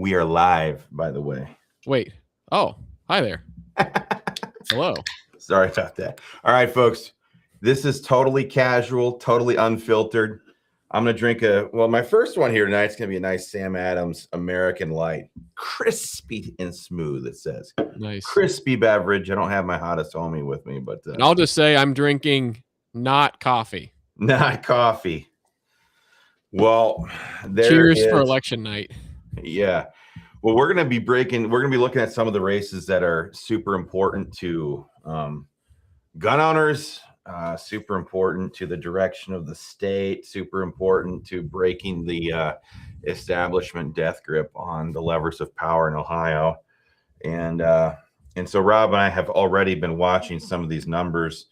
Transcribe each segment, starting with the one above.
We are live, by the way. Wait. Oh, hi there. Hello. Sorry about that. All right, folks. This is totally casual, totally unfiltered. I'm going to drink my first one here tonight is going to be a nice Sam Adams American Light. Crispy and smooth, it says. Nice. Crispy beverage. I don't have my hottest homie with me, but... and I'll just say I'm drinking not coffee. Not coffee. Well, cheers for election night. Yeah. Well, we're going to be looking at some of the races that are super important to gun owners, super important to the direction of the state, super important to breaking the establishment death grip on the levers of power in Ohio. And so Rob and I have already been watching some of these numbers.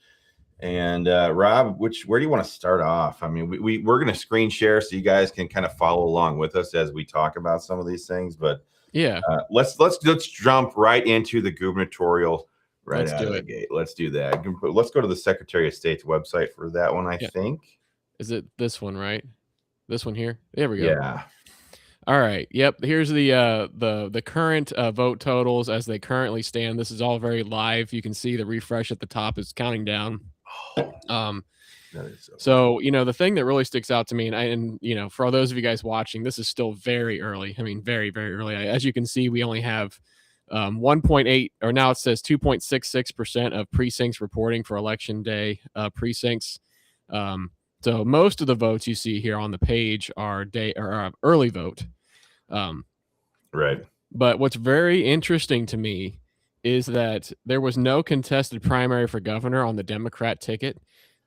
And Rob, where do you want to start off? I mean, we're going to screen share so you guys can kind of follow along with us as we talk about some of these things. But yeah, let's jump right into the gubernatorial out of the gate. Let's do that. Let's go to the Secretary of State's website for that one. I think. Is it this one, right? This one here. There we go. Yeah. All right. Yep. Here's the current vote totals as they currently stand. This is all very live. You can see the refresh at the top is counting down. So the thing that really sticks out to me, and for all those of you guys watching, this is still very early. I mean, very, very early. As you can see, we only have 1.8, or now it says 2.66% of precincts reporting for election day precincts. So most of the votes you see here on the page are early vote. Right. But what's very interesting to me is that there was no contested primary for governor on the Democrat ticket.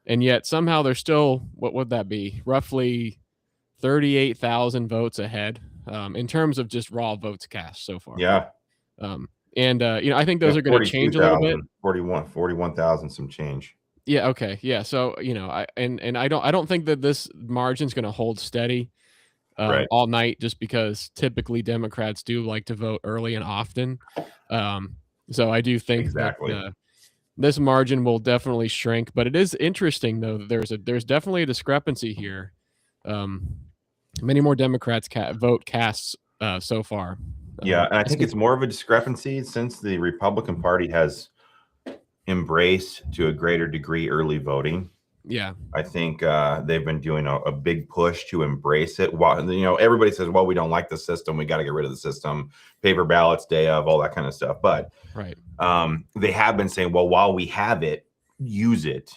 And yet somehow there's still, what would that be? Roughly 38,000 votes ahead in terms of just raw votes cast so far. Yeah. I think those are going to change a little bit. 41,000 some change. Yeah. Okay. Yeah. So, I don't think that this margin is going to hold steady all night, just because typically Democrats do like to vote early and often. So I do think that this margin will definitely shrink, but it is interesting though that there's definitely a discrepancy here. Many more Democrats vote casts so far. Yeah, and I think it's more of a discrepancy since the Republican Party has embraced to a greater degree early voting. Yeah, I think they've been doing a big push to embrace it. Everybody says, well, we don't like the system, we got to get rid of the system, paper ballots, day of, all that kind of stuff. But they have been saying, well, while we have it, use it.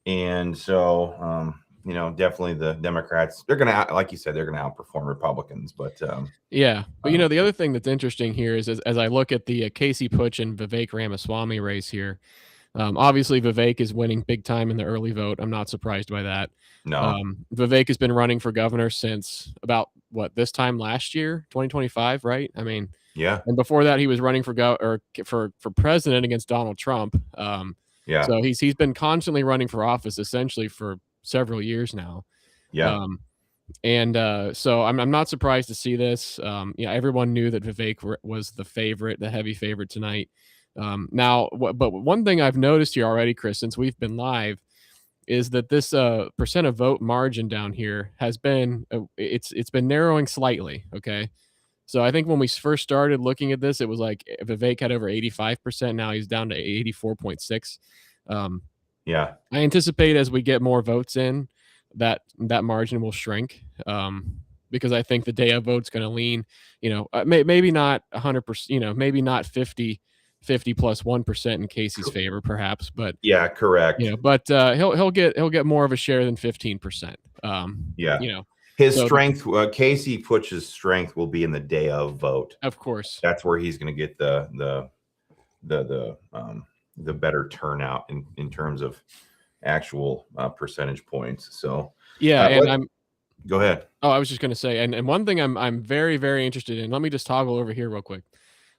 And so definitely the Democrats, they're going to, like you said, they're going to outperform Republicans. But but the other thing that's interesting here is as I look at the Casey Putsch and Vivek Ramaswamy race here, obviously Vivek is winning big time in the early vote. I'm not surprised by that. No. Vivek has been running for governor since about this time last year, 2025, right? I mean, yeah. And before that, he was running for president against Donald Trump. Yeah. So he's been constantly running for office essentially for several years now. Yeah. So I'm not surprised to see this. Everyone knew that Vivek was the heavy favorite tonight. But one thing I've noticed here already, Chris, since we've been live, is that this percent of vote margin down here has been it's been narrowing slightly. Okay, so I think when we first started looking at this, it was like Vivek had over 85%. Now he's down to 84.6. Yeah, I anticipate as we get more votes in, that margin will shrink. Because I think the day of vote's going to lean, maybe not 100%, maybe not 50 plus 1% in Casey's favor, perhaps, but yeah, correct. But he'll get more of a share than 15%. His strength, Casey Putsch's strength will be in the day of vote. Of course, that's where he's going to get the better turnout in terms of actual percentage points. So go ahead. Oh, I was just going to say, and one thing I'm very, very interested in. Let me just toggle over here real quick.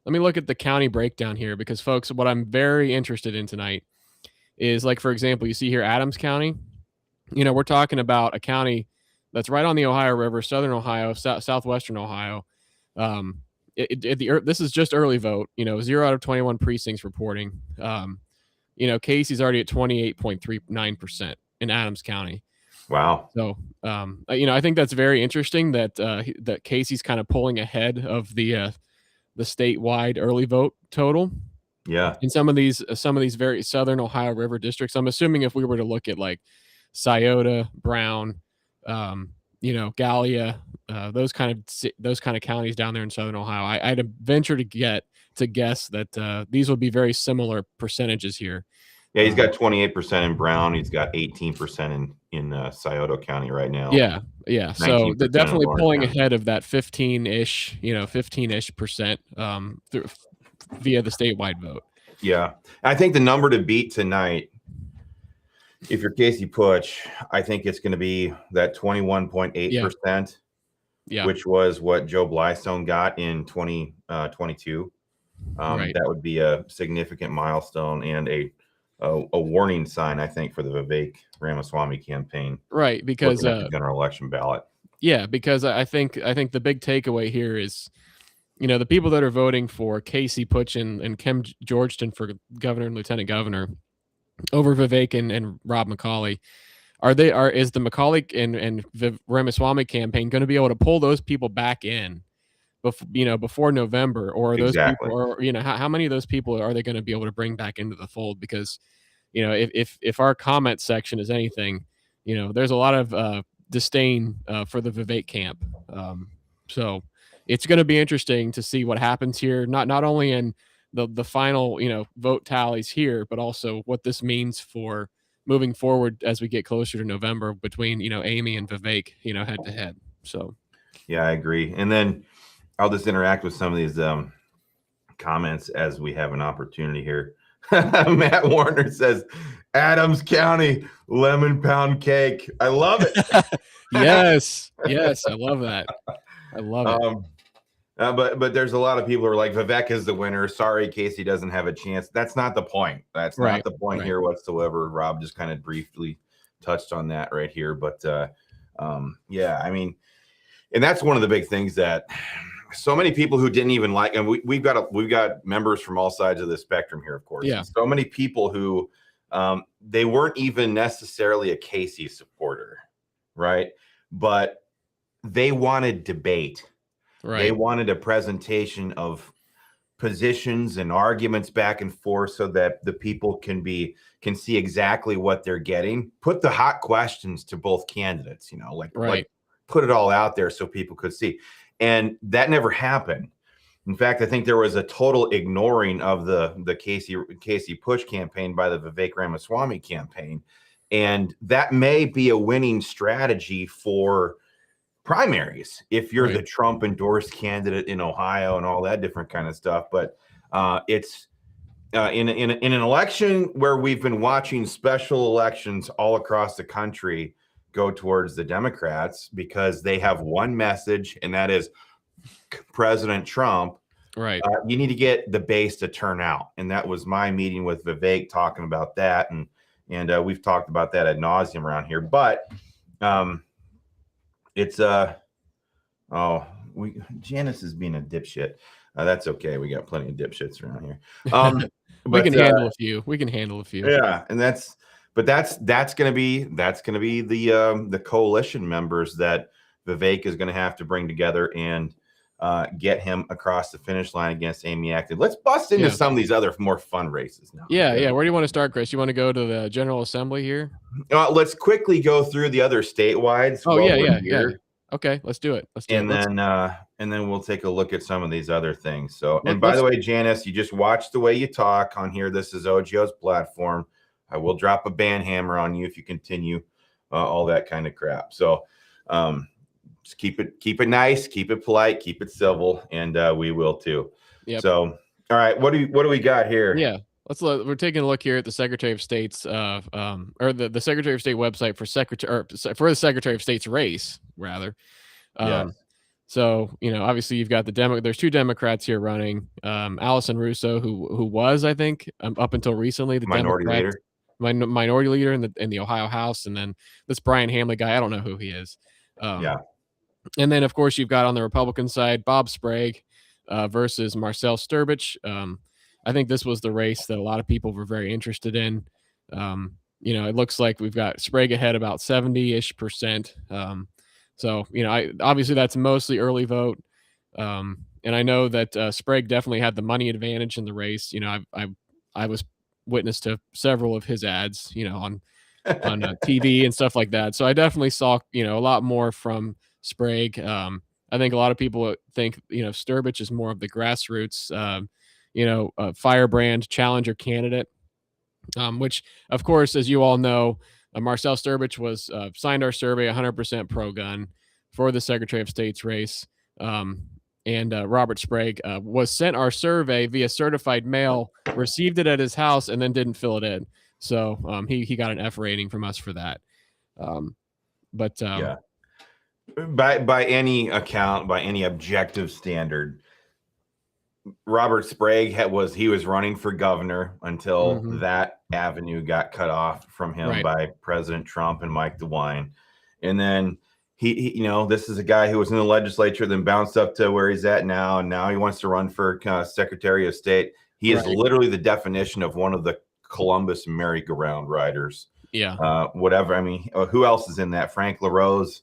Let me look at the county breakdown here, because folks, what I'm very interested in tonight is, like, for example, you see here Adams County. We're talking about a county that's right on the Ohio River, southern Ohio, southwestern Ohio. This is just early vote. 0 out of 21 precincts reporting. Casey's already at 28.39% in Adams County. Wow. So, I think that's very interesting that that Casey's kind of pulling ahead of the statewide early vote total Yeah. in some of these very southern Ohio River districts. I'm assuming if we were to look at like Scioto, Brown, Gallia, those kind of counties down there in southern Ohio, I'd venture to guess that these would be very similar percentages here. Yeah, he's got 28% in Brown. He's got 18% in Scioto County right now. Yeah, yeah. So 19% they're in definitely Lawrence pulling County. ahead of that 15-ish percent via the statewide vote. Yeah. I think the number to beat tonight, if you're Casey Putsch, I think it's going to be that 21.8%, Yeah, which was what Joe Blystone got in 2022. right, That would be a significant milestone and a warning sign, I think, for the Vivek Ramaswamy campaign right. Because looking at the general election ballot. yeah, because I think the big takeaway here is, the people that are voting for Casey Putsch and Kim Georgeton for governor and lieutenant governor over Vivek and Rob McCauley, is the McCauley and Ramaswamy campaign going to be able to pull those people back in before November, or are those Exactly. people, or how many of those people are they going to be able to bring back into the fold? Because if our comment section is anything, there's a lot of disdain for the Vivek camp. So it's going to be interesting to see what happens here, not only in the final vote tallies here, but also what this means for moving forward as we get closer to November between Amy and Vivek head to head. So Yeah, I agree. And then I'll just interact with some of these comments as we have an opportunity here. Matt Warner says, Adams County lemon pound cake. I love it. yes, I love that. I love it. But there's a lot of people who are like, Vivek is the winner. Sorry, Casey doesn't have a chance. That's not the point. That's not the point here whatsoever. Rob just kind of briefly touched on that right here. But yeah, I mean, and that's one of the big things that so many people who didn't even like, and we've got members from all sides of the spectrum here, of course. Yeah. So many people who they weren't even necessarily a Casey supporter, right? But they wanted debate. Right. They wanted a presentation of positions and arguments back and forth so that the people can see exactly what they're getting. Put the hot questions to both candidates, like put it all out there so people could see. And that never happened. In fact, I think there was a total ignoring of the Casey Putsch campaign by the Vivek Ramaswamy campaign. And that may be a winning strategy for primaries if you're the Trump endorsed candidate in Ohio and all that different kind of stuff. But it's in an election where we've been watching special elections all across the country go towards the Democrats because they have one message, and that is President Trump. Right. You need to get the base to turn out. And that was my meeting with Vivek talking about that. And we've talked about that ad nauseum around here. But it's Janice is being a dipshit. That's okay. We got plenty of dipshits around here. We can handle a few. We can handle a few. Yeah, and that's gonna be the coalition members that Vivek is gonna have to bring together and get him across the finish line against Amy Acton. Let's bust into some of these other more fun races now. Yeah. Where do you want to start, Chris? You want to go to the General Assembly here? Let's quickly go through the other statewide. Oh, yeah. Okay, let's do it. And then we'll take a look at some of these other things. So, and by the way, Janice, you just watch the way you talk on here. This is OGO's platform. I will drop a ban hammer on you if you continue all that kind of crap. So, just keep it nice, keep it polite, keep it civil, and we will too. Yeah. So, all right, what do we got here? Yeah. We're taking a look here at the Secretary of State's or the Secretary of State website for the Secretary of State's race, rather. Yes. So, obviously you've got there's two Democrats here running. Allison Russo, who was, I think, up until recently, the minority leader in the Ohio House, and then this Brian Hamley guy, I don't know who he is. And then, of course, you've got on the Republican side Bob Sprague versus Marcel Sturbich. I think this was the race that a lot of people were very interested in. it looks like we've got Sprague ahead about 70-ish%. So, obviously that's mostly early vote. And I know that Sprague definitely had the money advantage in the race. I was witness to several of his ads, on TV and stuff like that. So I definitely saw, a lot more from Sprague. I think a lot of people think, Sturbich is more of the grassroots, firebrand challenger candidate, which, of course, as you all know, Marcel Sturbich was signed our survey 100% pro-gun for the Secretary of State's race. And Robert Sprague was sent our survey via certified mail, received it at his house, and then didn't fill it in. So he got an F rating from us for that. Yeah. By any account, by any objective standard, Robert Sprague was running for governor until that avenue got cut off from him by President Trump and Mike DeWine. And then he this is a guy who was in the legislature, then bounced up to where he's at now, and now he wants to run for Secretary of State. He is literally the definition of one of the Columbus merry-go-round riders. Yeah. Whatever. I mean, who else is in that? Frank LaRose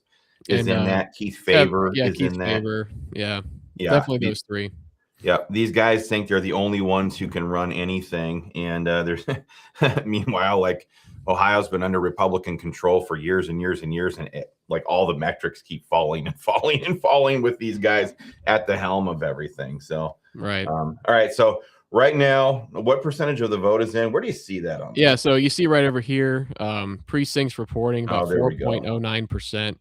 is in that. Keith Faber is Keith in that. Faber. Yeah. Definitely those three. Yeah, these guys think they're the only ones who can run anything, and there's meanwhile, like, Ohio's been under Republican control for years and years and years, and all the metrics keep falling and falling and falling with these guys at the helm of everything. So all right. So right now, what percentage of the vote is in? Where do you see that on? Yeah, so you see right over here, precincts reporting about 4.09%.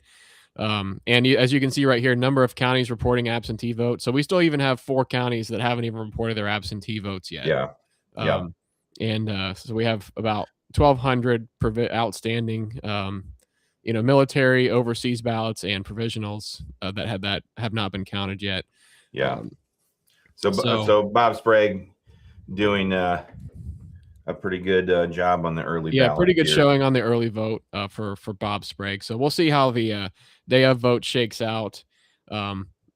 And as you can see right here, number of counties reporting absentee votes. So we still even have 4 counties that haven't even reported their absentee votes yet. Yeah. And so we have about 1,200 outstanding, military, overseas ballots and provisionals that have not been counted yet. Yeah. So Bob Sprague doing a pretty good job on the early ballot. Yeah, pretty good showing on the early vote for Bob Sprague. So we'll see how the day of vote shakes out.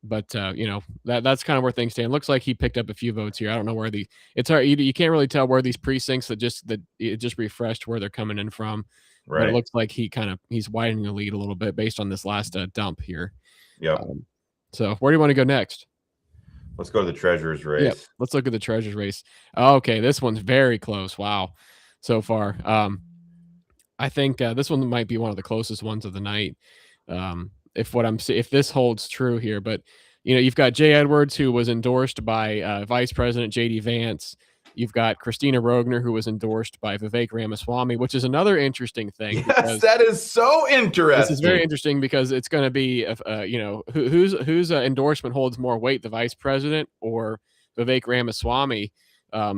But that's kind of where things stand. Looks like he picked up a few votes here. I don't know where it's hard. You can't really tell where these precincts that it just refreshed where they're coming in from. Right. But it looks like he's widening the lead a little bit based on this last dump here. Yeah. So where do you want to go next? Let's go to the treasurer's race. Yeah, let's look at the treasurer's race. Okay, this one's very close. Wow, so far. I think this one might be one of the closest ones of the night. If this holds true here, but you've got Jay Edwards, who was endorsed by Vice President J.D. Vance. You've got Christina Rogner, who was endorsed by Vivek Ramaswamy, which is another interesting thing. Yes, that is so interesting. This is very interesting because it's going to be, whose endorsement holds more weight, the vice president or Vivek Ramaswamy.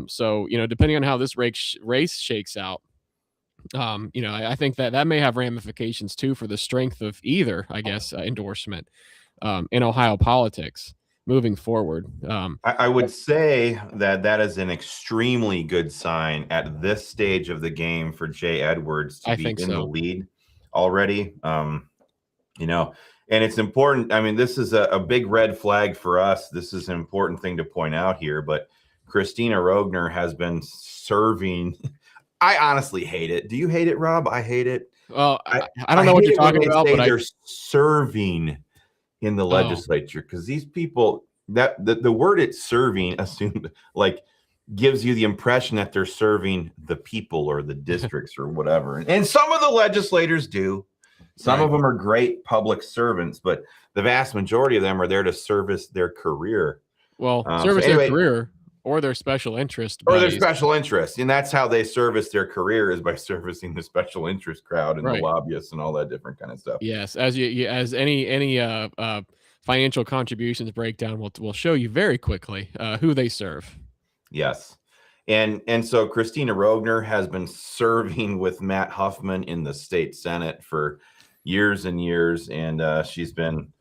So, depending on how this race shakes out, I think that may have ramifications too for the strength of either, I guess, endorsement in Ohio politics moving forward. I would say that is an extremely good sign at this stage of the game for Jay Edwards to be in the lead already. And it's important. I mean, this is a big red flag for us. This is an important thing to point out here, but Christina Rogner has been serving. I honestly hate it. Do you hate it, Rob? I hate it. Well, I don't know what you're talking about, but they're serving in the legislature, because these people, that the word it's serving assumed gives you the impression that they're serving the people or the districts or whatever. And some of the legislators do. Some of them are great public servants, but the vast majority of them are there to service their career. Well, their career or their special interest. Or their special interest. And that's how they service their career, is by servicing the special interest crowd and the lobbyists and all that different kind of stuff. Yes, as any financial contributions breakdown will show you very quickly who they serve. Yes. And so Christina Rogner has been serving with Matt Huffman in the state Senate for years and years, and she's been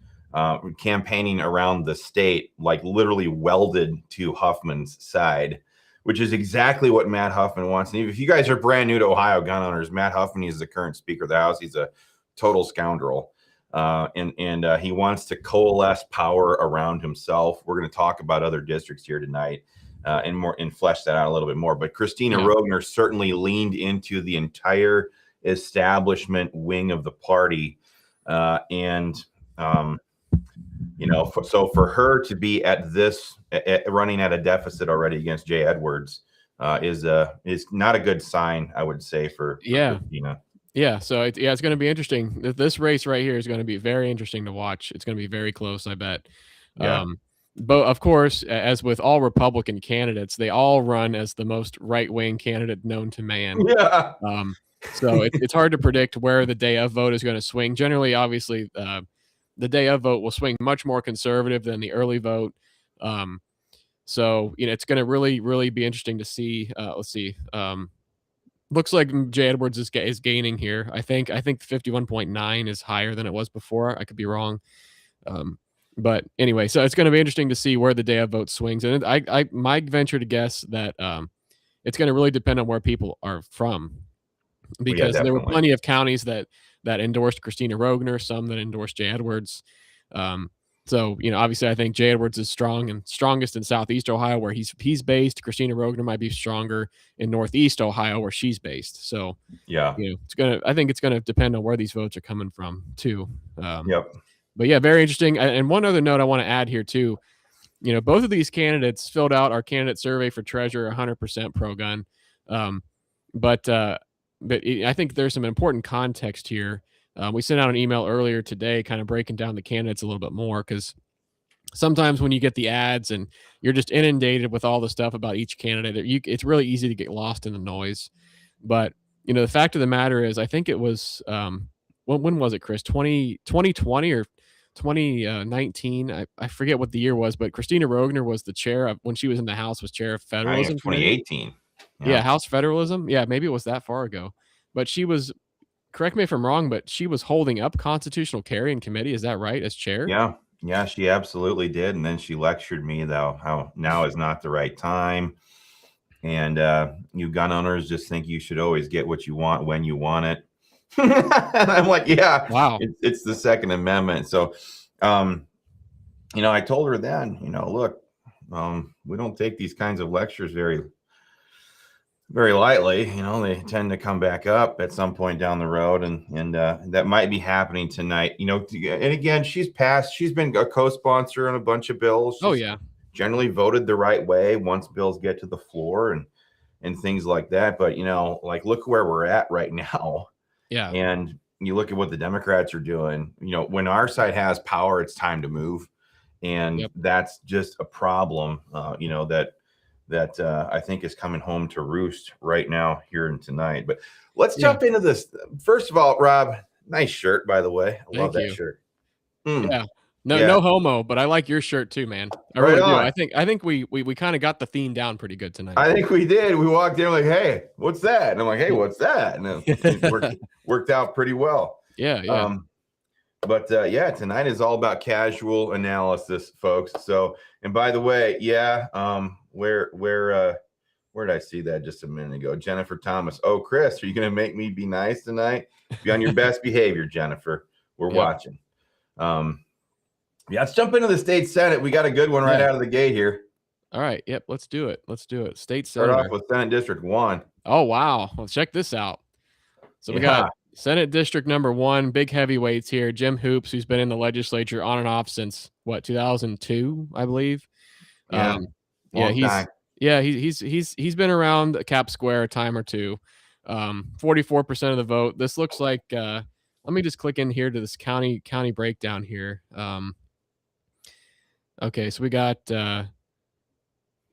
campaigning around the state, literally welded to Huffman's side, which is exactly what Matt Huffman wants. And if you guys are brand new to Ohio gun owners, Matt Huffman is the current Speaker of the House. He's a total scoundrel, and he wants to coalesce power around himself. We're going to talk about other districts here tonight, and flesh that out a little bit more. But Christina Yeah. Rogner certainly leaned into the entire establishment wing of the party, so for her to be at this running at a deficit already against Jay Edwards is not a good sign, I would say, for Christina. Yeah, so it's going to be interesting. This race right here is going to be very interesting to watch. It's going to be very close, I bet. Yeah. But of course, as with all Republican candidates, they all run as the most right-wing candidate known to man. Yeah. So it's hard to predict where the day of vote is going to swing. Generally, obviously, the day of vote will swing much more conservative than the early vote. So it's going to really, really be interesting to see. Let's see. Looks like Jay Edwards is gaining here. I think 51.9 is higher than it was before. I could be wrong. But anyway, so it's going to be interesting to see where the day of vote swings. And I might venture to guess that it's going to really depend on where people are from, because there were plenty of counties that endorsed Christina Rogner, some that endorsed Jay Edwards. So obviously, I think Jay Edwards is strongest in Southeast Ohio, where he's based. Christina Rogner might be stronger in Northeast Ohio, where she's based. So yeah, I think it's gonna depend on where these votes are coming from too. Yep. But yeah, very interesting. And one other note I want to add here too. Both of these candidates filled out our candidate survey for treasurer 100% pro-gun. But I think there's some important context here. We sent out an email earlier today kind of breaking down the candidates a little bit more, because sometimes when you get the ads and you're just inundated with all the stuff about each candidate, it's really easy to get lost in the noise. But, the fact of the matter is, I think it was, when was it, Chris? 2020 or 2019? I forget what the year was, but Christina Rogner was the chair of, when she was in the House, was chair of Federalism. 2018. Yeah, House Federalism. Yeah, maybe it was that far ago. But she was, correct me if I'm wrong, but she was holding up constitutional carry in committee. Is that right, as chair? Yeah, she absolutely did. And then she lectured me, though, how now is not the right time. And you gun owners just think you should always get what you want when you want it. And I'm like, yeah, wow, it's the Second Amendment. So, I told her then, look, we don't take these kinds of lectures very lightly. They tend to come back up at some point down the road, and that might be happening tonight. And again, she's been a co-sponsor on a bunch of bills. She's generally voted the right way once bills get to the floor and things like that. But look where we're at right now. Yeah. And you look at what the Democrats are doing. When our side has power, it's time to move, and that's just a problem. That I think is coming home to roost right now here and tonight. But let's jump into this. First of all, Rob, nice shirt, by the way. I love that shirt. Yeah. No homo, but I like your shirt too, man. I really do. I think we kind of got the theme down pretty good tonight. I think we did. We walked in like, hey, what's that? And I'm like, hey, what's that? And it worked out pretty well. Yeah. But tonight is all about casual analysis, folks. So, and by the way, where did I see that just a minute ago? Jennifer Thomas. Oh, Chris, are you going to make me be nice tonight? Be on your best behavior, Jennifer. We're watching. Let's jump into the state Senate. We got a good one right out of the gate here. All right. Yep. Let's do it. State Start Senate. off with Senate District 1. Oh, wow. Well, check this out. So we got Senate District number 1, big heavyweights here. Jim Hoops, who's been in the legislature on and off since 2002, I believe. He's been around Cap Square a time or two. 44% of the vote. This looks like let me just click in here to this county breakdown here. Okay, so we got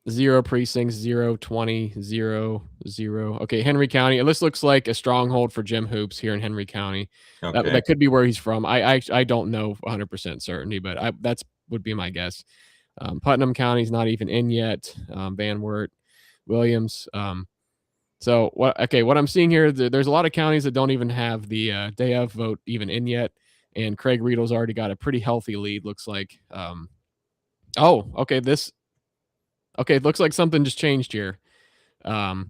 0 precincts, 0, 20, 0, 0. Okay, Henry County. This looks like a stronghold for Jim Hoops here in Henry County. Okay. That could be where he's from. I don't know 100% certainty, but that's would be my guess. Putnam County's not even in yet. Van Wert, Williams. So what I'm seeing here, there's a lot of counties that don't even have the day of vote even in yet, and Craig Riedel's already got a pretty healthy lead. Looks like. It looks like something just changed here. So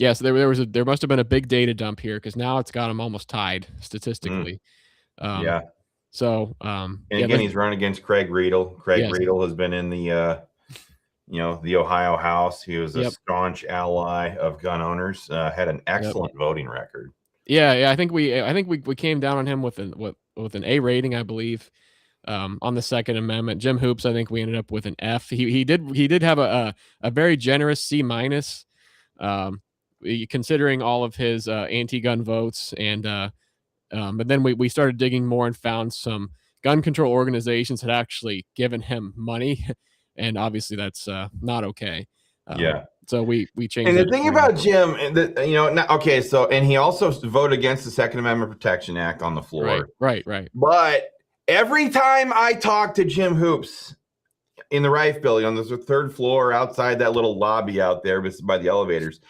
there must have been a big data dump here, because now it's got him almost tied statistically. So and again, he's running against Craig Riedel. Riedel has been in the the Ohio House. He was a Yep. staunch ally of gun owners. Had an Yep. excellent voting record. Yeah. I think we came down on him with an A rating, I believe, on the Second Amendment. Jim Hoops, I think we ended up with an F. He did have a very generous C minus, considering all of his anti-gun votes, and but then we started digging more and found some gun control organizations had actually given him money, and obviously that's not okay. Yeah. So we changed. And the that thing about Jim, okay, so, and he also voted against the Second Amendment Protection Act on the floor. Right. But every time I talk to Jim Hoops in the Rife building on the third floor outside that little lobby out there by the elevators,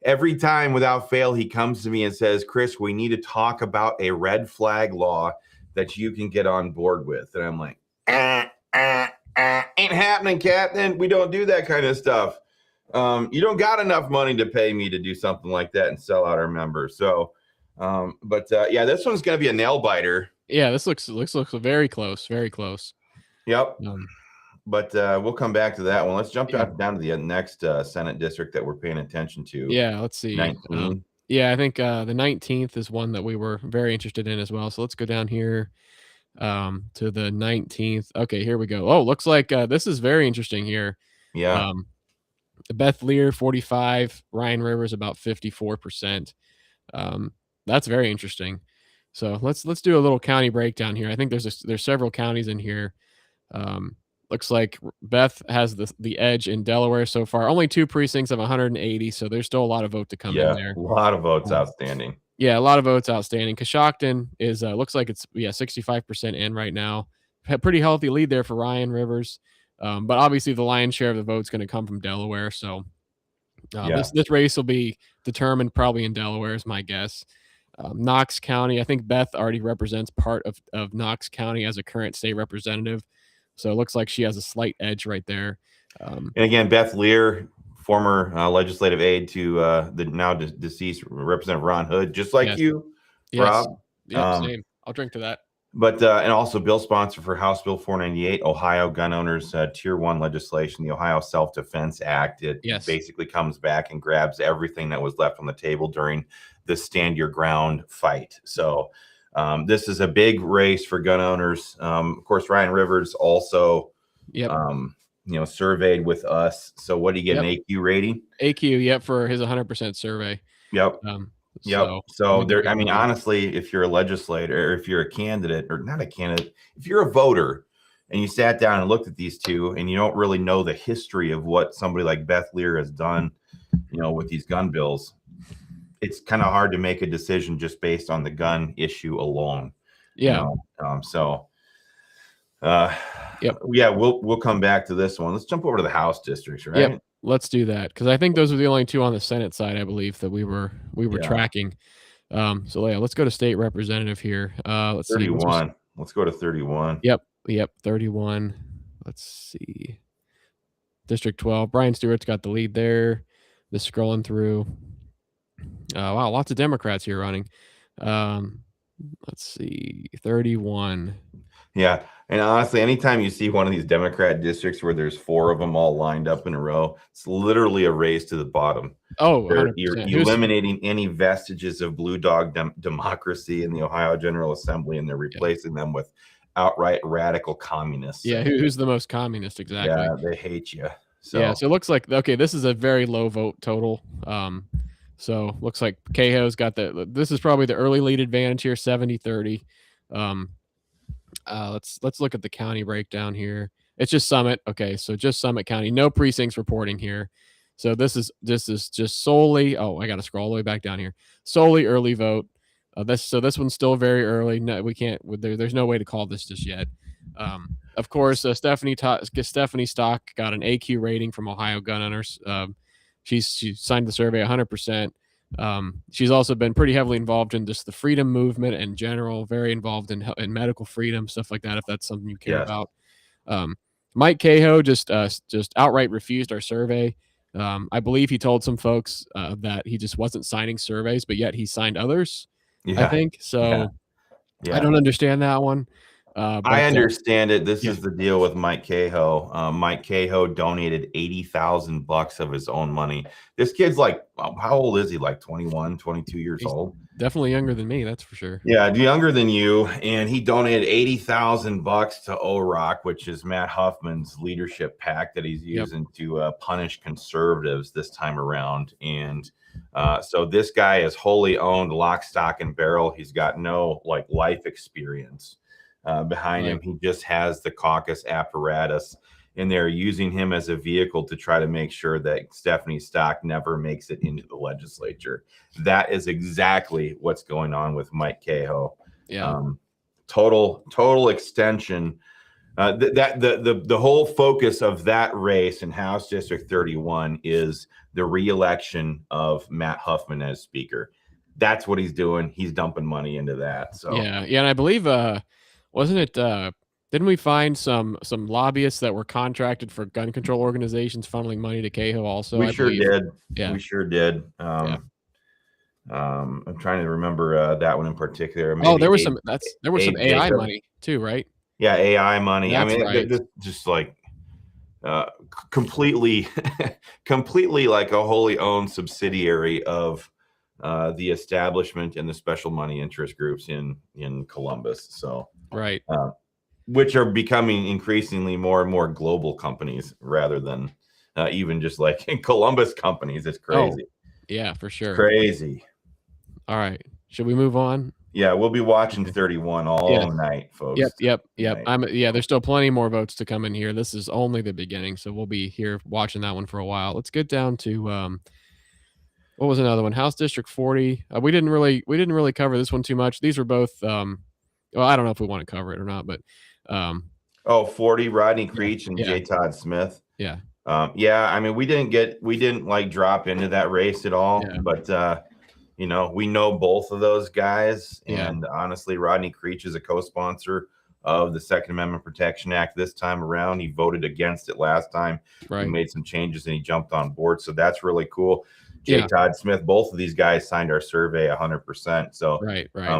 every time without fail, he comes to me and says, Chris, we need to talk about a red flag law that you can get on board with. And I'm like, ain't happening, Captain. We don't do that kind of stuff. You don't got enough money to pay me to do something like that and sell out our members. So, yeah, this one's going to be a nail biter. Yeah, this looks very close, very close. Yep. But we'll come back to that one. Let's jump down to the next Senate district that we're paying attention to. Yeah, let's see. 19. Yeah, I think the 19th is one that we were very interested in as well. So let's go down here to the 19th. Okay, here we go. Oh, looks like this is very interesting here. Yeah. Beth Lear 45, Ryan Rivers about 54%. That's very interesting. So let's do a little county breakdown here. I think there's several counties in here. Looks like Beth has the edge in Delaware so far. Only 2 precincts of 180, so there's still a lot of vote to come in there. A lot of votes outstanding. Yeah, a lot of votes outstanding. Coshocton is looks like it's 65% in right now. Pretty healthy lead there for Ryan Rivers. But obviously the lion's share of the vote's going to come from Delaware. So this race will be determined probably in Delaware is my guess. Knox County, I think Beth already represents part of Knox County as a current state representative. So it looks like she has a slight edge right there. And again, Beth Lear, former legislative aide to the now deceased Representative Ron Hood, just like you, Rob. Yeah, same. I'll drink to that. But and also bill sponsor for House Bill 498, Ohio gun owners Tier 1 legislation, the Ohio Self-Defense Act. It basically comes back and grabs everything that was left on the table during the Stand Your Ground fight. So this is a big race for gun owners. Of course, Ryan Rivers also, surveyed with us. So what do you get, an AQ rating? AQ, for his 100% survey. Yep. So there, I mean, honestly, if you're a legislator, or if you're a candidate, or not a candidate, if you're a voter and you sat down and looked at these two and you don't really know the history of what somebody like Beth Lear has done, with these gun bills, it's kind of hard to make a decision just based on the gun issue alone. We'll come back to this one. Let's jump over to the House districts, right? Yep. Let's do that, because I think those are the only 2 on the Senate side, I believe, that we were tracking. Let's go to state representative here. Let's 31. See. Let's go to 31. Yep, 31. Let's see. District 12. Brian Stewart's got the lead there. Just scrolling through. Wow, lots of Democrats here running. Let's see, 31. Yeah, and honestly, anytime you see one of these Democrat districts where there's 4 of them all lined up in a row, it's literally a race to the bottom. Oh, you're eliminating any vestiges of blue dog democracy in the Ohio General Assembly, and they're replacing them with outright radical communists. Yeah, who's the most communist, exactly? Yeah, they hate you. So it looks like, this is a very low vote total. So looks like Cahill's got this is probably the early lead advantage here, 70-30. Let's look at the county breakdown here. It's just Summit. Okay, so just Summit County, no precincts reporting here. So this is just solely. Oh, I got to scroll all the way back down here. Solely early vote. This one's still very early. No, we can't. There's no way to call this just yet. Of course, Stephanie Stock got an AQ rating from Ohio Gun Owners. She signed the survey 100%. She's also been pretty heavily involved in just the freedom movement in general, very involved in medical freedom, stuff like that, if that's something you care about. Mike Cahill just outright refused our survey. I believe he told some folks that he just wasn't signing surveys, but yet he signed others, I think. So I don't understand that one. I understand it. This yeah. is the deal with Mike Cahoe. Mike Cahoe donated $80,000 of his own money. This kid's like, how old is he? Like 21, 22 years He's old? definitely younger than me, that's for sure. Yeah, younger than you. And he donated $80,000 to OROC, which is Matt Huffman's leadership pack that he's using to punish conservatives this time around. And so this guy is wholly owned, lock, stock, and barrel. He's got no like life experience behind him. He just has the caucus apparatus, and they're using him as a vehicle to try to make sure that Stephanie Stock never makes it into the legislature. That is exactly what's going on with Mike Cahoe. Yeah. Total extension. The whole focus of that race in House District 31 is the reelection of Matt Huffman as Speaker. That's what he's doing. He's dumping money into that. So yeah, and I believe wasn't it didn't we find some lobbyists that were contracted for gun control organizations funneling money to Cahoe also? We sure did. Yeah. We sure did. I'm trying to remember that one in particular. Maybe there was some AI Jacob money too, right? Yeah, AI money. That's right. This just like completely like a wholly owned subsidiary of the establishment and the special money interest groups in Columbus. So right. Which are becoming increasingly more and more global companies rather than even just like in Columbus companies. It's crazy. Oh, yeah, for sure. It's crazy. All right. Should we move on? Yeah, we'll be watching 31 all night, folks. Yep. There's still plenty more votes to come in here. This is only the beginning, so we'll be here watching that one for a while. Let's get down to what was another one? House District 40. We didn't really cover this one too much. These were both well, I don't know if we want to cover it or not, but 40, Rodney Creech and J. Todd Smith. Yeah. I mean, we didn't like drop into that race at all, but we know both of those guys. And honestly, Rodney Creech is a co-sponsor of the Second Amendment Protection Act this time around. He voted against it last time. He made some changes and he jumped on board. So that's really cool. J. Todd Smith, both of these guys signed our survey 100%. So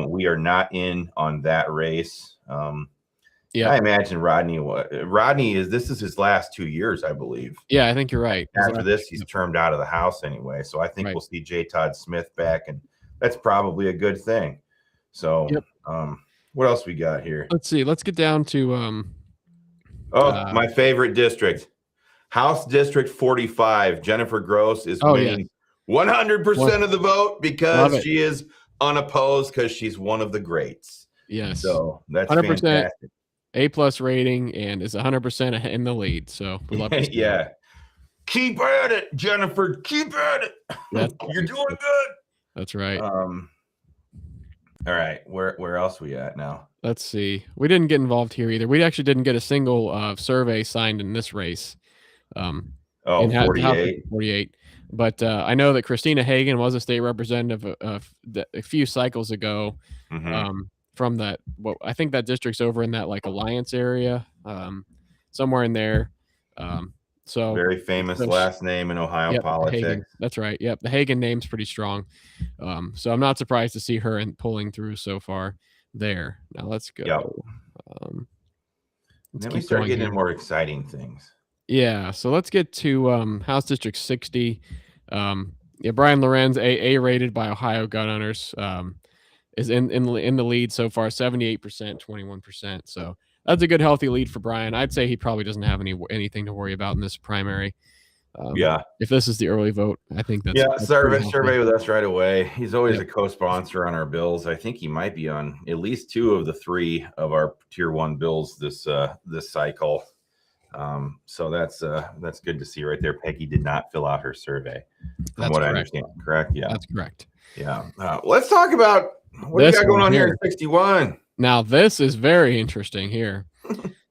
we are not in on that race. I imagine Rodney this is his last 2 years, I believe. Yeah, I think you're right. After this, he's termed out of the House anyway. So I think we'll see J. Todd Smith back, and that's probably a good thing. So what else we got here? Let's see. Let's get down to my favorite district. House District 45. Jennifer Gross is winning 100% of the vote because she is unopposed because she's one of the greats. Yes. So that's 100%. Fantastic. A+ rating and is 100% in the lead. So we love to yeah. Keep at it, Jennifer. Keep at it. You're doing good. That's right. All right. Where else we at now? Let's see. We didn't get involved here either. We actually didn't get a single survey signed in this race. 48. 48. But I know that Christina Hagan was a state representative a few cycles ago. From that, I think that district's over in that like Alliance area, somewhere in there. So very famous last name in Ohio politics. Hagan. That's right. Yep, the Hagan name's pretty strong. So I'm not surprised to see her pulling through so far there. Now let's go. Then we start getting into more exciting things. Yeah. So let's get to House District 60. Brian Lorenz, A rated by Ohio gun owners. Is in the lead so far, 78%, 21%. So that's a good healthy lead for Brian. I'd say he probably doesn't have anything to worry about in this primary. If this is the early vote, I think that's survey with us right away. He's always a co-sponsor on our bills. I think he might be on at least 2 of the 3 of our tier 1 bills this cycle. So that's good to see right there. Peggy did not fill out her survey, from what I understand. Correct? Yeah, that's correct. Yeah. Let's talk about what do you got going on here in 61. Now, this is very interesting here.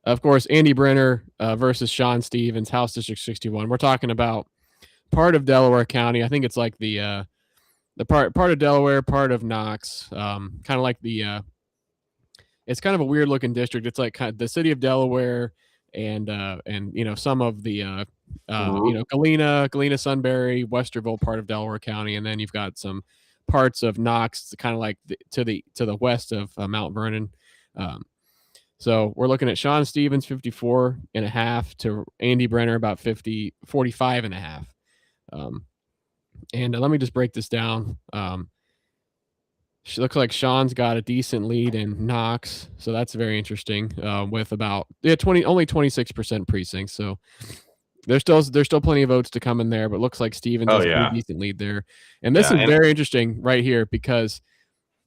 Of course, Andy Brenner versus Sean Stevens, House District 61. We're talking about part of Delaware County. I think it's like the part of Delaware, part of Knox. Kind of like it's kind of a weird looking district. It's like kind of the city of Delaware and some of the Galena, Sunbury, Westerville, part of Delaware County, and then you've got some parts of Knox, kind of like to the west of Mount Vernon. So we're looking at Sean Stevens 54.5 to Andy Brenner about 45.5. And let me just break this down. She looks like Sean's got a decent lead in Knox, so that's very interesting. With about 26% precincts, so there's still plenty of votes to come in there, but looks like Stevens has a pretty decent lead there. And this is very interesting right here because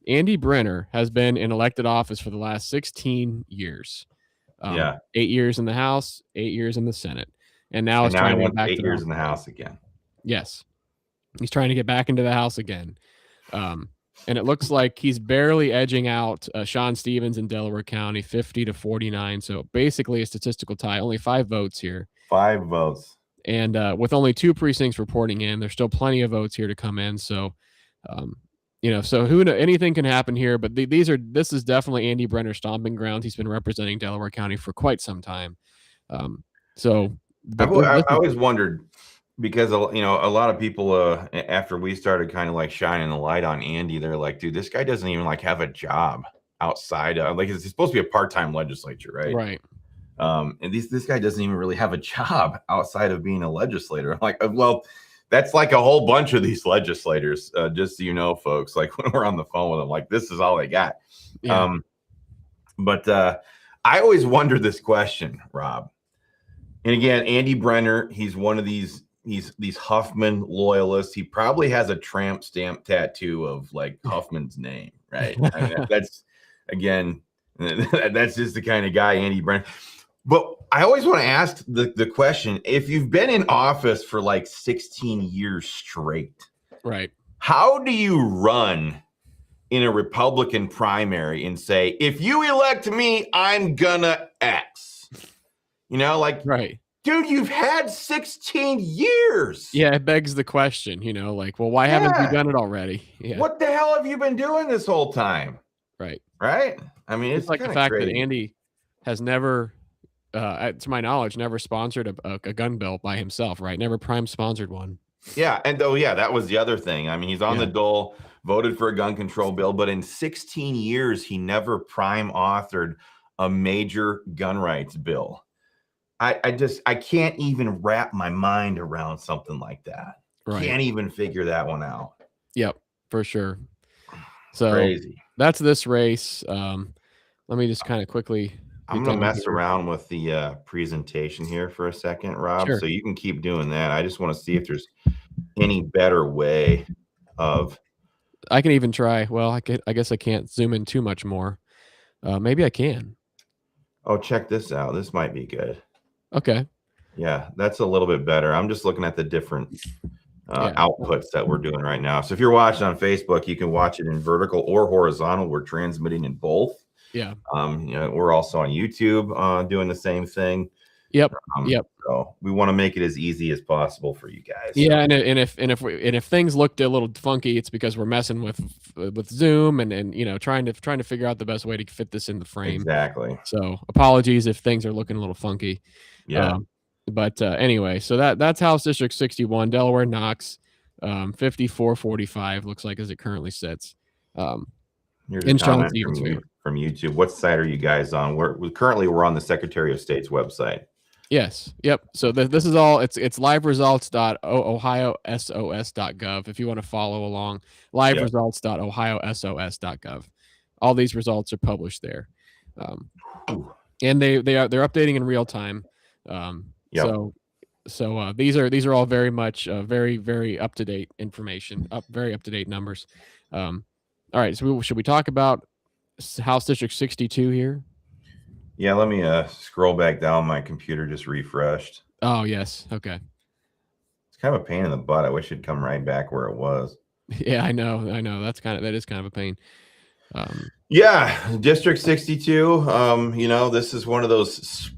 Andy Brenner has been in elected office for the last 16 years. 8 years in the House, 8 years in the Senate, and now he's trying to get back to 8 years in the House again. Yes, he's trying to get back into the House again. And it looks like he's barely edging out Sean Stevens in Delaware County, 50 to 49. So basically a statistical tie, only 5 votes here. 5 votes. And with only 2 precincts reporting in, there's still plenty of votes here to come in. So, so anything can happen here, but this is definitely Andy Brenner's stomping grounds. He's been representing Delaware County for quite some time. I always wondered, because a lot of people after we started kind of like shining the light on Andy, they're like, dude, this guy doesn't even like have a job outside of, like, it's supposed to be a part-time legislature, right? And this guy doesn't even really have a job outside of being a legislator. I'm like, well, that's like a whole bunch of these legislators, just so you know, folks, like when we're on the phone with them, like, this is all they got. But I always wondered this question, Rob. And again, Andy Brenner, he's one of these Huffman loyalists. He probably has a tramp stamp tattoo of like Huffman's name, right? I mean, that's just the kind of guy Andy Brenner. But I always want to ask the question, if you've been in office for like 16 years straight, right? How do you run in a Republican primary and say, if you elect me, I'm gonna X? Right. Dude, you've had 16 years. Yeah, it begs the question, like, well, why haven't you done it already? Yeah. What the hell have you been doing this whole time? Right. I mean, it's like the fact crazy that Andy has never, to my knowledge, never sponsored a gun bill by himself, right? Never prime sponsored one. Yeah, and that was the other thing. I mean, he's on the dole, voted for a gun control bill, but in 16 years, he never prime authored a major gun rights bill. I can't even wrap my mind around something like that. Right. Can't even figure that one out. Yep, for sure. So crazy. That's this race. Let me just kind of quickly. I'm going to mess around with the presentation here for a second, Rob. Sure. So you can keep doing that. I just want to see if there's any better way of. I can even try. Well, I guess I can't zoom in too much more. Maybe I can. Oh, check this out. This might be good. Okay. Yeah, that's a little bit better. I'm just looking at the different outputs that we're doing right now. So if you're watching on Facebook, you can watch it in vertical or horizontal. We're transmitting in both. Yeah. We're also on YouTube doing the same thing. Yep. So we want to make it as easy as possible for you guys. Yeah, and if things looked a little funky, it's because we're messing with Zoom and trying to figure out the best way to fit this in the frame. Exactly. So apologies if things are looking a little funky. Yeah. But anyway, so that's House District 61, Delaware Knox, 54-45 looks like as it currently sits. Here's a comment from YouTube. What site are you guys on? We're on the Secretary of State's website. Yes. Yep. So this is all. It's liveresults.ohiosos.gov if you want to follow along. Liveresults.ohiosos.gov. All these results are published there, and they're updating in real time. So these are all very much very, very up to date information. Very up to date numbers. All right. So should we talk about House District 62 here? Yeah, let me scroll back down. My computer just refreshed. Oh, yes. Okay. It's kind of a pain in the butt. I wish it'd come right back where it was. Yeah, I know. That is kind of a pain. Yeah, District 62. This is one of those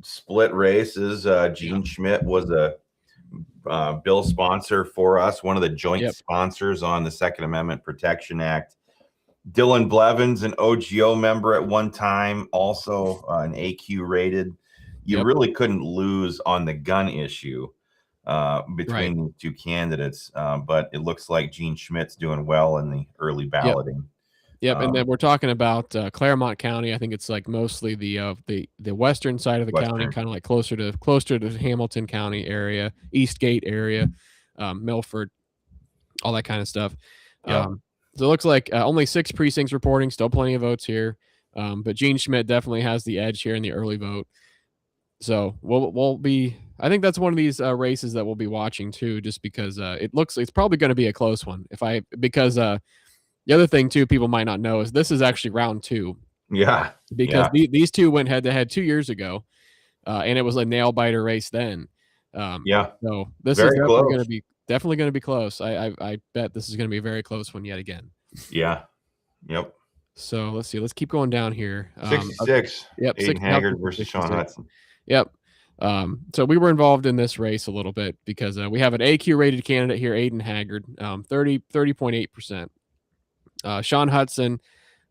split races. Gene Schmidt was a bill sponsor for us, one of the joint sponsors on the Second Amendment Protection Act. Dylan Blevins, an OGO member at one time, also an AQ rated. You really couldn't lose on the gun issue between the two candidates, but it looks like Gene Schmidt's doing well in the early balloting. Yep, and then we're talking about Claremont County. I think it's like mostly the western side of the county, Western. kind of like closer to Hamilton County area, Eastgate area, Milford, all that kind of stuff. Yep. So it looks like only 6 precincts reporting, still plenty of votes here. But Gene Schmidt definitely has the edge here in the early vote. So we'll be. I think that's one of these races that we'll be watching too, just because it's probably going to be a close one. Because the other thing too, people might not know is this is actually round 2. Yeah. Because these two went head to head 2 years ago, and it was a nail biter race then. Yeah. So this Very is close. definitely going to be close. I bet this is going to be a very close one yet again. Yeah. Yep. So let's see. Let's keep going down here. 66. Yep. Aiden Haggard versus Sean Hudson. Yep. So we were involved in this race a little bit because we have an AQ rated candidate here, Aiden Haggard, 30.8%. Sean Hudson,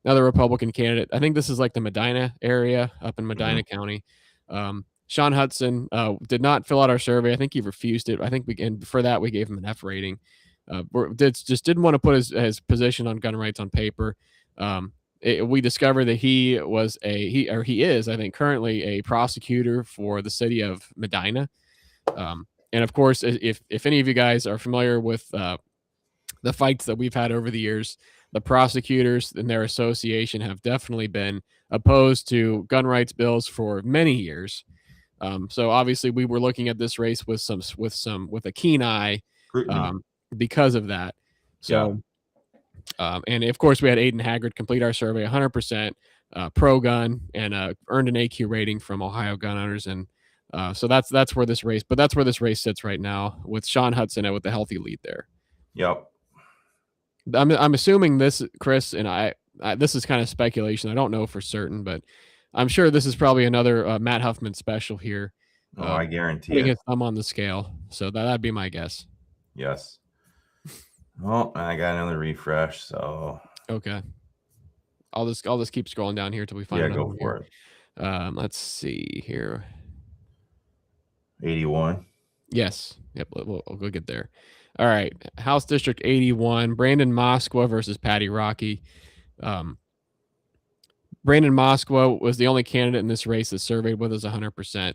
another Republican candidate. I think this is like the Medina area up in Medina County. Sean Hudson did not fill out our survey. I think he refused it. I think for that we gave him an F rating. Just didn't want to put his position on gun rights on paper. We discovered that he is, I think, currently a prosecutor for the city of Medina. And of course, if any of you guys are familiar with the fights that we've had over the years, the prosecutors and their association have definitely been opposed to gun rights bills for many years. So obviously, we were looking at this race with a keen eye because of that. So. Yeah. And of course, we had Aiden Haggard complete our survey 100% pro-gun and earned an AQ rating from Ohio gun owners. And so that's where this race sits right now with Sean Hudson with the healthy lead there. Yep. I'm assuming this, Chris, and this is kind of speculation. I don't know for certain, but I'm sure this is probably another Matt Huffman special here. I guarantee putting his thumb on the scale. So that'd be my guess. Yes. Well, I got another refresh, so okay. I'll just keep scrolling down here till we find. Yeah, go for it. Let's see here. 81. Yes. Yep. We'll go get there. All right. House District 81. Brandon Moskwa versus Patty Rocky. Brandon Moskwa was the only candidate in this race that surveyed with us 100%.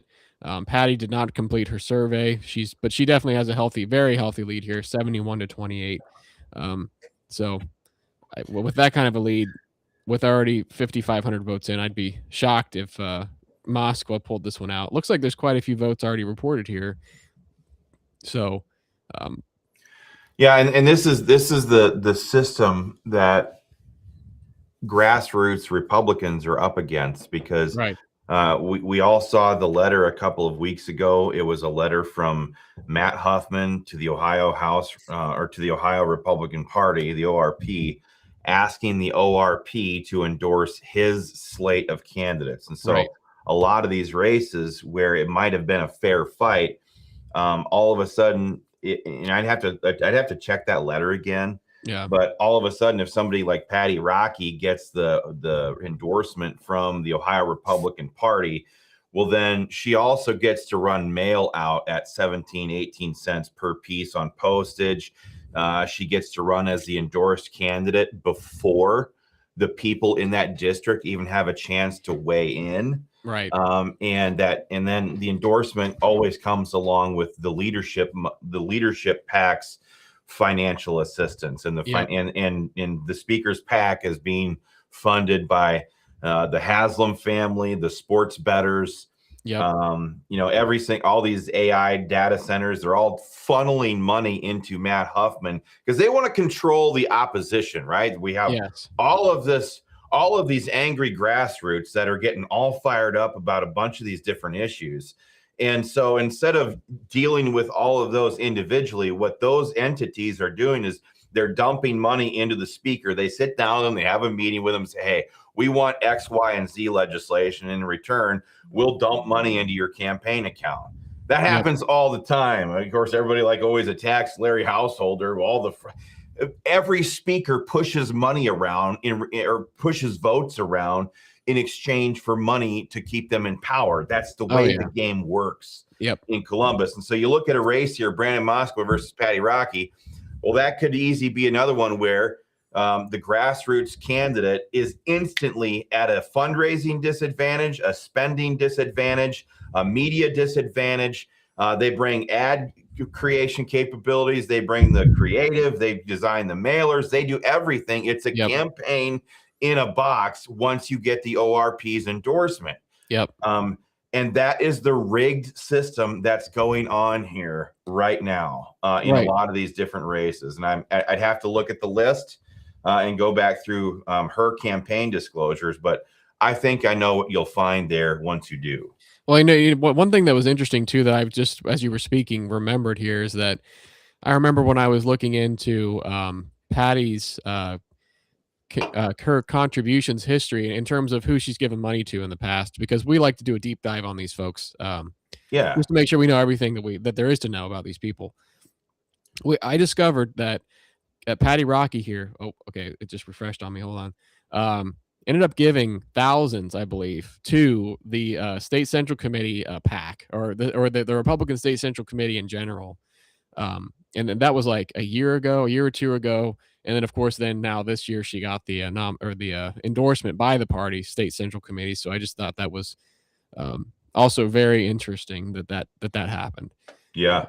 Patty did not complete her survey. But she definitely has a very healthy lead here, 71-28. So with that kind of a lead, with already 5,500 votes in, I'd be shocked if Moskwa pulled this one out. Looks like there's quite a few votes already reported here. So, yeah, and this is the system that grassroots Republicans are up against because right. We all saw the letter a couple of weeks ago. It was a letter from Matt Huffman to the Ohio House or to the Ohio Republican Party, the ORP, asking the ORP to endorse his slate of candidates. And so a lot of these races where it might have been a fair fight, all of a sudden, and I'd have to check that letter again. Yeah. But all of a sudden, if somebody like Patty Rocky gets the endorsement from the Ohio Republican Party, well, then she also gets to run mail out at 18 cents per piece on postage. She gets to run as the endorsed candidate before the people in that district even have a chance to weigh in. Right. And then the endorsement always comes along with the leadership PAC's financial assistance, and the speaker's PAC is being funded by the Haslam family, the sports bettors. Yep. All these AI data centers, they're all funneling money into Matt Huffman because they want to control the opposition, right? We have all of these angry grassroots that are getting all fired up about a bunch of these different issues. And so instead of dealing with all of those individually, what those entities are doing is they're dumping money into the speaker. They sit down and they have a meeting with them and say, hey, we want X, Y, and Z legislation. In return, we'll dump money into your campaign account. That happens all the time. Of course, everybody always attacks Larry Householder. Every speaker pushes money around or pushes votes around in exchange for money to keep them in power. That's the way the game works in Columbus. And so you look at a race here, Brandon Moskwa versus Patty Rocky. Well, that could easily be another one where the grassroots candidate is instantly at a fundraising disadvantage, a spending disadvantage, a media disadvantage. They bring ad creation capabilities. They bring the creative. They design the mailers. They do everything. It's a Yep. campaign in a box once you get the ORP's endorsement. Yep. And that is the rigged system that's going on here right now in a lot of these different races. And I'd have to look at the list and go back through her campaign disclosures, but I think I know what you'll find there once you do. Well, I know one thing that was interesting too that I've just, as you were speaking, remembered here is that I remember when I was looking into Patty's her contributions history in terms of who she's given money to in the past, because we like to do a deep dive on these folks, just to make sure we know everything that there is to know about these people. I discovered that Patty Rocky here. Oh, okay, it just refreshed on me. Hold on. Ended up giving thousands, I believe, to the State Central Committee PAC, or the Republican State Central Committee in general. And then that was like a year or two ago. And then, of course, now this year she got the endorsement by the party State Central Committee. So I just thought that was also very interesting that happened. Yeah,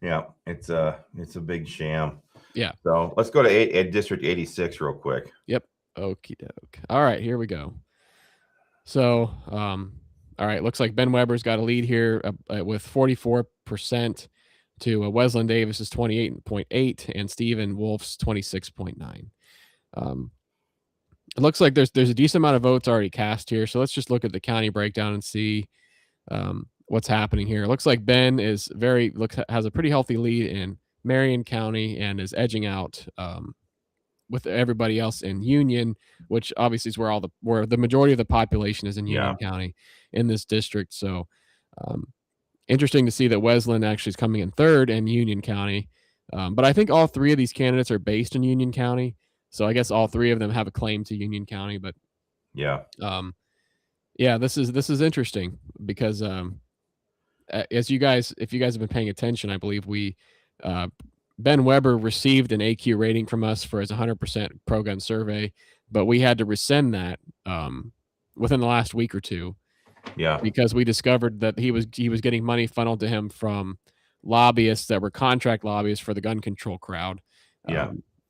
it's a big sham. Yeah. So let's go to District 86 real quick. Yep. Okie doke. All right, here we go. So, all right, looks like Ben Weber's got a lead here with 44%. to Wesleyan Davis's 28.8 and Stephen Wolf's 26.9. It looks like there's a decent amount of votes already cast here. So let's just look at the county breakdown and see what's happening here. It looks like Ben has a pretty healthy lead in Marion County and is edging out with everybody else in Union, which obviously is where the majority of the population is in Union County in this district. So interesting to see that Wesleyan actually is coming in third in Union County. But I think all three of these candidates are based in Union County. So I guess all three of them have a claim to Union County. But this is interesting because if you guys have been paying attention, I believe Ben Weber received an AQ rating from us for his 100% pro-gun survey, but we had to rescind that within the last week or two. Yeah, because we discovered that he was getting money funneled to him from lobbyists that were contract lobbyists for the gun control crowd.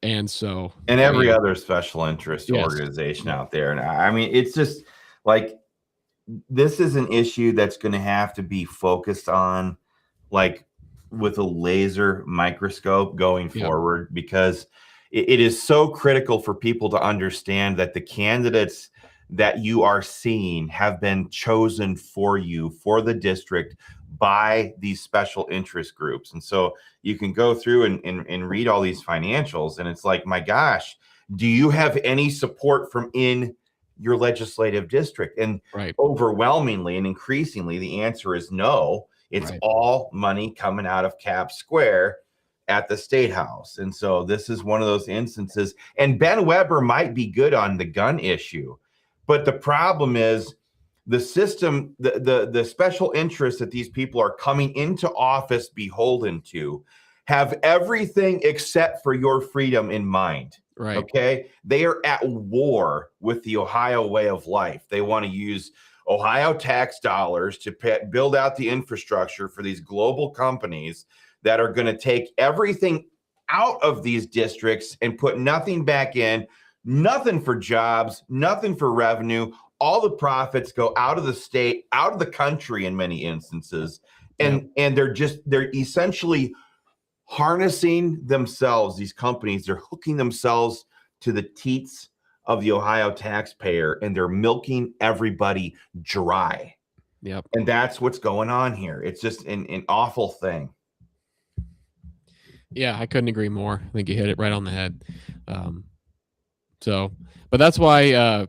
And every other special interest organization out there. And I mean, it's just like, this is an issue that's going to have to be focused on, like, with a laser microscope going forward, because it is so critical for people to understand that the candidates that you are seeing have been chosen for you, for the district, by these special interest groups. And so you can go through and read all these financials, and it's like, my gosh, do you have any support from in your legislative district? And overwhelmingly and increasingly, the answer is no. It's all money coming out of Cap Square at the State House. And so this is one of those instances. And Ben Weber might be good on the gun issue, but the problem is the system, the special interests that these people are coming into office beholden to have everything except for your freedom in mind. Right. Okay. They are at war with the Ohio way of life. They want to use Ohio tax dollars to build out the infrastructure for these global companies that are going to take everything out of these districts and put nothing back in. Nothing for jobs, nothing for revenue. All the profits go out of the state, out of the country in many instances. And they're essentially harnessing themselves, these companies, they're hooking themselves to the teats of the Ohio taxpayer, and they're milking everybody dry. Yep. And that's what's going on here. It's just an awful thing. Yeah, I couldn't agree more. I think you hit it right on the head. But that's why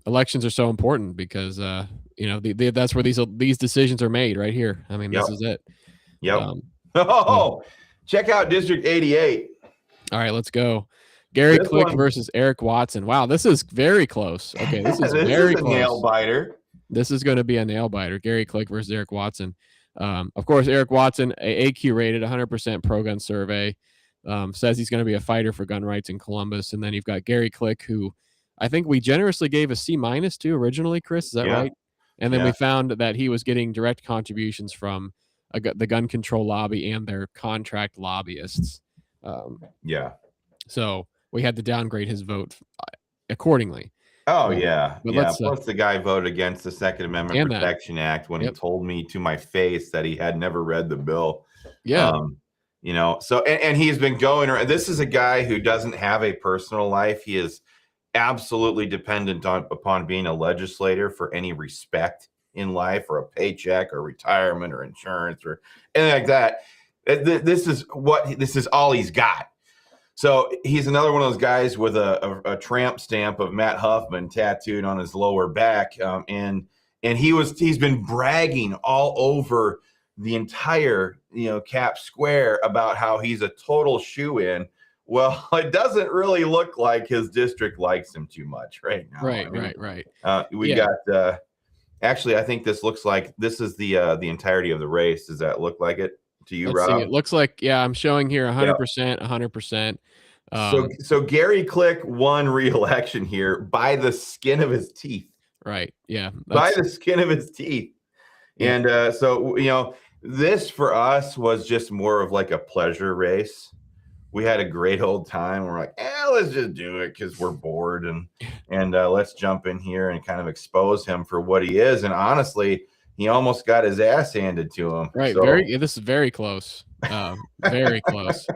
elections are so important, because that's where these decisions are made right here. I mean, this is it. Yep. Check out District 88. All right, let's go. Gary Click versus Eric Watson. Wow, this is very close. Okay, this is very close. Nail biter. This is going to be a nail biter. Gary Click versus Eric Watson. Of course, Eric Watson, AQ rated 100% pro gun survey. says he's going to be a fighter for gun rights in Columbus. And then you've got Gary Click, who I think we generously gave a C- to originally, Chris. Is that Yeah. right? And then we found that he was getting direct contributions from the gun control lobby and their contract lobbyists. So we had to downgrade his vote accordingly. Oh, But let's Plus, the guy voted against the Second Amendment Protection Act when he told me to my face that he had never read the bill. Yeah. So and he's been going around. This is a guy who doesn't have a personal life. He is absolutely dependent upon being a legislator for any respect in life, or a paycheck, or retirement, or insurance, or anything like that. This is all he's got. So he's another one of those guys with a tramp stamp of Matt Huffman tattooed on his lower back, and he's been bragging all over the entire Cap Square about how he's a total shoe-in. Well, it doesn't really look like his district likes him too much right now. Right. We got actually, I think this looks like this is the entirety of the race. Does that look like it to you, Let's Rob? see. It looks like, I'm showing here 100%, 100%. So Gary Click won re-election here by the skin of his teeth. Right. Yeah. By the skin of his teeth. Yeah. And so this for us was just more of like a pleasure race. We had a great old time. We're like, let's just do it because we're bored, and let's jump in here and kind of expose him for what he is. And honestly, he almost got his ass handed to him. Right. So, this is very close. Very close.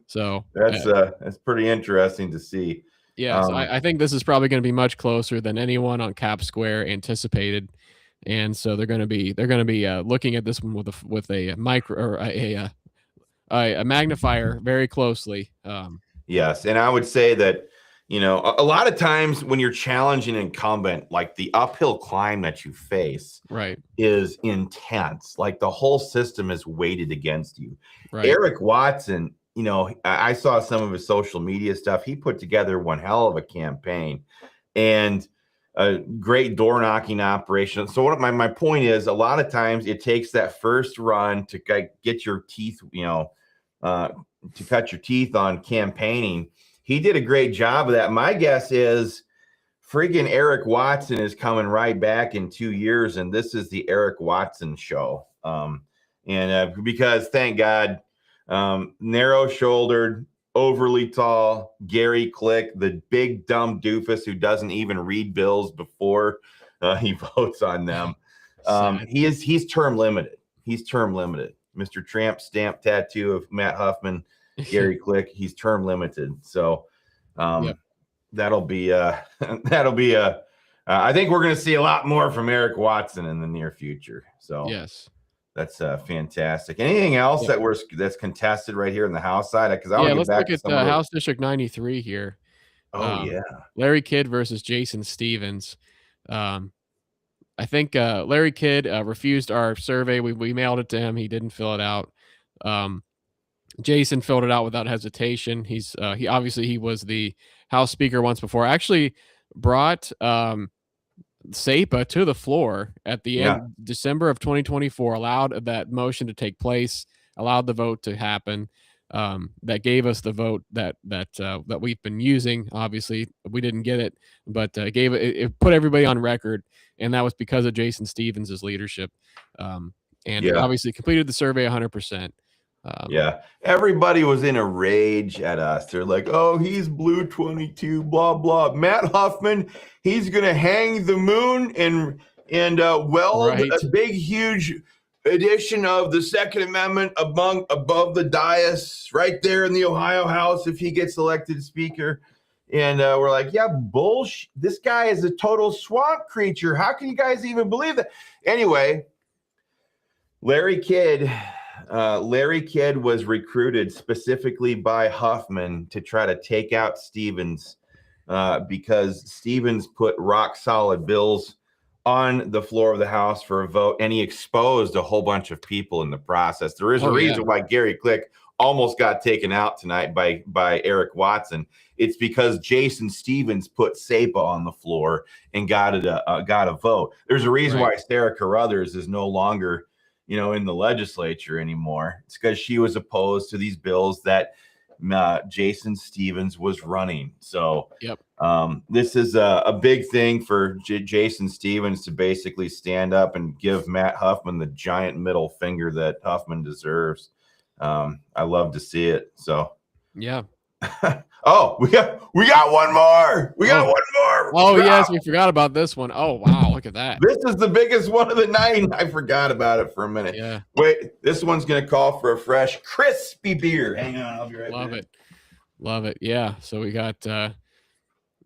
So that's pretty interesting to see. Yeah, I think this is probably going to be much closer than anyone on Cap Square anticipated, and so they're going to be looking at this one with a micro or a magnifier very closely. Yes, and I would say that a lot of times when you're challenging an incumbent, like the uphill climb that you face, is intense. Like the whole system is weighted against you. Right. Eric Watson, I saw some of his social media stuff. He put together one hell of a campaign and a great door knocking operation. So what my point is, a lot of times it takes that first run to get your teeth, to cut your teeth on campaigning. He did a great job of that. My guess is freaking Eric Watson is coming right back in 2 years, and this is the Eric Watson show. Because thank God, narrow-shouldered, overly tall Gary Click, the big dumb doofus who doesn't even read bills before he votes on them. He's term limited. He's term limited. Mr. Tramp stamp tattoo of Matt Huffman, Gary Click. He's term limited. So that'll be I think we're going to see a lot more from Eric Watson in the near future. So yes. That's fantastic. Anything else that's contested right here in the House side? Because let's look at House District 93 here. Larry Kidd versus Jason Stevens. I think Larry Kidd refused our survey. We mailed it to him. He didn't fill it out. Jason filled it out without hesitation. He was the House Speaker once before. Actually brought SEPA to the floor at the end December of 2024, allowed that motion to take place, allowed the vote to happen. That gave us the vote that we've been using. Obviously, we didn't get it, but it put everybody on record, and that was because of Jason Stevens' leadership. Obviously completed the survey 100%. Everybody was in a rage at us. They're like, "Oh, he's blue 22, blah blah." Matt Huffman, he's gonna hang the moon and weld a big, huge edition of the Second Amendment above the dais right there in the Ohio House if he gets elected Speaker. And we're like, yeah, bullshit. This guy is a total swamp creature. How can you guys even believe that? Anyway, Larry Kidd was recruited specifically by Huffman to try to take out Stevens because Stevens put rock solid bills on the floor of the House for a vote, and he exposed a whole bunch of people in the process. There is a reason why Gary Click almost got taken out tonight by Eric Watson. It's because Jason Stevens put SEPA on the floor and got a vote. There's a reason why Sarah Carruthers is no longer in the legislature anymore. It's because she was opposed to these bills that Jason Stevens was running. So Yep. this is a big thing for Jason Stevens to basically stand up and give Matt Huffman the giant middle finger that Huffman deserves. I love to see it. So yeah. Oh, we got one more. We got one more. Oh, yes, we forgot about this one. Oh, wow, look at that. This is the biggest one of the night. I forgot about it for a minute. Yeah. Wait, this one's going to call for a fresh, crispy beer. Hang on, I'll be right back. Love it. Yeah, so we got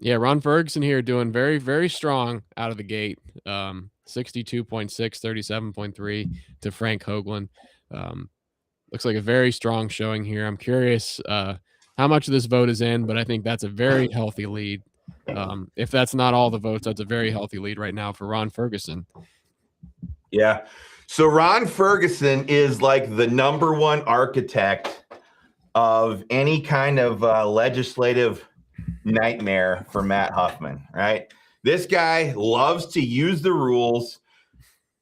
Ron Ferguson here doing very, very strong out of the gate. 62.6, 37.3 to Frank Hoagland. Looks like a very strong showing here. I'm curious how much of this vote is in, but I think that's a very healthy lead. If that's not all the votes, that's a very healthy lead right now for Ron Ferguson. Yeah. So Ron Ferguson is like the number one architect of any kind of legislative nightmare for Matt Huffman, right? This guy loves to use the rules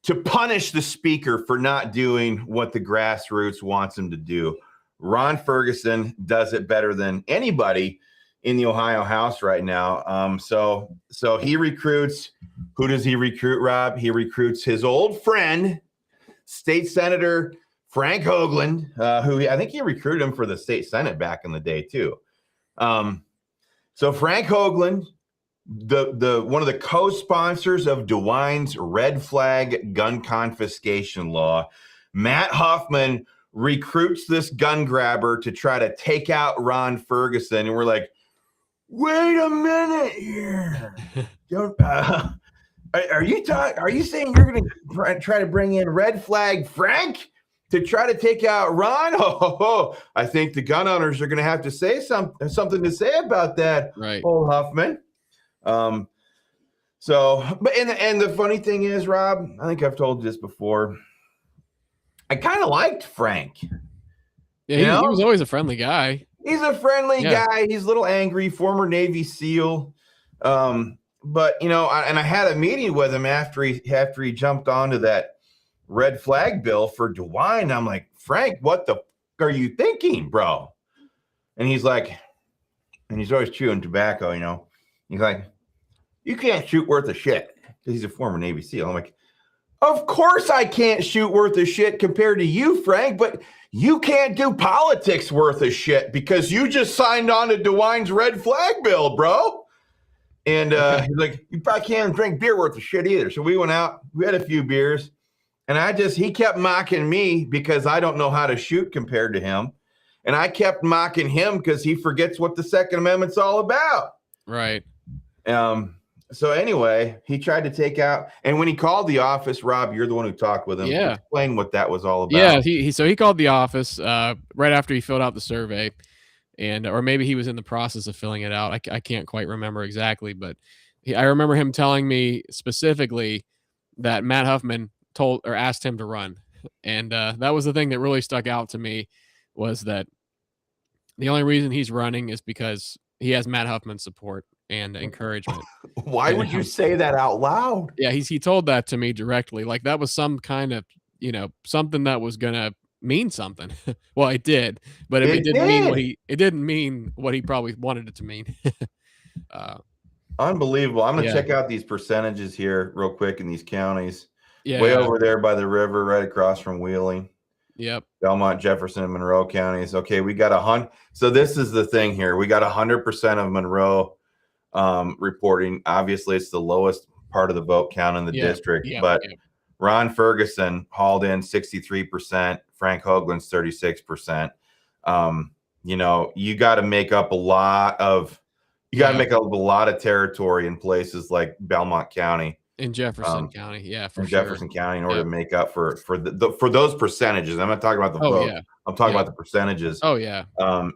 to punish the speaker for not doing what the grassroots wants him to do. Ron Ferguson does it better than anybody in the Ohio House right now. So he recruits. Who does he recruit, Rob? He recruits his old friend, State Senator Frank Hoagland, who I think he recruited him for the state Senate back in the day too. So Frank Hoagland, the one of the co-sponsors of DeWine's red flag gun confiscation law, Matt Huffman recruits this gun grabber to try to take out Ron Ferguson, and we're like, wait a minute here. Are you saying you're going to try to bring in red flag Frank to try to take out Ron? I think the gun owners are going to have to say something to say about that, right? Old Huffman. But the funny thing is, Rob, I think I've told you this before. I kind of liked Frank. Yeah, he was always a friendly guy. He's a friendly guy. He's a little angry, former Navy SEAL. But I had a meeting with him after he jumped onto that red flag bill for DeWine. I'm like, Frank, what the f- are you thinking, bro? And he's like, and he's always chewing tobacco, He's like, you can't shoot worth a shit, because he's a former Navy SEAL. I'm like, of course I can't shoot worth a shit compared to you, Frank, but you can't do politics worth a shit because you just signed on to DeWine's red flag bill, bro. And he's like, you probably can't drink beer worth a shit either. So we went out, we had a few beers, and he kept mocking me because I don't know how to shoot compared to him. And I kept mocking him because he forgets what the Second Amendment's all about. Right. So anyway, he tried to take out, and when he called the office, Rob, you're the one who talked with him. Yeah. Explain what that was all about. Yeah, he called the office right after he filled out the survey, or maybe he was in the process of filling it out. I can't quite remember exactly, but I remember him telling me specifically that Matt Huffman asked him to run, and that was the thing that really stuck out to me, was that the only reason he's running is because he has Matt Huffman's support and encouragement. Why would you say that out loud? Yeah, he told that to me directly. Like that was some kind of, something that was gonna mean something. Well, it did, but it didn't mean what he probably wanted it to mean. Unbelievable. I'm gonna check out these percentages here real quick in these counties. Yeah, way over there by the river, right across from Wheeling. Yep. Belmont, Jefferson, and Monroe counties. Okay, we got 100. So this is the thing here. We got 100% of Monroe reporting. Obviously, it's the lowest part of the vote count in the district. But Ron Ferguson hauled in 63%. Frank Hoagland's 36%. You got to make up a lot of territory in places like Belmont County. In Jefferson County, Jefferson County, in order to make up for those percentages. I'm not talking about the vote. Yeah. I'm talking about the percentages. Oh yeah.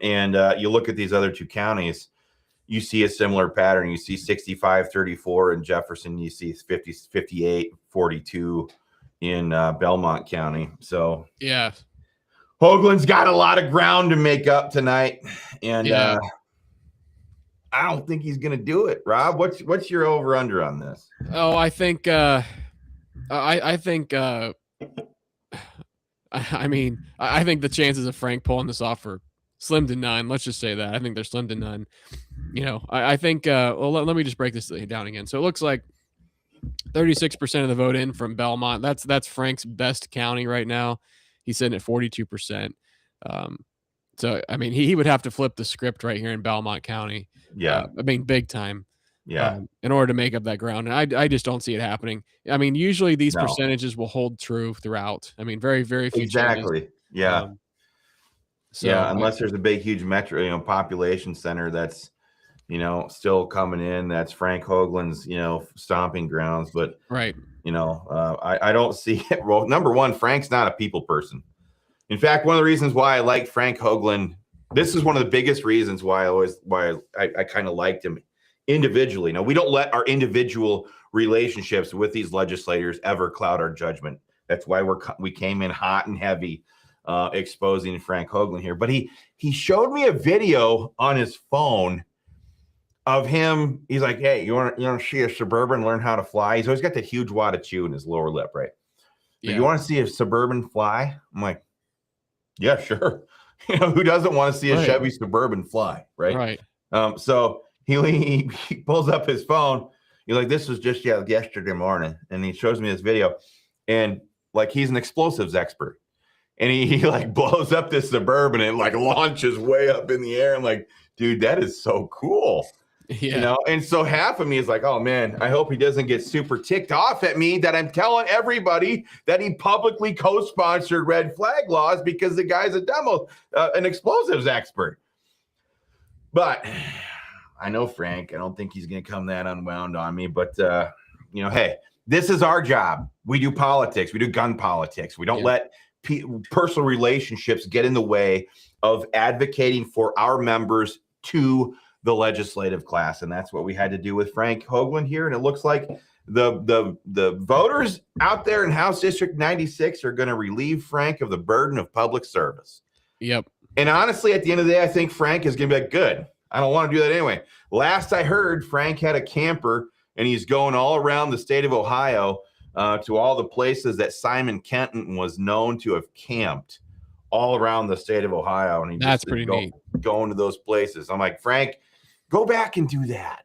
And you look at these other two counties, you see a similar pattern. You see 65-34 in Jefferson. You see 58-42 in Belmont County. So yeah, Hoagland's got a lot of ground to make up tonight, and I don't think he's going to do it. Rob, what's your over under on this? Oh, I think I think the chances of Frank pulling this off are slim to none. Let's just say that. I think they're slim to none. I think, well, let me just break this down again. So it looks like 36% of the vote in from Belmont. That's Frank's best county right now. He's sitting at 42%. So, I mean, he would have to flip the script right here in Belmont County. Yeah. I mean, big time. Yeah. In order to make up that ground. And I just don't see it happening. I mean, usually these No. percentages will hold true throughout. I mean, very, very few Exactly. changes. Yeah. So yeah. Unless there's a big, huge metro, population center that's, still coming in. That's Frank Hoagland's, stomping grounds. But, right. I don't see it. Well, number one, Frank's not a people person. In fact, one of the reasons why I like Frank Hoagland, this is one of the biggest reasons why I kind of liked him individually. Now, we don't let our individual relationships with these legislators ever cloud our judgment. That's why we came in hot and heavy exposing Frank Hoagland here. But he showed me a video on his phone of him. He's like, hey, you want to see a Suburban learn how to fly? He's always got that huge wad of chew in his lower lip, right? Yeah. You want to see a Suburban fly? I'm like, yeah, sure. Who doesn't want to see a Chevy Suburban fly, right? Right. So he pulls up his phone. He's like, this was just yesterday morning. And he shows me this video. And like, he's an explosives expert. And he like blows up this Suburban and like launches way up in the air. I'm like, dude, that is so cool. Yeah. And so half of me is like, oh man, I hope he doesn't get super ticked off at me that I'm telling everybody that he publicly co-sponsored red flag laws because the guy's an explosives expert. But I know Frank. I don't think he's going to come that unwound on me. But hey, this is our job. We do politics. We do gun politics. We don't let personal relationships get in the way of advocating for our members to the legislative class. And that's what we had to do with Frank Hoagland here. And it looks like the voters out there in House District 96 are going to relieve Frank of the burden of public service. Yep. And honestly, at the end of the day, I think Frank is going to be like, good. I don't want to do that anyway. Last I heard, Frank had a camper and he's going all around the state of Ohio to all the places that Simon Kenton was known to have camped all around the state of Ohio. And that's pretty neat. Going to those places. I'm like, Frank, go back and do that.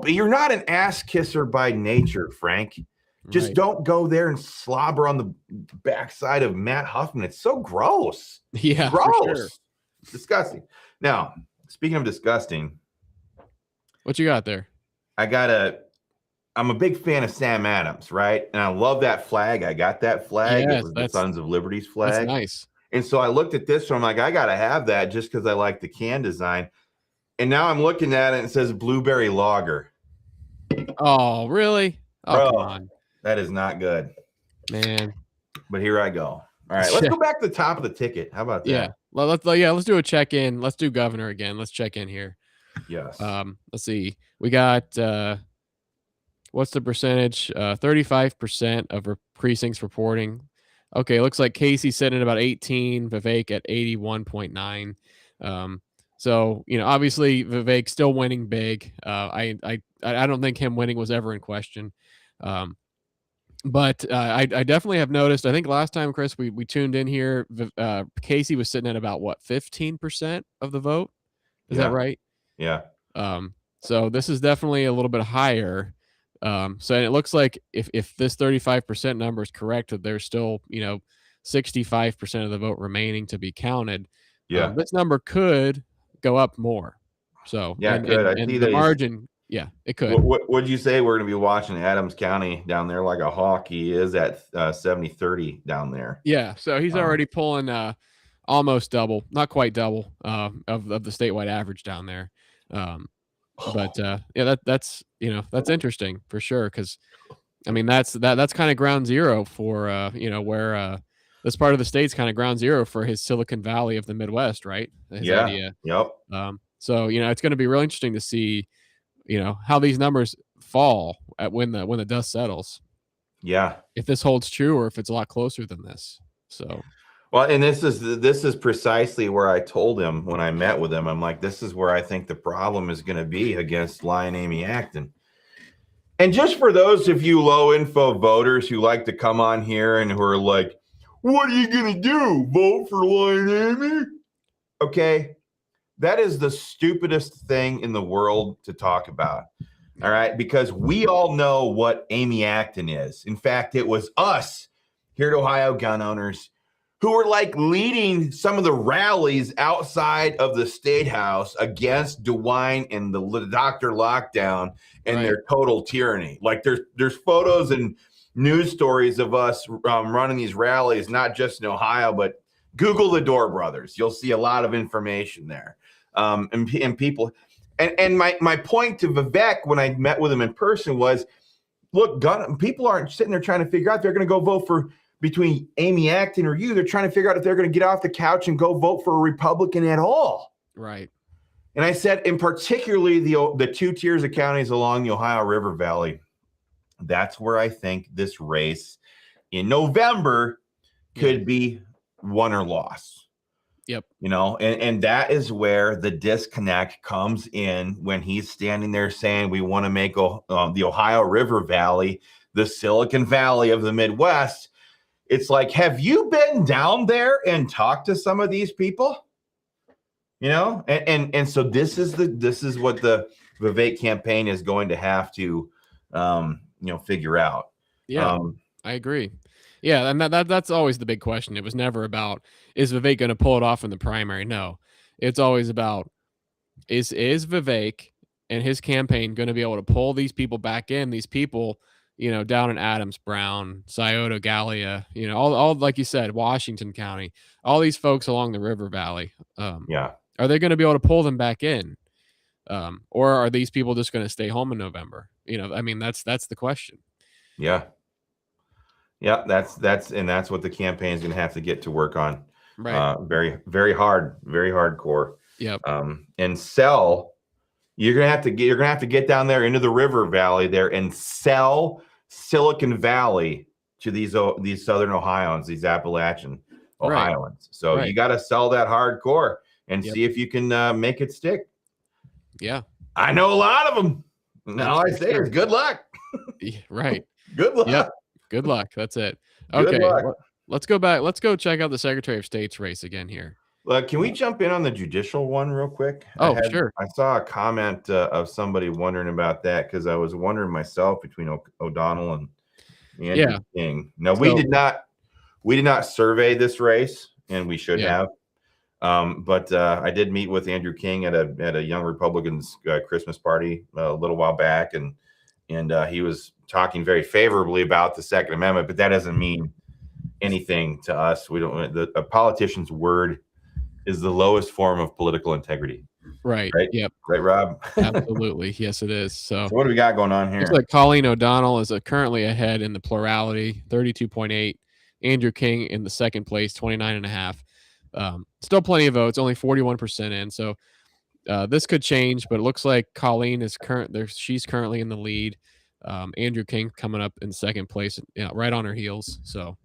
You're not an ass kisser by nature, Frank. Just don't go there and slobber on the backside of Matt Huffman. It's so gross. Yeah, gross. For sure. Disgusting. Now, speaking of disgusting, what you got there? I'm a big fan of Sam Adams, right? And I love that flag. I got that flag. Yes, it was the Sons of Liberty's flag. That's nice. And so I looked at this, so I'm like, I got to have that just because I like the can design. And now I'm looking at it and it says Blueberry Lager. Oh, really? Oh, Bro, come on. That is not good. Man. But here I go. All right, let's go back to the top of the ticket. How about that? Yeah. Well, let's do a check-in. Let's do governor again. Let's check in here. Yes. Let's see. We got what's the percentage? 35% of precincts reporting. Okay, looks like Casey's sitting at about 18, Vivek at 81.9. So, obviously Vivek still winning big. I don't think him winning was ever in question. But I definitely have noticed, I think last time, Chris, we tuned in here, Casey was sitting at about 15% of the vote. Is that right? Yeah. So this is definitely a little bit higher. So it looks like if this 35% number is correct, that there's still, 65% of the vote remaining to be counted. Yeah. This number could go up more. So yeah, and the margin, yeah, it could. What'd you say? We're going to be watching Adams County down there like a hawk. He is at 70-30 down there. Yeah, so he's already pulling almost double, not quite double of the statewide average down there. But that's that's interesting for sure, because I mean that's kind of ground zero for where this part of the state's kind of ground zero for his Silicon Valley of the Midwest, right? His idea. Yep. So it's going to be really interesting to see how these numbers fall when the dust settles. Yeah. If this holds true or if it's a lot closer than this. So. Well, and this is precisely where I told him when I met with him. I'm like, this is where I think the problem is going to be against Lion Amy Acton. And just for those of you low info voters who like to come on here and who are like, what are you going to do? Vote for Lion Amy? okay, that is the stupidest thing in the world to talk about. All right, because we all know what Amy Acton is. In fact, it was us here at Ohio Gun Owners who were like leading some of the rallies outside of the State House against DeWine and the Dr. Lockdown and their total tyranny. Like there's photos and news stories of us running these rallies, not just in Ohio, but Google the Door Brothers. You'll see a lot of information there. And people, and my point to Vivek when I met with him in person was, look, people aren't sitting there trying to figure out they're going to go vote for between Amy Acton or you. They're trying to figure out if they're going to get off the couch and go vote for a Republican at all. Right. And I said, in particularly the 2 tiers of counties along the Ohio River Valley, that's where I think this race in November could be won or lost. Yep. You know, and that is where the disconnect comes in when he's standing there saying we want to make the Ohio River Valley the Silicon Valley of the Midwest. It's like, have you been down there and talked to some of these people? You know, and so this is what the Vivek campaign is going to have to figure out. Yeah, I agree. Yeah, and that's always the big question. It was never about, is Vivek going to pull it off in the primary? No, it's always about, is Vivek and his campaign going to be able to pull these people back in? These people, down in Adams, Brown, Scioto, Gallia, all like you said, Washington County, all these folks along the River Valley. Are they going to be able to pull them back in, or are these people just going to stay home in November? That's the question. Yeah. Yeah, that's what the campaign is going to have to get to work on. Right. Very, very hard, very hardcore. Yep. And sell. You're gonna have to get down there into the River Valley there and sell Silicon Valley to these Southern Ohioans, these Appalachian Ohioans. So you got to sell that hardcore and see if you can make it stick. Yeah, I know a lot of them. Now I say is good luck. Right. Good luck. Yep. Good luck. That's it. Okay. Let's go back. Let's go check out the Secretary of State's race again here. Can we jump in on the judicial one real quick? Oh, sure. I saw a comment of somebody wondering about that because I was wondering myself between O'Donnell and Andrew King. Now, we did not survey this race, and we should have. But I did meet with Andrew King at a Young Republicans Christmas party a little while back, and he was talking very favorably about the Second Amendment, but that doesn't mean anything to us. We don't. A politician's word is the lowest form of political integrity. Right. Yep. Right, Rob? Absolutely. Yes, it is. So what do we got going on here? Looks like Colleen O'Donnell is currently ahead in the plurality, 32.8. Andrew King in the second place, 29.5. Still plenty of votes, only 41% in. So this could change, but it looks like Colleen is she's currently in the lead. Andrew King coming up in second place, right on her heels. So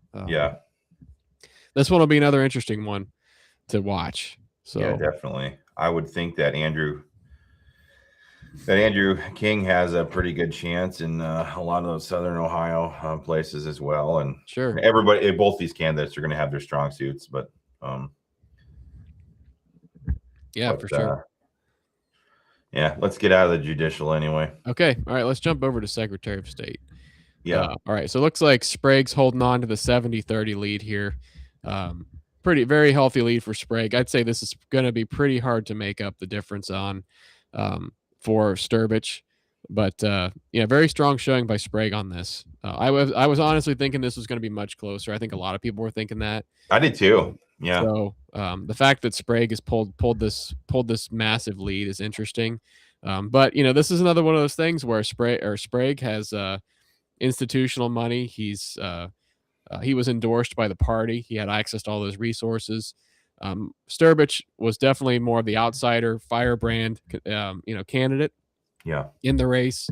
this one will be another interesting one to watch. So yeah, definitely. I would think that Andrew King has a pretty good chance in a lot of those Southern Ohio places as well. And sure, both these candidates are going to have their strong suits, but for sure. Yeah, let's get out of the judicial anyway. Okay. All right. Let's jump over to Secretary of State. Yeah. All right. So it looks like Sprague's holding on to the 70-30 lead here. Very healthy lead for Sprague. I'd say this is going to be pretty hard to make up the difference on for Sturbich. But very strong showing by Sprague on this. I was honestly thinking this was going to be much closer. I think a lot of people were thinking that. I did too. Yeah. So the fact that Sprague has pulled this massive lead is interesting. But this is another one of those things where Sprague has institutional money. He was endorsed by the party. He had access to all those resources. Sturbich was definitely more of the outsider firebrand, candidate. Yeah. In the race.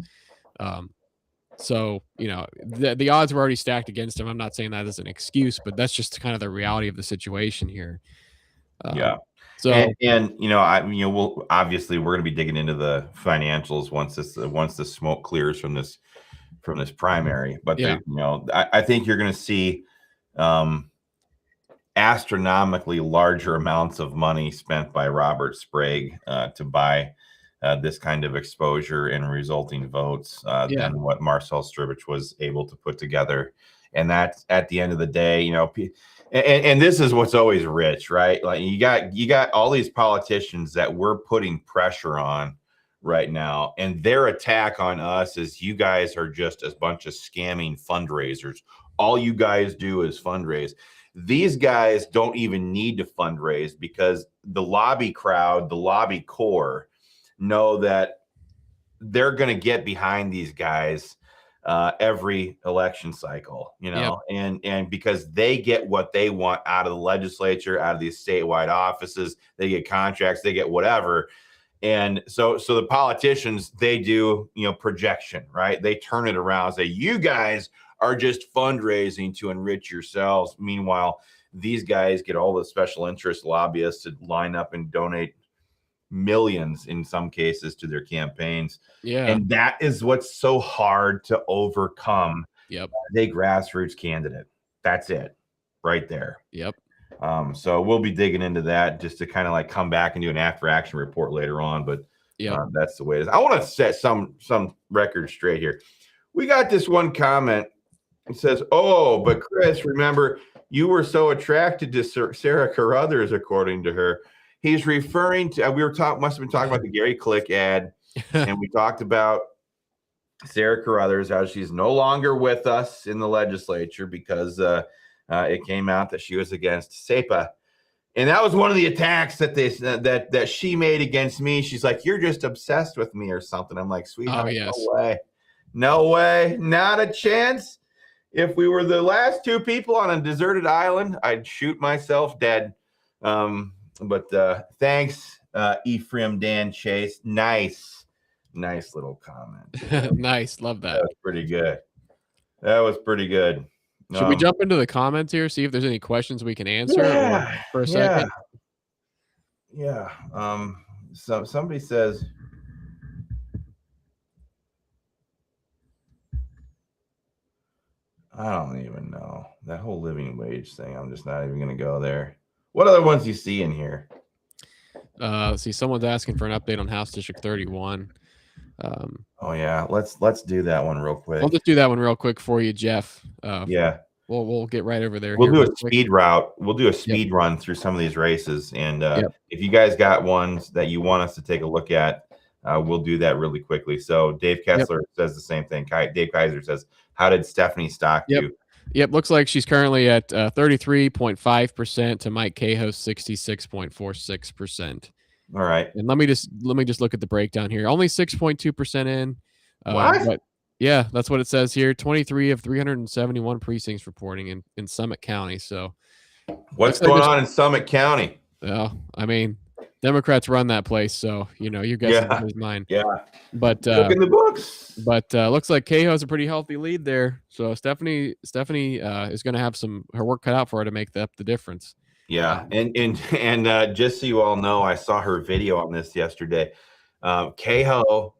So, the odds were already stacked against him. I'm not saying that as an excuse, but that's just kind of the reality of the situation here. So, we'll obviously we're going to be digging into the financials once the smoke clears from this primary. But I think you're going to see astronomically larger amounts of money spent by Robert Sprague to buy this kind of exposure and resulting votes than what Marcel Stribich was able to put together. And that's at the end of the day, you know, and this is what's always rich, right? Like you got all these politicians that we're putting pressure on right now, and their attack on us is you guys are just a bunch of scamming fundraisers. All you guys do is fundraise. These guys don't even need to fundraise because the lobby crowd, the lobby core, know that they're going to get behind these guys every election cycle, you know, and because they get what they want out of the legislature, out of these statewide offices, they get contracts, they get whatever. And so the politicians, they do, you know, projection, right? They turn it around and say, you guys are just fundraising to enrich yourselves. Meanwhile, these guys get all the special interest lobbyists to line up and donate millions in some cases to their campaigns. And that is what's so hard to overcome. A grassroots candidate. That's it right there. So we'll be digging into that just to kind of like come back and do an after action report later on. But that's the way it is. I want to set some records straight here. We got this one comment. It says, oh, but Chris, remember, you were so attracted to Sarah Carruthers, according to her. He's referring to, must have been talking about the Gary Click ad. And we talked about Sarah Carruthers, how she's no longer with us in the legislature because it came out that she was against SEPA. And that was one of the attacks that that she made against me. She's like, you're just obsessed with me or something. I'm like, sweetheart, no way, not a chance. If we were the last two people on a deserted island, I'd shoot myself dead. But thanks, Ephraim Dan Chase. Nice little comment. Nice. Love that. That was pretty good. Should we jump into the comments here, see if there's any questions we can answer for a second? So somebody says, I don't even know. That whole living wage thing, I'm just not even going to go there. What other ones you see in here? Let's see. Someone's asking for an update on House District 31. Oh yeah, let's do that one real quick. I'll just do that one real quick for you, Jeff. We'll get right over there. We'll do a speed route. We'll do a speed run through some of these races, and if you guys got ones that you want us to take a look at, we'll do that really quickly. So Dave Kessler says the same thing. Dave Kaiser says, "How did Stephanie Stock do?" Looks like she's currently at 33.5% to Mike Cahill's 66.46%. All right. And let me just look at the breakdown here. Only 6.2% in. What? But yeah, that's what it says here. 23 of 371 precincts reporting in Summit County. So what's going on in Summit County? Well, I mean, Democrats run that place, so you know your guess is mine. But look in the books. But looks like Cahill has a pretty healthy lead there. So Stephanie is going to have her work cut out for her to make the difference. And just so you all know, I saw her video on this yesterday. Cahill,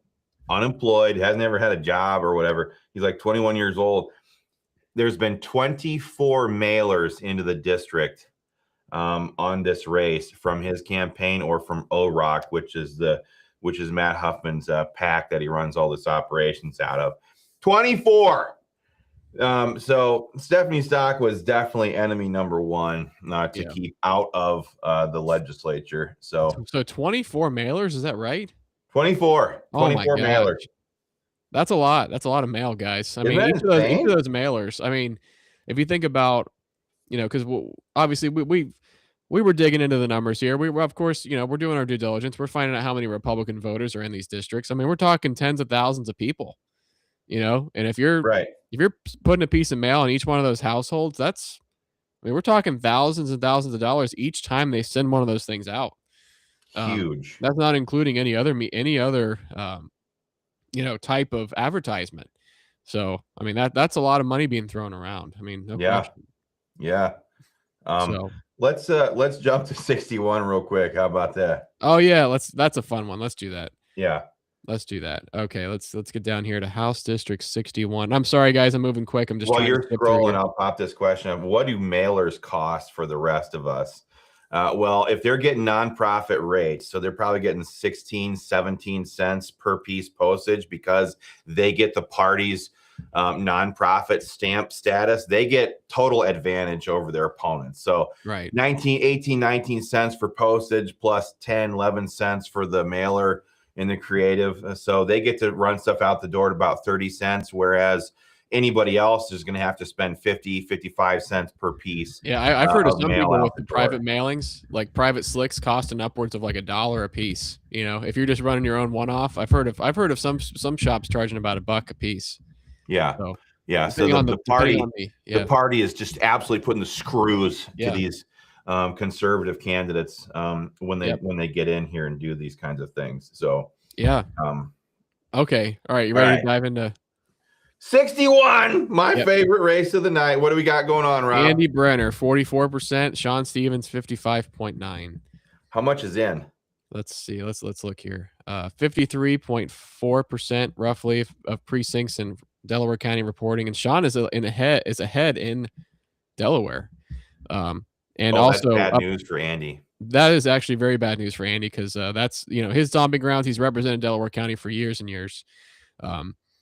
unemployed, hasn't ever had a job or whatever. He's like 21 years old. There's been 24 mailers into the district on this race from his campaign or from OROC, which is Matt Huffman's PAC that he runs all this operations out of. 24. So Stephanie Stock was definitely enemy number one to keep out of the legislature. So 24 mailers, is that right? 24 mailers. That's a lot. That's a lot of mail, guys. I mean, each of those mailers. I mean, if you think about, you know, because obviously we were digging into the numbers here. We were, of course, you know, we're doing our due diligence. We're finding out how many Republican voters are in these districts. I mean, we're talking tens of thousands of people, you know, and if you're putting a piece of mail in each one of those households, we're talking thousands and thousands of dollars each time they send one of those things out. Huge. That's not including any other you know, type of advertisement. So, I mean, that's a lot of money being thrown around. I mean, no question. Let's jump to 61 real quick. How about that? Oh yeah, that's a fun one. Let's do that. Let's do that. Okay, let's get down here to House District 61. I'm sorry, guys, I'm moving quick. I'm just While trying to you're skip through scrolling, here. I'll pop this question up. What do mailers cost for the rest of us? Well, if they're getting nonprofit rates, so they're probably getting 16, 17 cents per piece postage because they get the party's nonprofit stamp status, they get total advantage over their opponents. So Right. 19, 18, 19 cents for postage plus 10, 11 cents for the mailer in the creative. So they get to run stuff out the door at about 30 cents, whereas anybody else is going to have to spend 50, 55 cents per piece. Yeah, I've heard of some mail people out with the the door. private mailings, like private slicks costing upwards of like $1 a piece. You know, if you're just running your own one-off, I've heard of some shops charging about $1 a piece. Yeah. So Yeah. So depending on the depending party, on the the party is just absolutely putting the screws to Yeah. these conservative candidates when Yep. they get in here and do these kinds of things. So Yeah. Okay. All right. You ready to dive into 61, my favorite race of the night. What do we got going on, Rob? Andy Brenner, 44%. Sean Stevens, 55.9. How much is in? Let's see. Let's look here. 53.4% roughly of precincts in Delaware County reporting, and Sean is ahead in Delaware. And also that's bad news for Andy. That is actually very bad news for Andy because that's his stomping grounds. He's represented Delaware County for years and years.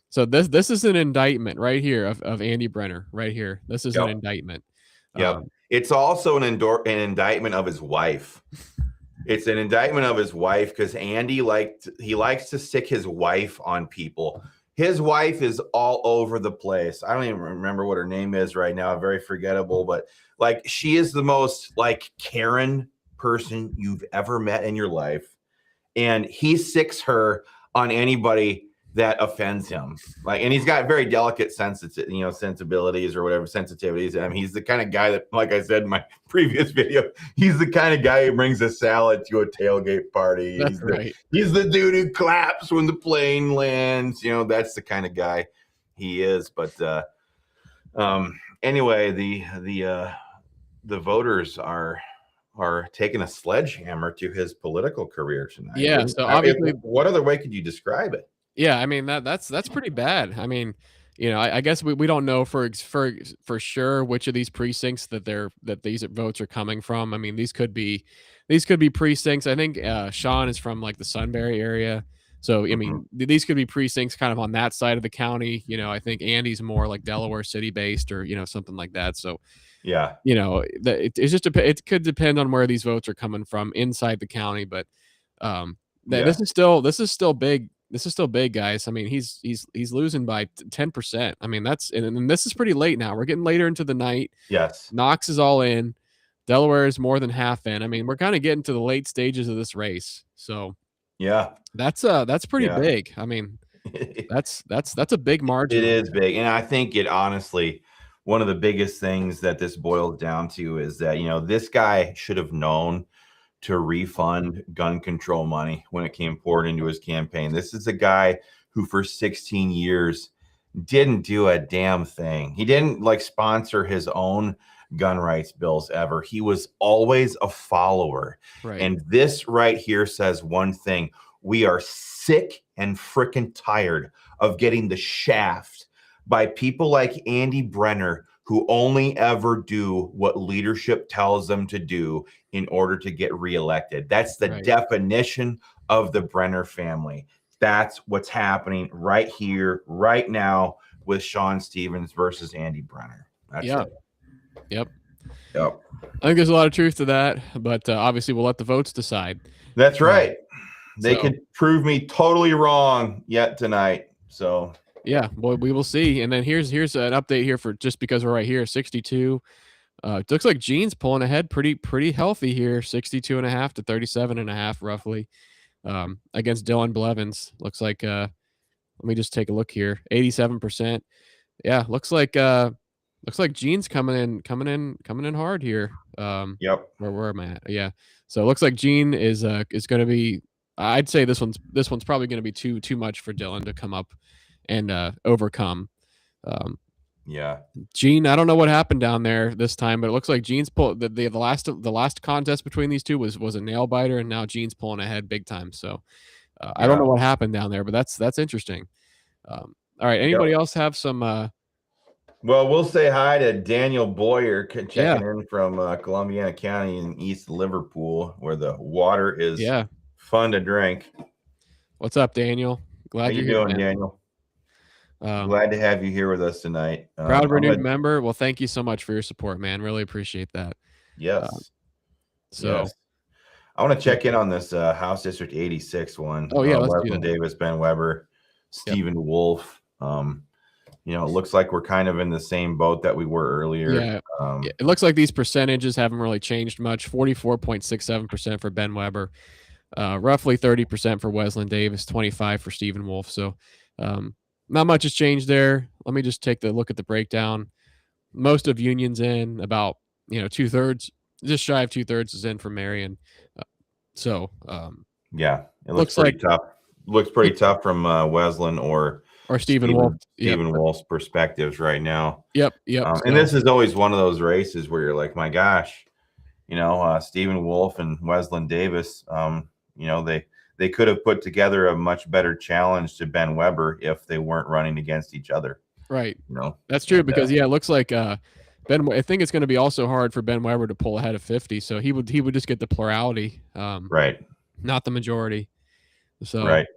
So this is an indictment right here of Andy Brenner right here. This is an indictment. Yep. It's also an indictment of his wife. It's an indictment of his wife because Andy likes to stick his wife on people. His wife is all over the place. I don't even remember what her name is right now. Very forgettable, but like she is the most like Karen person you've ever met in your life. And he sticks her on anybody that offends him. Like, and he's got very delicate sensibilities or whatever sensitivities. I mean, he's the kind of guy that, like I said in my previous video, he's the kind of guy who brings a salad to a tailgate party. That's right. He's the dude who claps when the plane lands. That's the kind of guy he is. But anyway, the voters are taking a sledgehammer to his political career tonight. Yeah. So obviously, what other way could you describe it? Yeah, I mean that's pretty bad. I mean, I guess we don't know for sure which of these precincts that these votes are coming from. I mean, these could be precincts. I think Sean is from like the Sunbury area. So I mean, these could be precincts kind of on that side of the county. I think Andy's more like Delaware City based or something like that. So yeah, it's just it could depend on where these votes are coming from inside the county, but this is still big. This is still big, guys. I mean, he's losing by 10%. I mean, and this is pretty late now. We're getting later into the night. Yes. Knox is all in. Delaware is more than half in. I mean, we're kind of getting to the late stages of this race. So yeah, that's pretty big. I mean, that's a big margin. It is big. And I think it honestly, one of the biggest things that this boils down to is that, this guy should have known to refund gun control money when it came poured into his campaign. This is a guy who for 16 years didn't do a damn thing. He didn't sponsor his own gun rights bills ever. He was always a follower. Right. And this right here says one thing. We are sick and freaking tired of getting the shaft by people like Andy Brenner who only ever do what leadership tells them to do in order to get reelected. That's the definition of the Brenner family. That's what's happening right here, right now with Sean Stevens versus Andy Brenner. That's it. Yep. I think there's a lot of truth to that, but obviously we'll let the votes decide. That's right. They could prove me totally wrong yet tonight. So yeah, well, we will see. And then here's an update here for just because we're right here, 62. It looks like Gene's pulling ahead pretty healthy here, 62.5 to 37.5 roughly, against Dylan Blevins. Looks like let me just take a look here, 87%. Yeah, looks like Gene's coming in hard here. Yep. Where am I at? Yeah. So it looks like Gene is going to be. I'd say this one's probably going to be too much for Dylan to come up and overcome. Yeah, Gene, I don't know what happened down there this time, but it looks like Gene's pulled the last contest between these two was a nail biter, and now Gene's pulling ahead big time. So I don't know what happened down there, but that's interesting. All right. Anybody else have some? Well, we'll say hi to Daniel Boyer checking in from Columbiana County in East Liverpool, where the water is fun to drink. What's up, Daniel? Glad you're here, doing, Daniel. Glad to have you here with us tonight. Proud renewed member. Well, thank you so much for your support, man. Really appreciate that. Yes. Yes. I want to check in on this House District 86 one. Oh yeah, let's do Wesleyan that. Davis, Ben Weber, Stephen Wolf. You know, it looks like we're kind of in the same boat that we were earlier. Yeah. It looks like these percentages haven't really changed much. 44.67% for Ben Weber, roughly 30% for Wesleyan Davis, 25% for Stephen Wolf. So not much has changed there. Let me just take a look at the breakdown. Most of Union's in, about 2/3, just shy of 2/3 is in for Marion. Yeah, it looks pretty tough. Looks pretty tough from Wesleyan or Stephen Wolf. Stephen Wolf's perspectives right now. Yep. And this is always one of those races where you're like, my gosh, Stephen Wolf and Wesleyan Davis, they could have put together a much better challenge to Ben Weber if they weren't running against each other. Right. That's true because it looks like Ben. I think it's going to be also hard for Ben Weber to pull ahead of 50. So he would just get the plurality, right? Not the majority. So right.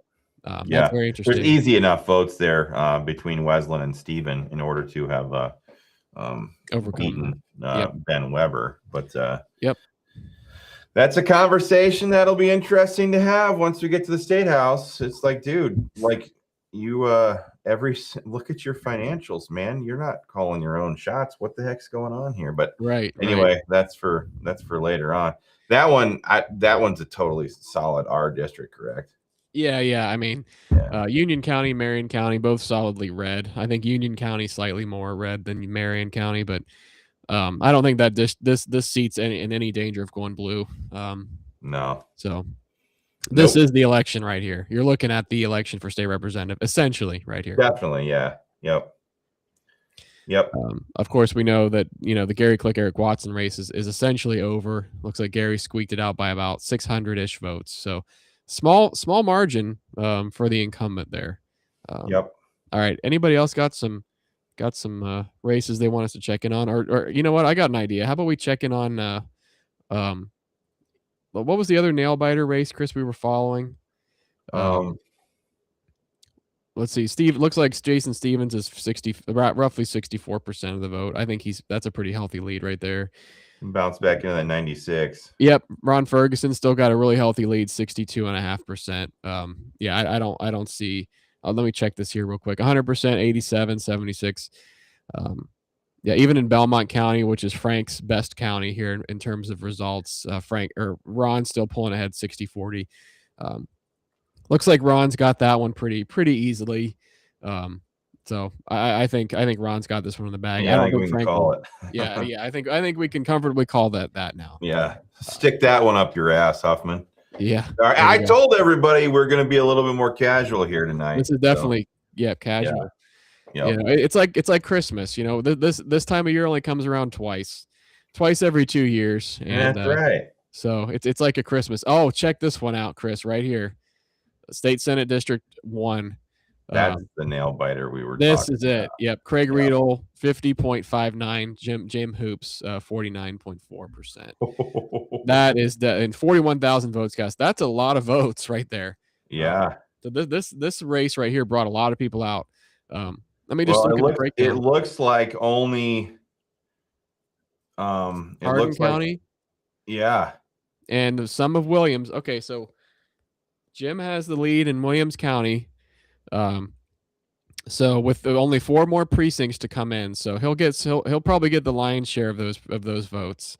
That's very interesting. There's easy enough votes there between Wesleyan and Stephen in order to have beaten Ben Weber. But that's a conversation that'll be interesting to have once we get to the State House. It's like, dude, like you look at your financials, man. You're not calling your own shots. What the heck's going on here? But anyway, that's for later on. That one's a totally solid R district, correct? Yeah. I mean, Union County, Marion County, both solidly red. I think Union County slightly more red than Marion County, but I don't think that this seat's in any danger of going blue. No. So this is the election right here. You're looking at the election for state representative, essentially, right here. Definitely, yeah. Yep. Of course, we know that the Gary Click Eric Watson race is essentially over. Looks like Gary squeaked it out by about 600-ish votes. So small margin for the incumbent there. Yep. All right. Anybody else got some races they want us to check in on, or you know what? I got an idea. How about we check in on what was the other nail biter race, Chris, we were following? Let's see. Steve, looks like Jason Stevens is roughly 64% of the vote. I think that's a pretty healthy lead right there. Bounce back into that 96. Yep. Ron Ferguson still got a really healthy lead, 62.5%. I don't see. Let me check this here real quick. 100%, 87, 76. Even in Belmont County, which is Frank's best county here in terms of results, Ron's still pulling ahead 60-40. Looks like Ron's got that one pretty easily. So I think Ron's got this one in the bag. Yeah, I think we can call it. yeah. I think we can comfortably call that now. Yeah. Stick that one up your ass, Huffman. Yeah. All right. I told everybody we're going to be a little bit more casual here tonight. This is definitely casual. Yeah. It's like Christmas. This time of year only comes around twice every 2 years. And, that's right. So it's like a Christmas. Oh, check this one out, Chris, right here. State Senate District 1. That's the nail biter we were this talking is it. about. Yep. Craig Riedel, 50.59. Jim Hoops, 49.4%. That is and 41,000 votes, guys. That's a lot of votes right there. Yeah. So this race right here brought a lot of people out. Let me just look at the breakdown. It looks like only Hardin County. Yeah. And some of Williams. Okay, so Jim has the lead in Williams County. So with only 4 more precincts to come in, so he'll probably get the lion's share of those votes.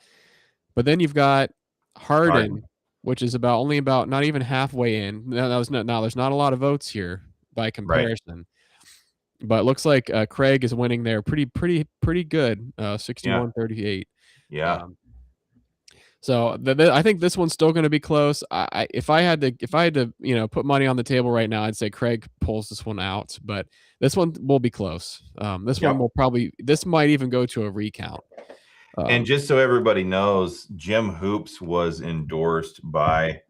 But then you've got Hardin, which is not even halfway in. There's not a lot of votes here by comparison. Right. But it looks like Craig is winning there pretty good, 61-38. Yeah. So I think this one's still going to be close. If I had to put money on the table right now, I'd say Craig pulls this one out, but this one will be close. This might even go to a recount. And just so everybody knows, Jim Hoops was endorsed by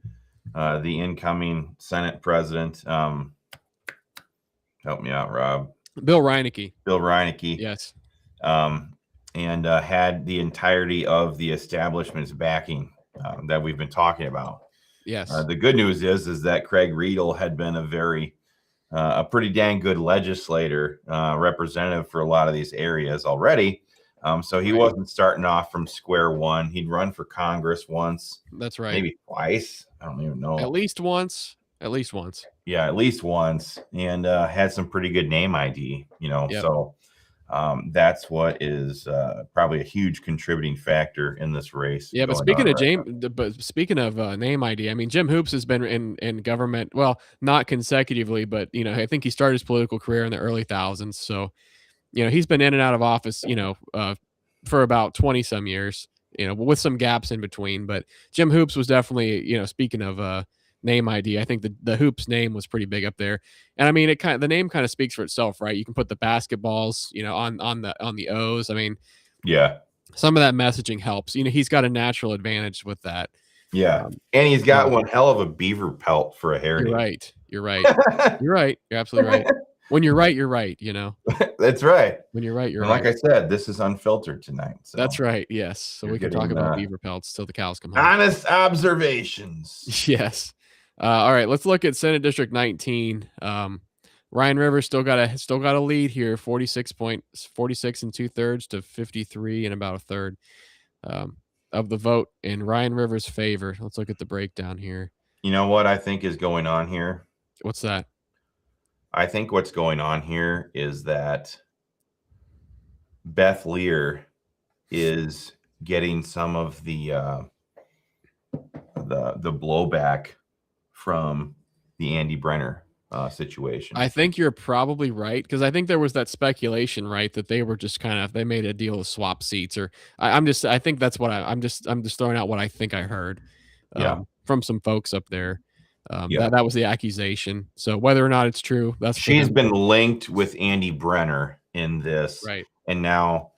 the incoming Senate president. Help me out, Rob. Bill Reineke. Bill Reineke. Yes. And had the entirety of the establishment's backing that we've been talking about. Yes. The good news is that Craig Riedel had been a pretty dang good legislator, representative for a lot of these areas already. So he wasn't starting off from square one. He'd run for Congress once. That's right. Maybe twice. I don't even know. At least once. At least once. Yeah, at least once. And had some pretty good name ID, Yep. So that's what is probably a huge contributing factor in this race. Yeah, but speaking of name ID, I mean, Jim Hoops has been in government, well, not consecutively, but I think he started his political career in the early thousands. So, he's been in and out of office, for about 20 some years, with some gaps in between. But Jim Hoops was definitely, speaking of name ID, I think the Hoops name was pretty big up there. And I mean, the name kind of speaks for itself, right? You can put the basketballs, on the O's. I mean, yeah. Some of that messaging helps. He's got a natural advantage with that. Yeah. And he's got one hell of a beaver pelt for a heritage. You're right. You're right. You're absolutely right. When you're right, you're right, That's right. When you're right, you're right. Like I said, this is unfiltered tonight. So that's right. Yes. So we can talk about beaver pelts till the cows come home. Honest observations. Yes. All right. Let's look at Senate District 19. Ryan Rivers still got a lead here, 46 and 2/3 to 53 and about a third of the vote in Ryan Rivers' favor. Let's look at the breakdown here. You know what I think is going on here? What's that? I think what's going on here is that Beth Lear is getting some of the blowback from the Andy Brenner situation. I think you're probably right, because I think there was that speculation, right, that they were just they made a deal to swap seats, or I think that's what I'm just throwing out what I think I heard from some folks up there. That was the accusation. So whether or not it's true, she's been linked with Andy Brenner in this, right? And now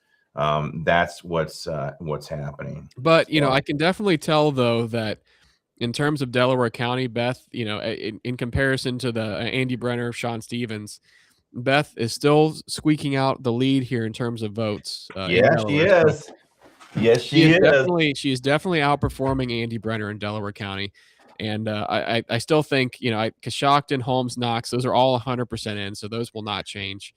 that's what's happening. But I can definitely tell though that in terms of Delaware County, Beth, in comparison to the Andy Brenner, Sean Stevens, Beth is still squeaking out the lead here in terms of votes. Yeah, she is. Yes, she is. She is definitely outperforming Andy Brenner in Delaware County. And I still think, Coshocton, Holmes, Knox, those are all 100% in, so those will not change.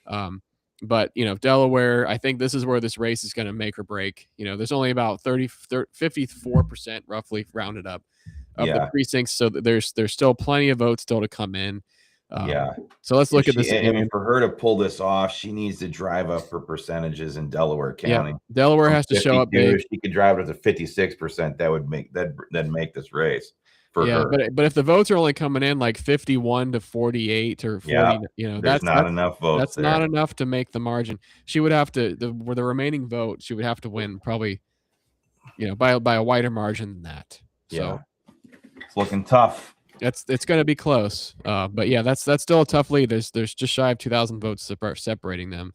But, Delaware, I think this is where this race is going to make or break. There's only about 54% roughly rounded up of the precincts. So there's still plenty of votes still to come in. So let's look at this again. And for her to pull this off, she needs to drive up her percentages in Delaware County. Yeah, Delaware has to show up big. If she could drive it to 56%, that would make this race. Yeah, but if the votes are only coming in like 51 to 48 or 40, that's not enough votes. That's not enough to make the margin. She would have to the remaining vote. She would have to win probably, by a wider margin than that. So it's looking tough. It's going to be close. But yeah, that's still a tough lead. There's just shy of 2,000 votes separating them.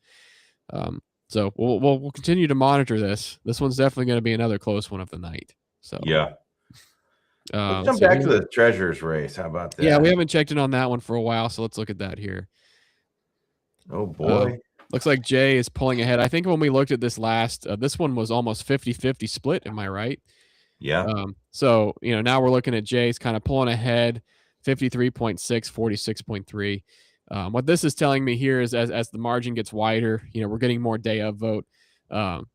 So we'll continue to monitor this. This one's definitely going to be another close one of the night. So yeah. Let's jump back to the treasurer's race. How about that? Yeah, we haven't checked in on that one for a while, so let's look at that here. Oh boy. Looks like Jay is pulling ahead. I think when we looked at this last, this one was almost 50-50 split. Am I right? Yeah. So, now we're looking at Jay's kind of pulling ahead, 53.6, 46.3. What this is telling me here is as the margin gets wider, we're getting more day of vote.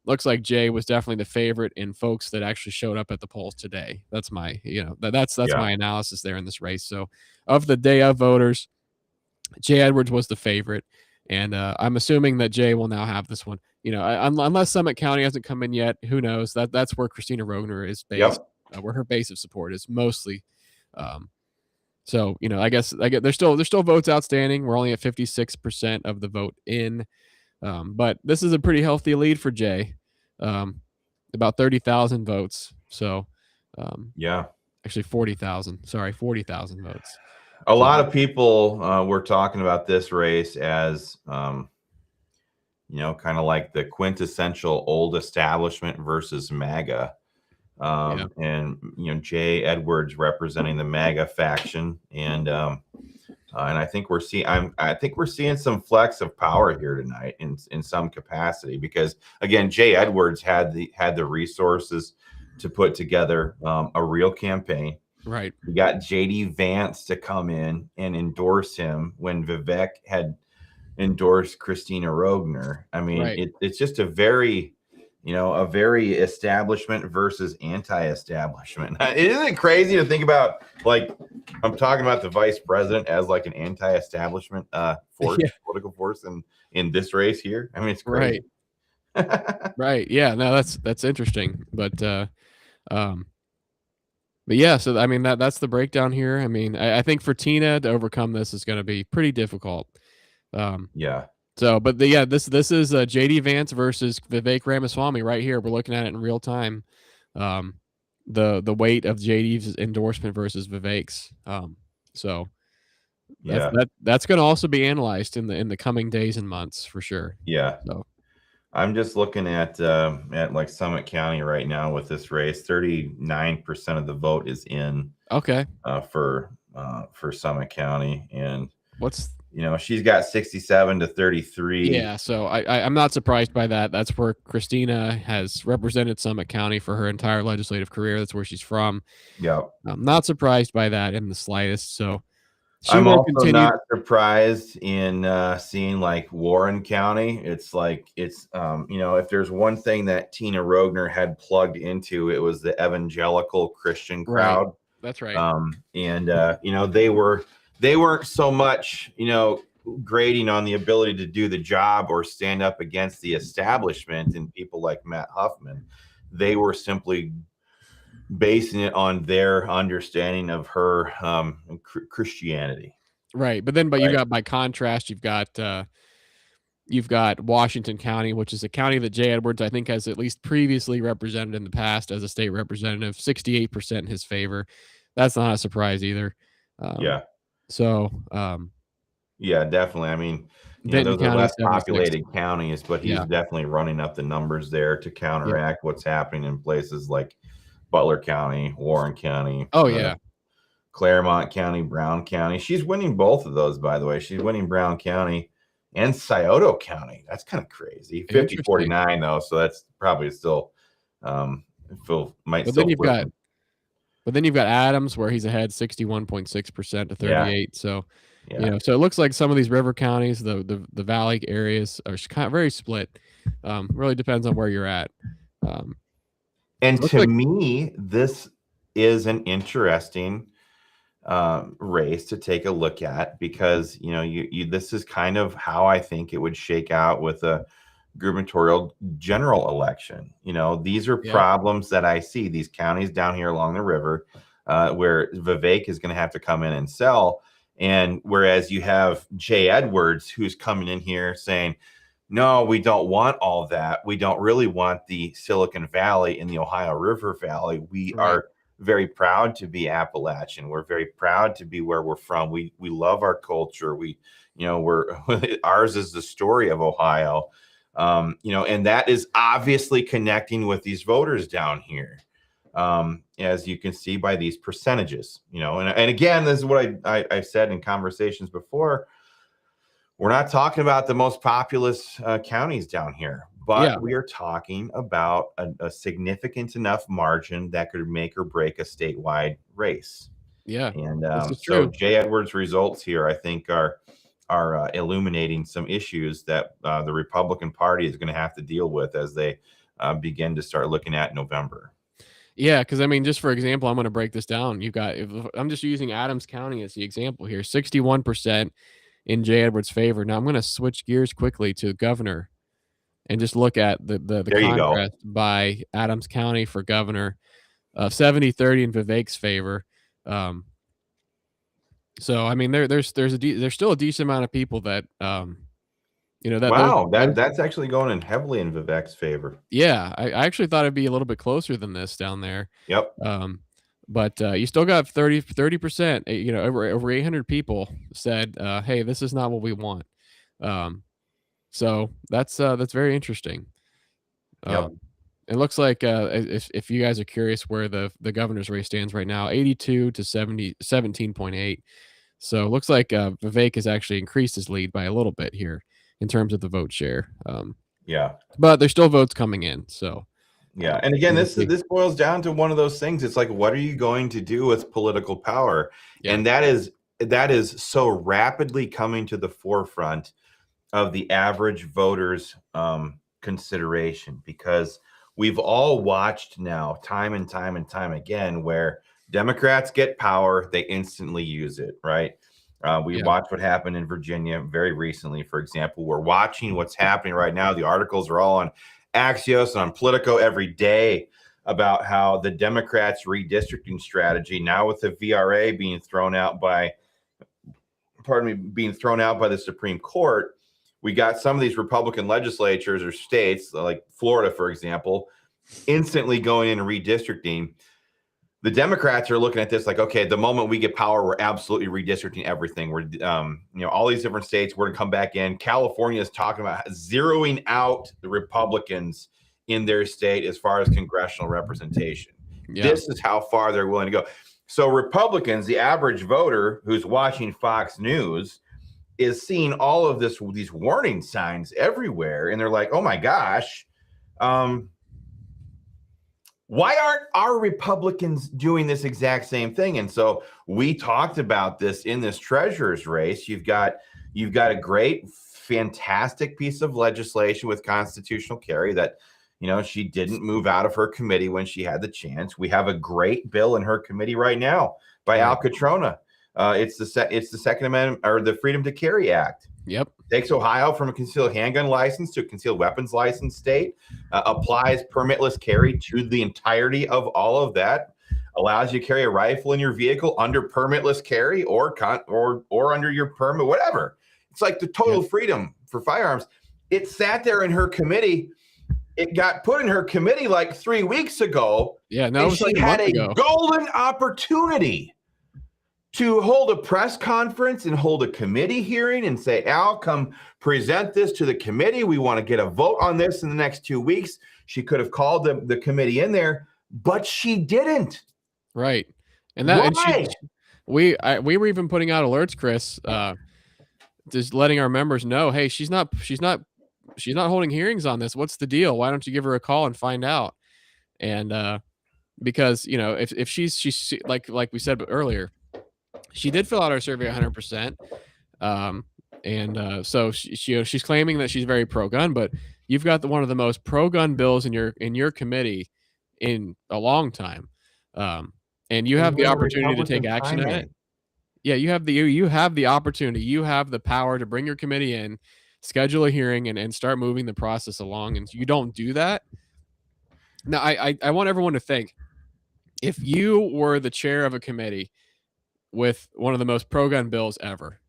Looks like Jay was definitely the favorite in folks that actually showed up at the polls today. That's my, that's my analysis there in this race. So of the day of voters, Jay Edwards was the favorite. And I'm assuming that Jay will now have this one, unless Summit County hasn't come in yet. Who knows? That's where Christina Rogner is based, where her base of support is mostly. So, I guess there's still votes outstanding. We're only at 56% of the vote in. But this is a pretty healthy lead for Jay, about 30,000 votes. So, actually 40,000. Sorry, 40,000 votes. A lot of people were talking about this race as, kind of like the quintessential old establishment versus MAGA. Yeah. And Jay Edwards representing the MAGA faction, and I think I think we're seeing some flex of power here tonight in some capacity, because again, Jay Edwards had the resources to put together a real campaign. Right. We got JD Vance to come in and endorse him when Vivek had endorsed Christina Rogner. I mean, Right. it's just a very establishment versus anti-establishment. Isn't it crazy to think about, like, I'm talking about the vice president as like an anti-establishment force, Yeah. political force in this race here? I mean, it's crazy. Right. Right. Yeah. No, that's interesting. Um, but yeah, so I mean that's the breakdown here. I mean, I think for Tina to overcome this is going to be pretty difficult. Um, Yeah. so, but this is JD Vance versus Vivek Ramaswamy right here. We're looking at it in real time. Um, the weight of JD's endorsement versus Vivek's. So Yeah. that's going to also be analyzed in the coming days and months for sure. Yeah. So I'm just looking at like Summit County right now with this race. 39% of the vote is in okay, for Summit County, and what's she's got 67 to 33. yeah, so I'm not surprised by that. That's where Christina has represented Summit County for her entire legislative career. That's where she's from. Yep. I'm not surprised by that in the slightest. So she I'm will also continue. not surprised in seeing like Warren County. It's like if there's one thing that Tina Rogner had plugged into, it was the evangelical Christian Right. crowd. That's right. And they weren't so much grading on the ability to do the job or stand up against the establishment and people like Matt Huffman. They were simply basing it on their understanding of her Christianity. Right. But Right. you got, by contrast, you've got Washington County, which is a county that Jay Edwards, I think, has at least previously represented in the past as a state representative, 68% in his favor. That's not a surprise either. Yeah. So, Yeah, definitely. I mean, Benton those are County, less 76. populated counties, but he's Yeah. definitely running up the numbers there to Yep. counteract what's happening in places like Butler County, Warren County, Oh, yeah. Claremont County, Brown County. She's winning both of those, by the way. She's winning Brown County and Scioto County. That's kind of crazy. Interesting. 50-49 though, so that's probably still might But still then you've flip got them. But then you've got Adams where he's ahead 61.6% to Yeah. 38. So, Yeah. so it looks like some of these river counties, the valley areas are kind of very split. Really depends on where you're at. And Looks to like me, this is an interesting race to take a look at, because you this is kind of how I think it would shake out with a gubernatorial general election. These are yeah, problems that I see, these counties down here along the river, where Vivek is going to have to come in and sell. And whereas you have Jay Edwards, who's coming in here saying, no, we don't want all that. We don't really want the Silicon Valley in the Ohio River Valley. We right. are very proud to be Appalachian. We're very proud to be where we're from. We love our culture. We're ours is the story of Ohio. And that is obviously connecting with these voters down here, as you can see by these percentages. And again, this is what I said in conversations before. We're not talking about the most populous counties down here, but Yeah. we are talking about a significant enough margin that could make or break a statewide race. Yeah. And This is so true. Jay Edwards' results here, I think, are illuminating some issues that the Republican Party is going to have to deal with as they begin to start looking at November. Yeah, because I mean, just for example, I'm going to break this down. You've got, if I'm just using Adams County as the example here, 61% in Jay Edwards' favor. Now I'm going to switch gears quickly to governor and just look at the There you go. contrast by Adams County for governor, 70-30 in Vivek's favor. So I mean, there's still a decent amount of people that that Wow, that's actually going in heavily in Vivek's favor. yeah, I actually thought it'd be a little bit closer than this down there. Yep. But you still got 30%, over 800 people said, hey, this is not what we want. So that's very interesting. Yep. It looks like if you guys are curious where the governor's race stands right now, 82 to 17.8. So it looks like Vivek has actually increased his lead by a little bit here in terms of the vote share. Yeah. But there's still votes coming in. So Yeah. And again, we'll this see. this boils down to one of those things. It's like, what are you going to do with political power? Yeah. And that is so rapidly coming to the forefront of the average voter's consideration, because we've all watched now time and time and time again where Democrats get power, they instantly use it, right? We Yeah. watched what happened in Virginia very recently, for example. We're watching what's happening right now. The articles are all on Axios and on Politico every day about how the Democrats' redistricting strategy, now with the VRA being thrown out by the Supreme Court, we got some of these Republican legislatures or states, like Florida, for example, instantly going in and redistricting. The Democrats are looking at this like, okay, the moment we get power, we're absolutely redistricting everything. We're, all these different states, we're going to come back in. California is talking about zeroing out the Republicans in their state as far as congressional representation. Yeah. This is how far they're willing to go. So Republicans, the average voter who's watching Fox News, is seeing all of these warning signs everywhere, and they're like, oh my gosh, why aren't our Republicans doing this exact same thing? And so we talked about this in this treasurer's race. You've got a great, fantastic piece of legislation with constitutional carry that, she didn't move out of her committee when she had the chance. We have a great bill in her committee right now by Al Catrona. It's the Second Amendment, or the Freedom to Carry Act. Yep. Takes Ohio from a concealed handgun license to a concealed weapons license state, applies permitless carry to the entirety of all of that, allows you to carry a rifle in your vehicle under permitless carry or under your permit, whatever. It's like the total freedom for firearms. It sat there in her committee. It got put in her committee like 3 weeks ago. Yeah, no, and she had a golden opportunity to hold a press conference and hold a committee hearing and say, Al, come present this to the committee. We want to get a vote on this in the next 2 weeks. She could have called the committee in there, but she didn't. Right. And Why? We were even putting out alerts, Chris, just letting our members know, hey, she's not holding hearings on this. What's the deal? Why don't you give her a call and find out? And because, if she's like we said earlier, she did fill out our survey 100%. So she's claiming that she's very pro-gun, but you've got one of the most pro-gun bills in your committee in a long time. And you have the opportunity to take action on it. Yeah, you have the opportunity. You have the power to bring your committee in, schedule a hearing, and start moving the process along. And you don't do that. Now, I want everyone to think, if you were the chair of a committee with one of the most pro-gun bills ever,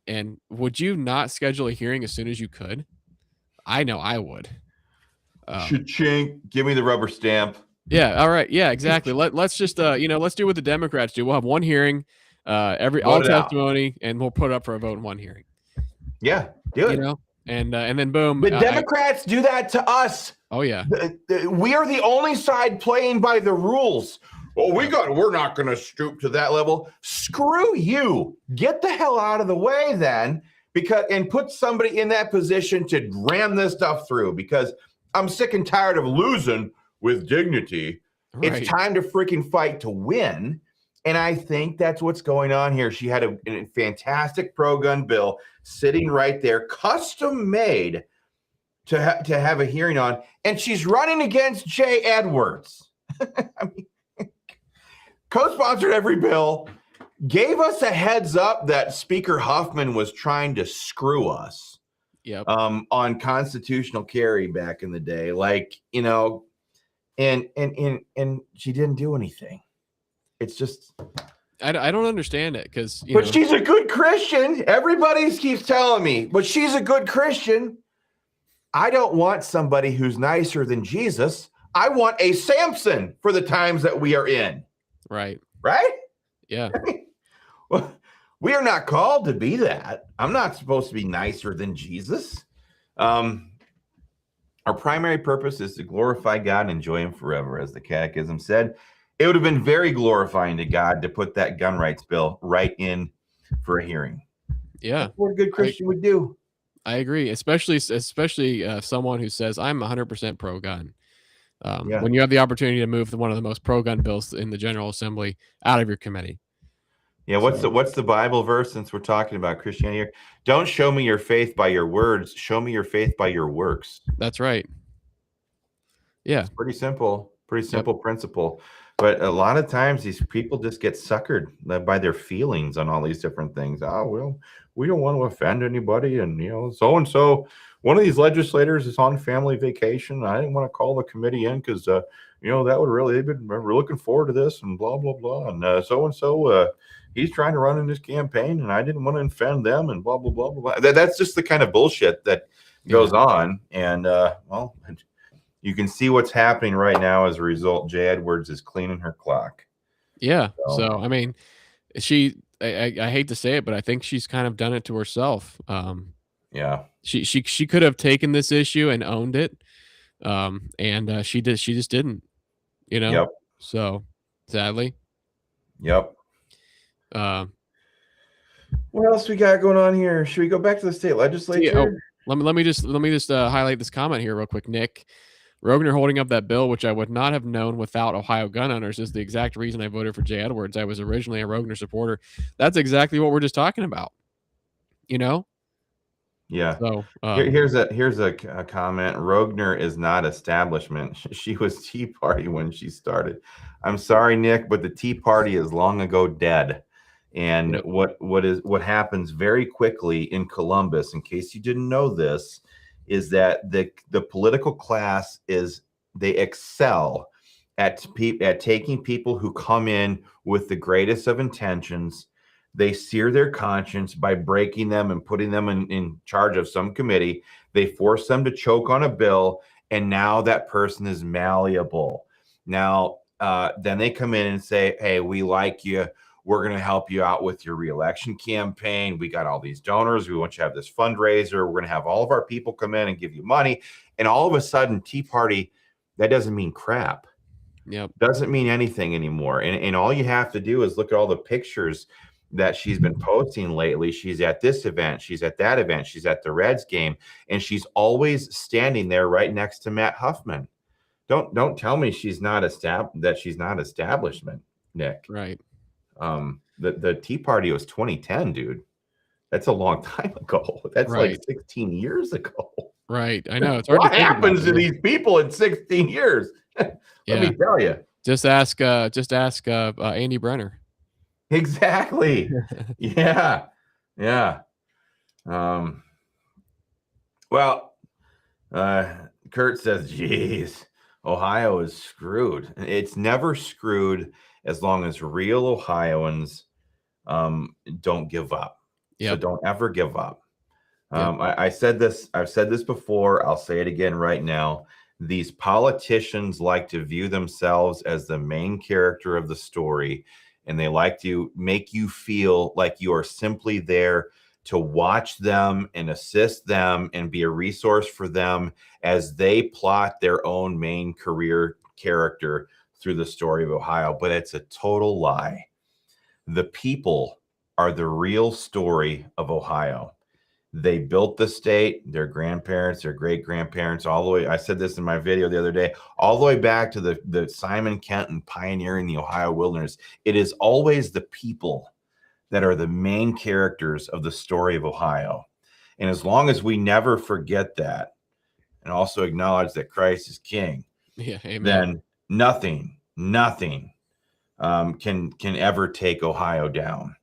and would you not schedule a hearing as soon as you could? I know I would. Cha-ching, give me the rubber stamp. Yeah, all right. Yeah, exactly. Let's just let's do what the Democrats do. We'll have one hearing, all testimony, and we'll put it up for a vote in one hearing. Yeah, do it. And then boom. The Democrats do that to us. Oh yeah. We are the only side playing by the rules. Well, we're not going to stoop to that level. Screw you. Get the hell out of the way then, and put somebody in that position to ram this stuff through, because I'm sick and tired of losing with dignity. Right. It's time to freaking fight to win. And I think that's what's going on here. She had a fantastic pro-gun bill sitting right there, custom made to have a hearing on, and she's running against Jay Edwards. I mean, co-sponsored every bill, gave us a heads up that Speaker Huffman was trying to screw us. Yep. On constitutional carry back in the day, and she didn't do anything. It's just, I don't understand it, because she's a good Christian. Everybody keeps telling me, but she's a good Christian. I don't want somebody who's nicer than Jesus. I want a Samson for the times that we are in. Right. Yeah. Well, we are not called to be that. I'm not supposed to be nicer than Jesus. Our primary purpose is to glorify God and enjoy Him forever, as the Catechism said. It would have been very glorifying to God to put that gun rights bill right in for a hearing. Yeah, That's what a good Christian would do. I agree, especially someone who says I'm 100% pro gun. Yeah. When you have the opportunity to move one of the most pro gun bills in the General Assembly out of your committee. Yeah, what's the Bible verse, since we're talking about Christianity here? Don't show me your faith by your words, show me your faith by your works. That's right. Yeah. It's pretty simple principle. But a lot of times these people just get suckered by their feelings on all these different things. Oh, well, we don't want to offend anybody. And, so and so, one of these legislators is on family vacation. I didn't want to call the committee in because, that would really, we're looking forward to this and blah, blah, blah. And so and so, he's trying to run in his campaign and I didn't want to offend them and blah, blah, blah, blah. That's just the kind of bullshit that goes on. And, well, you can see what's happening right now as a result. Jay Edwards is cleaning her clock. Yeah. So I mean, I hate to say it, but I think she's kind of done it to herself. Yeah. She could have taken this issue and owned it. And she just didn't, Yep. So sadly. Yep. Uh, What else we got going on here? Should we go back to the state legislature? let me just highlight this comment here real quick, Nick. Rogner holding up that bill, which I would not have known without Ohio gun owners, is the exact reason I voted for Jay Edwards. I was originally a Rogner supporter. That's exactly what we're just talking about. Yeah. So here's a comment. Rogner is not establishment. She was Tea Party when she started. I'm sorry, Nick, but the Tea Party is long ago dead. And what happens very quickly in Columbus, in case you didn't know this, is that the political class they excel at taking people who come in with the greatest of intentions. They sear their conscience by breaking them and putting them in charge of some committee. They force them to choke on a bill, and now that person is malleable. Now, then they come in and say, hey, we like you. We're going to help you out with your reelection campaign. We got all these donors. We want you to have this fundraiser. We're going to have all of our people come in and give you money. And all of a sudden, Tea Party, that doesn't mean crap. Yep. Doesn't mean anything anymore. And all you have to do is look at all the pictures that she's been posting lately. She's at this event. She's at that event. She's at the Reds game. And she's always standing there right next to Matt Huffman. Don't tell me she's not establishment, Nick. Right. The Tea Party was 2010, dude. That's a long time ago. That's like 16 years ago. Right. I know. It's hard what happens to these people in 16 years? Let me tell you. Just ask Andy Brenner. Exactly. Yeah. Well, Kurt says, geez, Ohio is screwed. It's never screwed as long as real Ohioans don't give up. So don't ever give up. I've said this before. I'll say it again right now. These politicians like to view themselves as the main character of the story, and they like to make you feel like you are simply there to watch them and assist them and be a resource for them as they plot their own main career character through the story of Ohio. But it's a total lie. The people are the real story of Ohio. They built the state, their grandparents, their great-grandparents, all the way, I said this in my video the other day, all the way back to the Simon Kenton pioneering the Ohio wilderness. It is always the people that are the main characters of the story of Ohio. And as long as we never forget that and also acknowledge that Christ is king, then nothing can ever take Ohio down.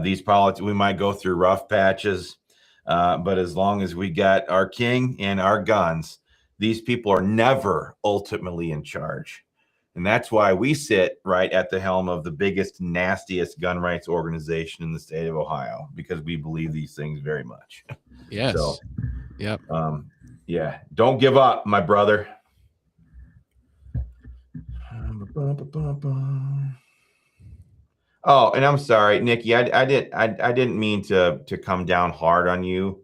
These politics, we might go through rough patches, but as long as we got our king and our guns, these people are never ultimately in charge. And that's why we sit right at the helm of the biggest, nastiest gun rights organization in the state of Ohio, because we believe these things very much. Yes. So, yep. Yeah. Don't give up, my brother. Oh, and I'm sorry, Nikki. I didn't mean to come down hard on you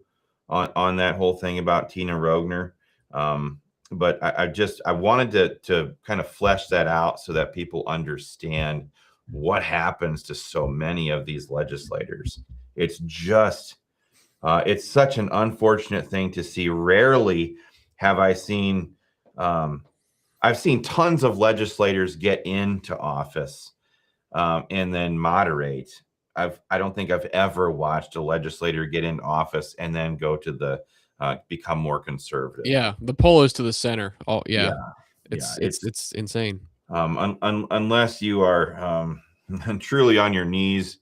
on that whole thing about Tina Rogner. But I wanted to kind of flesh that out so that people understand what happens to so many of these legislators. It's just it's such an unfortunate thing to see. Rarely have I seen I've seen tons of legislators get into office and then moderate. I don't think I've ever watched a legislator get into office and then go to the become more conservative. Yeah, the poll is to the center. Oh yeah, Yeah, it's insane. Unless you are truly on your knees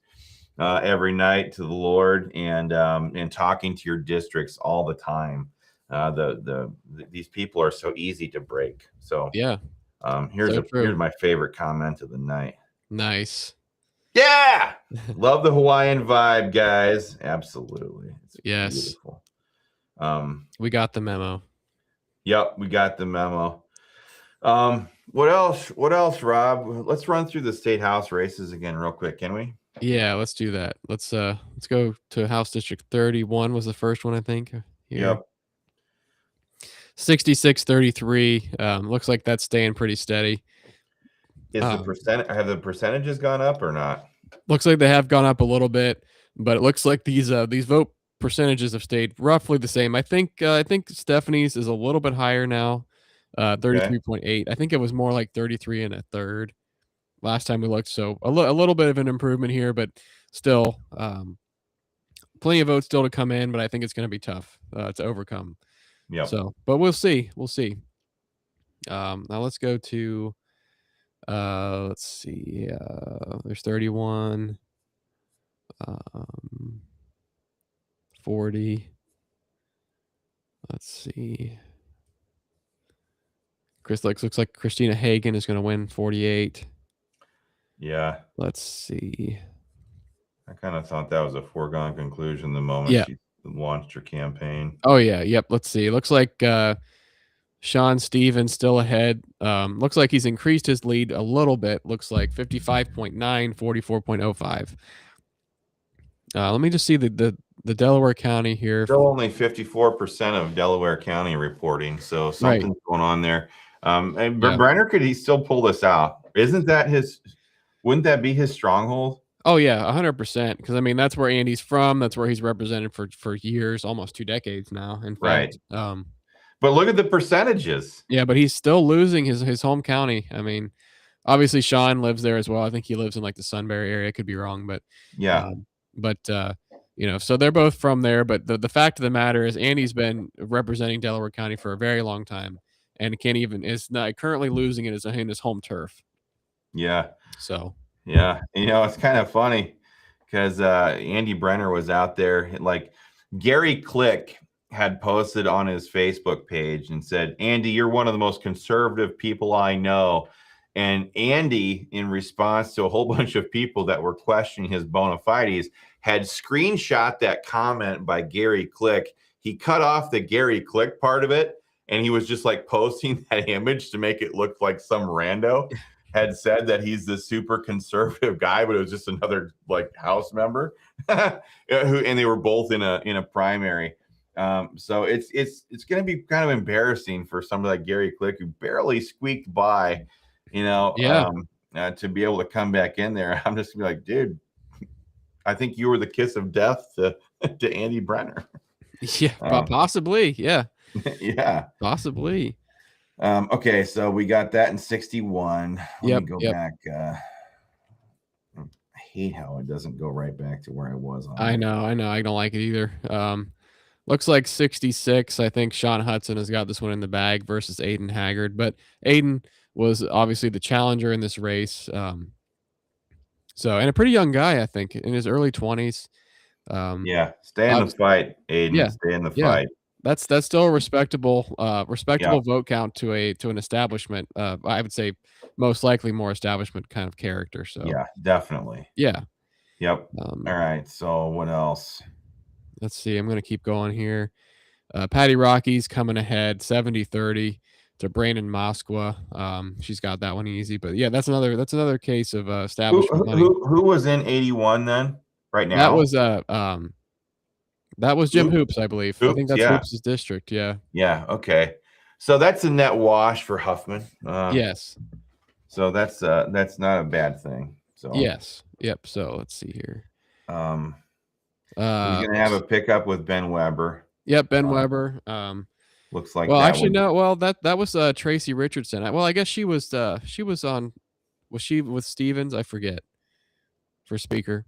every night to the Lord and talking to your districts all the time. These people are so easy to break. So Yeah, here's so true. here's my favorite comment of the night. Nice. Yeah, love the Hawaiian vibe, guys. Absolutely, it's Yes, beautiful. we got the memo. Yep, we got the memo. What else? What else, Rob? Let's run through the state house races again real quick, can we? Yeah, let's do that. Let's go to House District 31 was the first one, I think. Here. Yep. 66-33. Looks like that's staying pretty steady. Is the percent have the percentages gone up or not? Looks like they have gone up a little bit, but it looks like these vote percentages have stayed roughly the same. I think Stephanie's is a little bit higher now. 33.8. I think it was more like 33 and a third last time we looked. So a little bit of an improvement here, but still plenty of votes still to come in, but I think it's going to be tough to overcome. Yeah. So, but we'll see. We'll see. Now let's go to let's see. There's 31. 40. Let's see. Looks like Christina Hagan is going to win 48. Yeah. Let's see. I kind of thought that was a foregone conclusion the moment she launched her campaign. Oh yeah. Yep. Let's see. It looks like Sean Stevens still ahead. Looks like he's increased his lead a little bit. Looks like 55.9, 44.05. Let me just see the Delaware County here. Still only 54% of Delaware County reporting, so something's going on there. And Brenner, could he still pull this out? Wouldn't that be his stronghold? Oh yeah, 100%. Because I mean, that's where Andy's from. That's where he's represented for years, almost 2 decades now. In fact, but look at the percentages. Yeah, but he's still losing his home county. I mean, obviously Sean lives there as well. I think he lives in like the Sunbury area. I could be wrong, but yeah. So they're both from there. But the fact of the matter is, Andy's been representing Delaware County for a very long time, and is not currently losing it in his home turf. Yeah. So. Yeah, it's kind of funny because Andy Brenner was out there. Like Gary Click had posted on his Facebook page and said, "Andy, you're one of the most conservative people I know." And Andy, in response to a whole bunch of people that were questioning his bona fides, had screenshot that comment by Gary Click. He cut off the Gary Click part of it, and he was just like posting that image to make it look like some rando had said that he's this super conservative guy, but it was just another like House member and they were both in a primary. So it's going to be kind of embarrassing for somebody like Gary Click, who barely squeaked by, to be able to come back in there. I'm just gonna be like, dude, I think you were the kiss of death to Andy Brenner. Yeah, possibly. Yeah. Yeah. Possibly. Okay, so we got that in 61. Let me go back. I hate how it doesn't go right back to where I was. I know. I don't like it either. Looks like 66. I think Sean Hudson has got this one in the bag versus Aiden Haggard, but Aiden was obviously the challenger in this race. And a pretty young guy, I think, in his early 20s. Stay in the fight, Aiden. Yeah, stay in the fight. That's still a respectable vote count to an establishment. I would say most likely more establishment kind of character. So yeah, definitely. Yeah. Yep. All right. So what else? Let's see. I'm going to keep going here. Patty Rocky's coming ahead 70-30 to Brandon Moskwa. She's got that one easy, but yeah, that's another case of establishment money. Who was in 81 then? Right now? That was Jim Hoops, I believe. I think that's Hoops' district. Yeah. Yeah. Okay. So that's a net wash for Huffman. Yes. So that's not a bad thing. So Yes. Yep. So let's see here. He's gonna have a pickup with Ben Weber. Yep, Ben Weber. Looks like Well, that actually, one. no. Well, that was Tracy Richardson. Well, I guess she was on. Was she with Stevens? I forget. For speaker.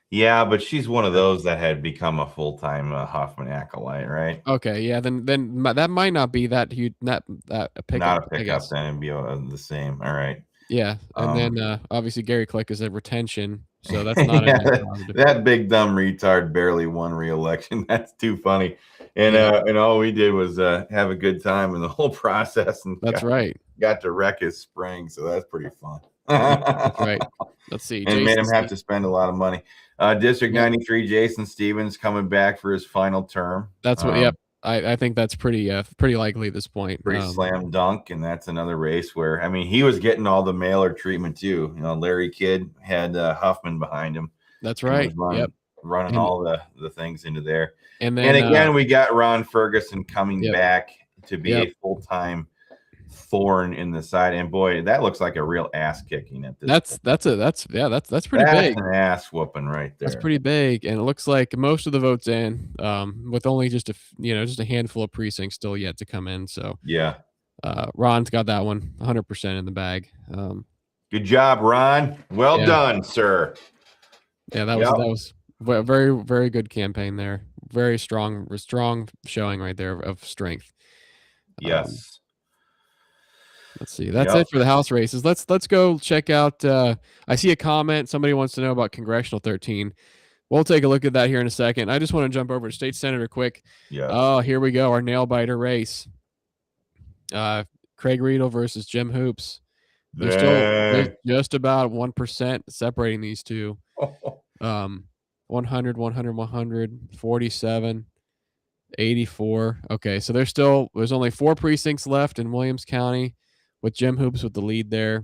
Yeah, but she's one of those that had become a full-time Hoffman acolyte, right? Okay, yeah. Then that might not be that huge. That a pickup. Not a I pickup, guess. then it'd be the same. All right. Yeah, and then obviously Gary Click is a retention, so that's not a Yeah, net positive. that big dumb retard barely won re-election. That's too funny. And Yeah. and all we did was have a good time in the whole process, and That's right. got to wreck his spring, so that's pretty fun. That's right. Let's see. And made Jason him have to spend a lot of money. District Yep. 93, Jason Stevens coming back for his final term. That's what. Yep. I think that's pretty likely at this point. Pretty slam dunk, and that's another race where, I mean, he was getting all the mailer treatment too. You know, Larry Kidd had Huffman behind him. That's right. Yep. Running all the things into there. And then again, we got Ron Ferguson coming back to be a full-time thorn in the side. And boy, that looks like a real ass kicking at this. That's pretty big. An ass whooping right there. That's pretty big, and it looks like most of the votes in, with only just a handful of precincts still yet to come in. So yeah, Ron's got that one 100% in the bag. Good job, Ron. Well done, sir. Yeah, that was a very, very good campaign there. Very strong showing right there of strength. Yes. Let's see. That's it for the House races. Let's go check out. I see a comment. Somebody wants to know about Congressional 13. We'll take a look at that here in a second. I just want to jump over to State Senator quick. Yes. Oh, here we go. Our nail biter race. Craig Riedel versus Jim Hoops. There's just about 1% separating these two. 100, 100, 100, 47, 84. Okay, so there's only 4 precincts left in Williams County, with Jim Hoops with the lead there.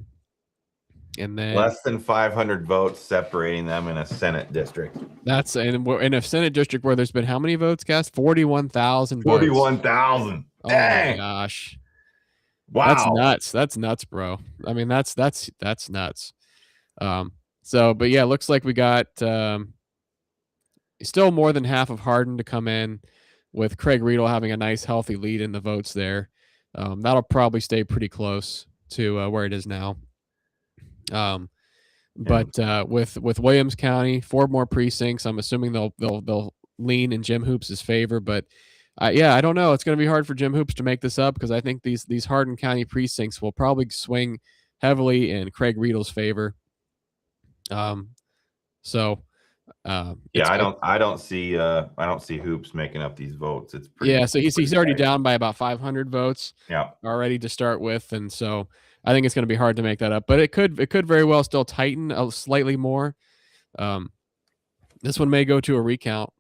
And then less than 500 votes separating them in a Senate district. That's in a Senate district where there's been how many votes cast? 41,000 votes. 41,000. Oh my gosh. Wow. That's nuts, bro. I mean, that's nuts. So, but yeah, it looks like we got still more than half of Hardin to come in, with Craig Riedel having a nice healthy lead in the votes there. That'll probably stay pretty close to where it is now. But with Williams County, 4 more precincts, I'm assuming they'll lean in Jim Hoops' favor. But I don't know. It's going to be hard for Jim Hoops to make this up, because I think these Hardin County precincts will probably swing heavily in Craig Riedel's favor. I don't see Hoops making up these votes. It's pretty. So he's already down by about 500 votes. Yeah. Already to start with, and so I think it's going to be hard to make that up. But it could very well still tighten slightly more. This one may go to a recount.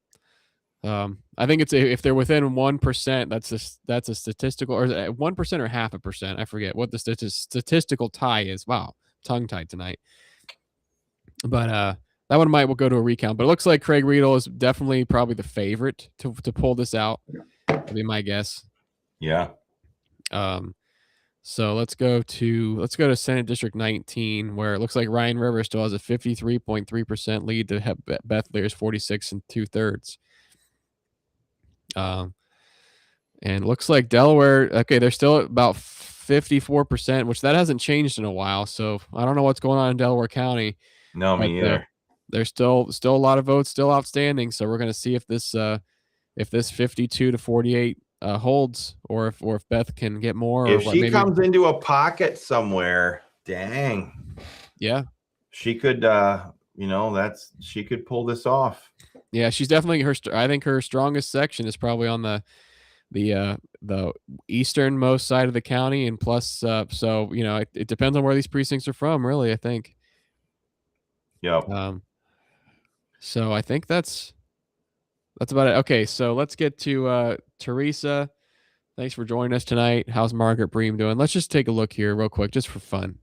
I think if they're within 1%, that's a statistical, or 1% or 0.5%. I forget what the statistical tie is. Wow, tongue tied tonight. But that one might go to a recount. But it looks like Craig Riedel is definitely probably the favorite to pull this out. That'd be my guess. Yeah. So let's go to Senate District 19, where it looks like Ryan Rivers still has a 53.3% lead to Beth Lear's 46 2/3. And looks like Delaware, okay, they're still at about 54%, which that hasn't changed in a while. So I don't know what's going on in Delaware County. No, me either. There's still a lot of votes still outstanding. So we're going to see if this 52 to 48 holds, or if Beth can get more. If she comes into a pocket somewhere, dang. Yeah. She could, she could pull this off. Yeah, she's definitely I think her strongest section is probably on the easternmost side of the county, and plus, so it depends on where these precincts are from, really. I think. Yep. So I think that's about it. Okay, so let's get to Teresa. Thanks for joining us tonight. How's Margaret Bream doing? Let's just take a look here real quick, just for fun.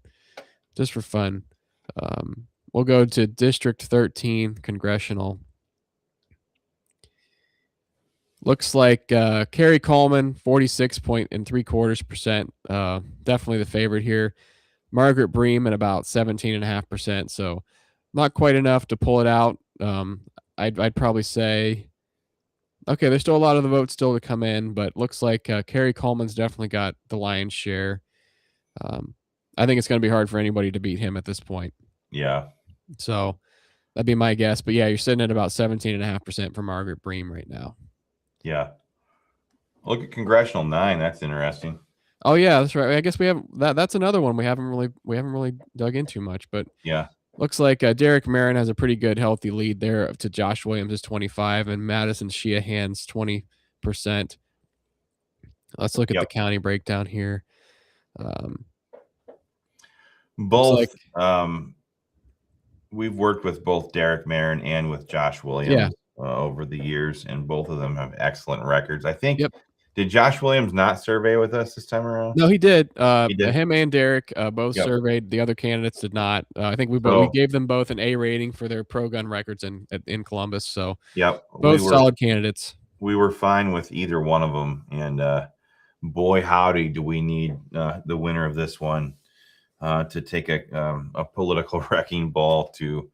We'll go to District 13 Congressional. Looks like Kerry Coleman, 46.75%. Definitely the favorite here. Margaret Bream at about 17.5%. So not quite enough to pull it out. I'd probably say, okay, there's still a lot of the votes still to come in, but looks like Kerry Coleman's definitely got the lion's share. I think it's going to be hard for anybody to beat him at this point. Yeah. So that'd be my guess. But yeah, you're sitting at about 17.5% for Margaret Bream right now. Yeah. Look at Congressional 9. That's interesting. Oh yeah, that's right. I guess we have that. That's another one we haven't really dug into much, but Yeah. looks like Derek Marin has a pretty good healthy lead there to Josh Williams' 25 and Madison Sheehan's 20%. Let's look at the county breakdown here. Both we've worked with both Derek Marin and with Josh Williams over the years, and both of them have excellent records. I think. Yep. Did Josh Williams not survey with us this time around? No, he did. He did? Him and Derek both surveyed. The other candidates did not. I think we gave them both an A rating for their pro gun records in Columbus. So both solid candidates. We were fine with either one of them, and boy, howdy, do we need the winner of this one to take a political wrecking ball to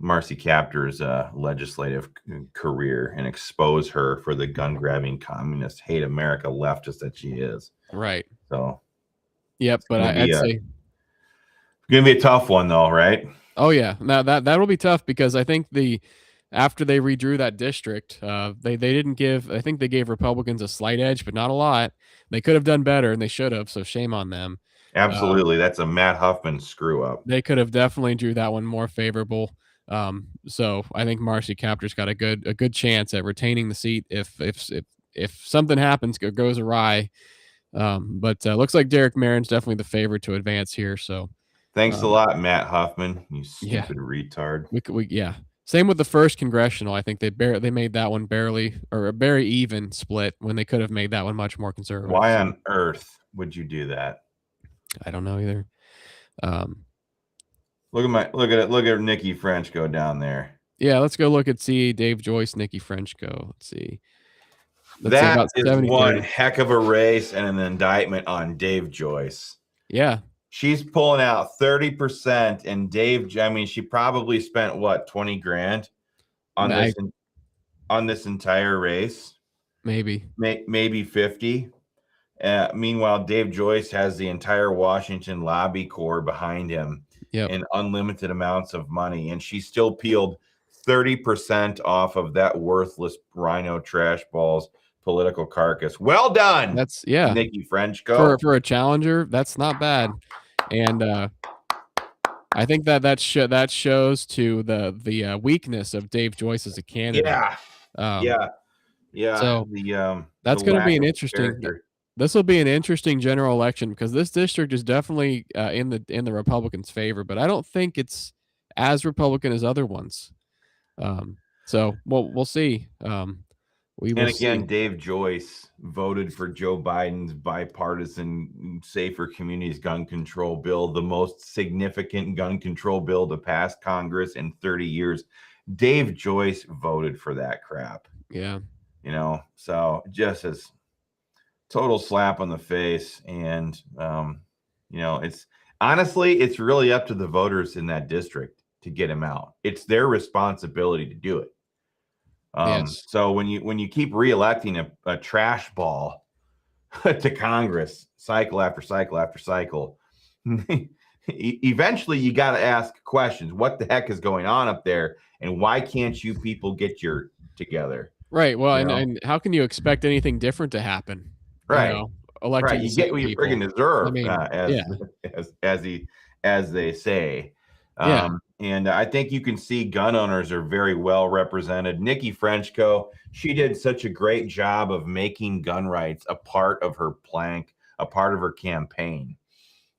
Marcy Kaptur's legislative career and expose her for the gun-grabbing communist, hate America leftist that she is. Right. So. Yep, but I'd say it's gonna be a tough one, though, right? Oh yeah, now that'll be tough because I think after they redrew that district, they didn't give. I think they gave Republicans a slight edge, but not a lot. They could have done better, and they should have. So shame on them. Absolutely, that's a Matt Huffman screw up. They could have definitely drew that one more favorable. So I think Marcy Kaptur's got a good chance at retaining the seat if something happens, goes awry. But looks like Derek Marin's definitely the favorite to advance here. So thanks a lot, Matt Huffman, you stupid retard. Same with the first congressional. I think they made that one barely or a very even split when they could have made that one much more conservative. Why on earth would you do that? I don't know either. Look at Nikki French go down there. Yeah, let's go look at Dave Joyce, Nikki French go. Let's see. That is one heck of a race and an indictment on Dave Joyce. Yeah. She's pulling out 30%, and she probably spent what, 20 grand on this entire race? Maybe 50. Meanwhile, Dave Joyce has the entire Washington lobby corps behind him and unlimited amounts of money, and she still peeled 30% off of that worthless rhino trash ball's political carcass. Well done. That's Nikki French go for a challenger. That's not bad, and I think that shows to the weakness of Dave Joyce as a candidate. So that's going to be an interesting. This will be an interesting general election because this district is definitely in the Republicans' favor, but I don't think it's as Republican as other ones. So we'll see. Dave Joyce voted for Joe Biden's bipartisan Safer Communities gun control bill, the most significant gun control bill to pass Congress in 30 years. Dave Joyce voted for that crap. Yeah. So just as total slap on the face. And, it's really up to the voters in that district to get him out. It's their responsibility to do it. So when you keep reelecting a trash ball to Congress cycle after cycle after cycle, eventually you got to ask questions. What the heck is going on up there? And why can't you people get your together? Right. Well, and how can you expect anything different to happen? Right. Electing you get what you friggin' deserve, as they say. And I think you can see gun owners are very well represented. Nikki Frenchco, she did such a great job of making gun rights a part of her plank, a part of her campaign.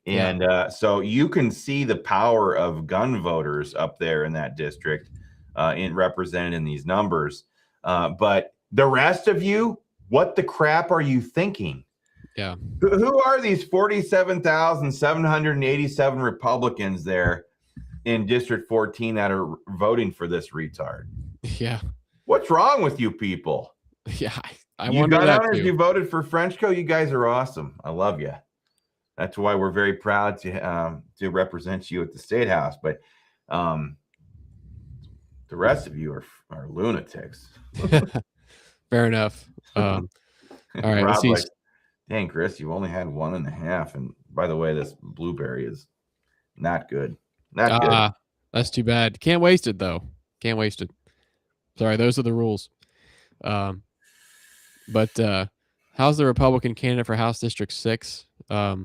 And so you can see the power of gun voters up there in that district represented in these numbers. But the rest of you, what the crap are you thinking? Yeah. Who are these 47,787 Republicans there in District 14 that are voting for this retard? Yeah. What's wrong with you people? Yeah, I You wonder gun that owners, too. you voted for Frenchco. You guys are awesome. I love you. That's why we're very proud to represent you at the State House. But the rest of you are lunatics. Fair enough. All right, let's Rob's see. like, dang, Chris, you only had 1.5. And by the way, this blueberry is not good. Not good. That's too bad. Can't waste it though. Can't waste it. Sorry, those are the rules. But how's the Republican candidate for House District 6? I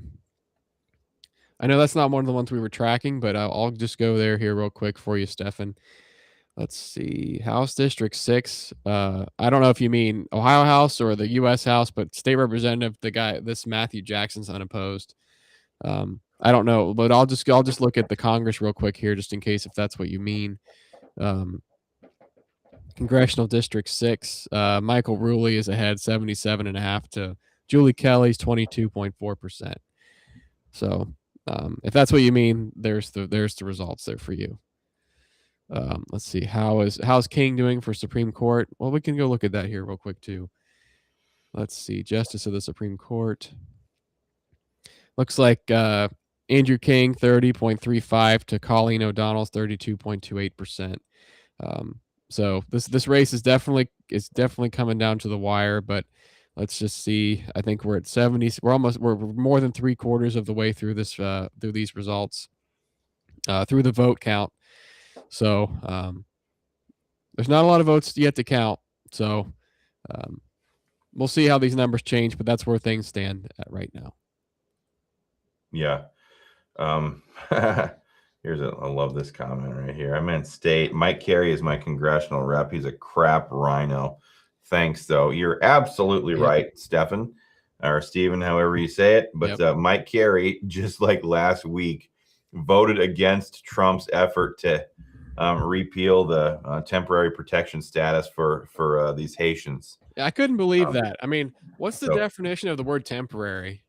know that's not one of the ones we were tracking, but I'll just go there here real quick for you, Stefan. Let's see. House District 6. I don't know if you mean Ohio House or the U.S. House, but state representative, this Matthew Jackson's unopposed. I don't know, but I'll just look at the Congress real quick here, just in case if that's what you mean. Congressional District 6, Michael Ruley is ahead 77.5 to Julie Kelly's 22.4%. So if that's what you mean, there's the results there for you. Let's see, how's King doing for Supreme Court? Well, we can go look at that here real quick too. Let's see, Justice of the Supreme Court. Looks like Andrew King 30.35 to Colleen O'Donnell's 32.28%. So this race is definitely coming down to the wire, but let's just see. I think we're at 70. We're more than 3/4 of the way through through these results, through the vote count. So there's not a lot of votes yet to count. So we'll see how these numbers change, but that's where things stand at right now. Yeah. I love this comment right here. I meant state. Mike Carey is my congressional rep. He's a crap rhino. Thanks, though. You're absolutely right, Stefan, or Stephen, however you say it. But Mike Carey, just like last week, voted against Trump's effort to repeal the temporary protection status for these Haitians. I couldn't believe that. I mean, what's the definition of the word temporary?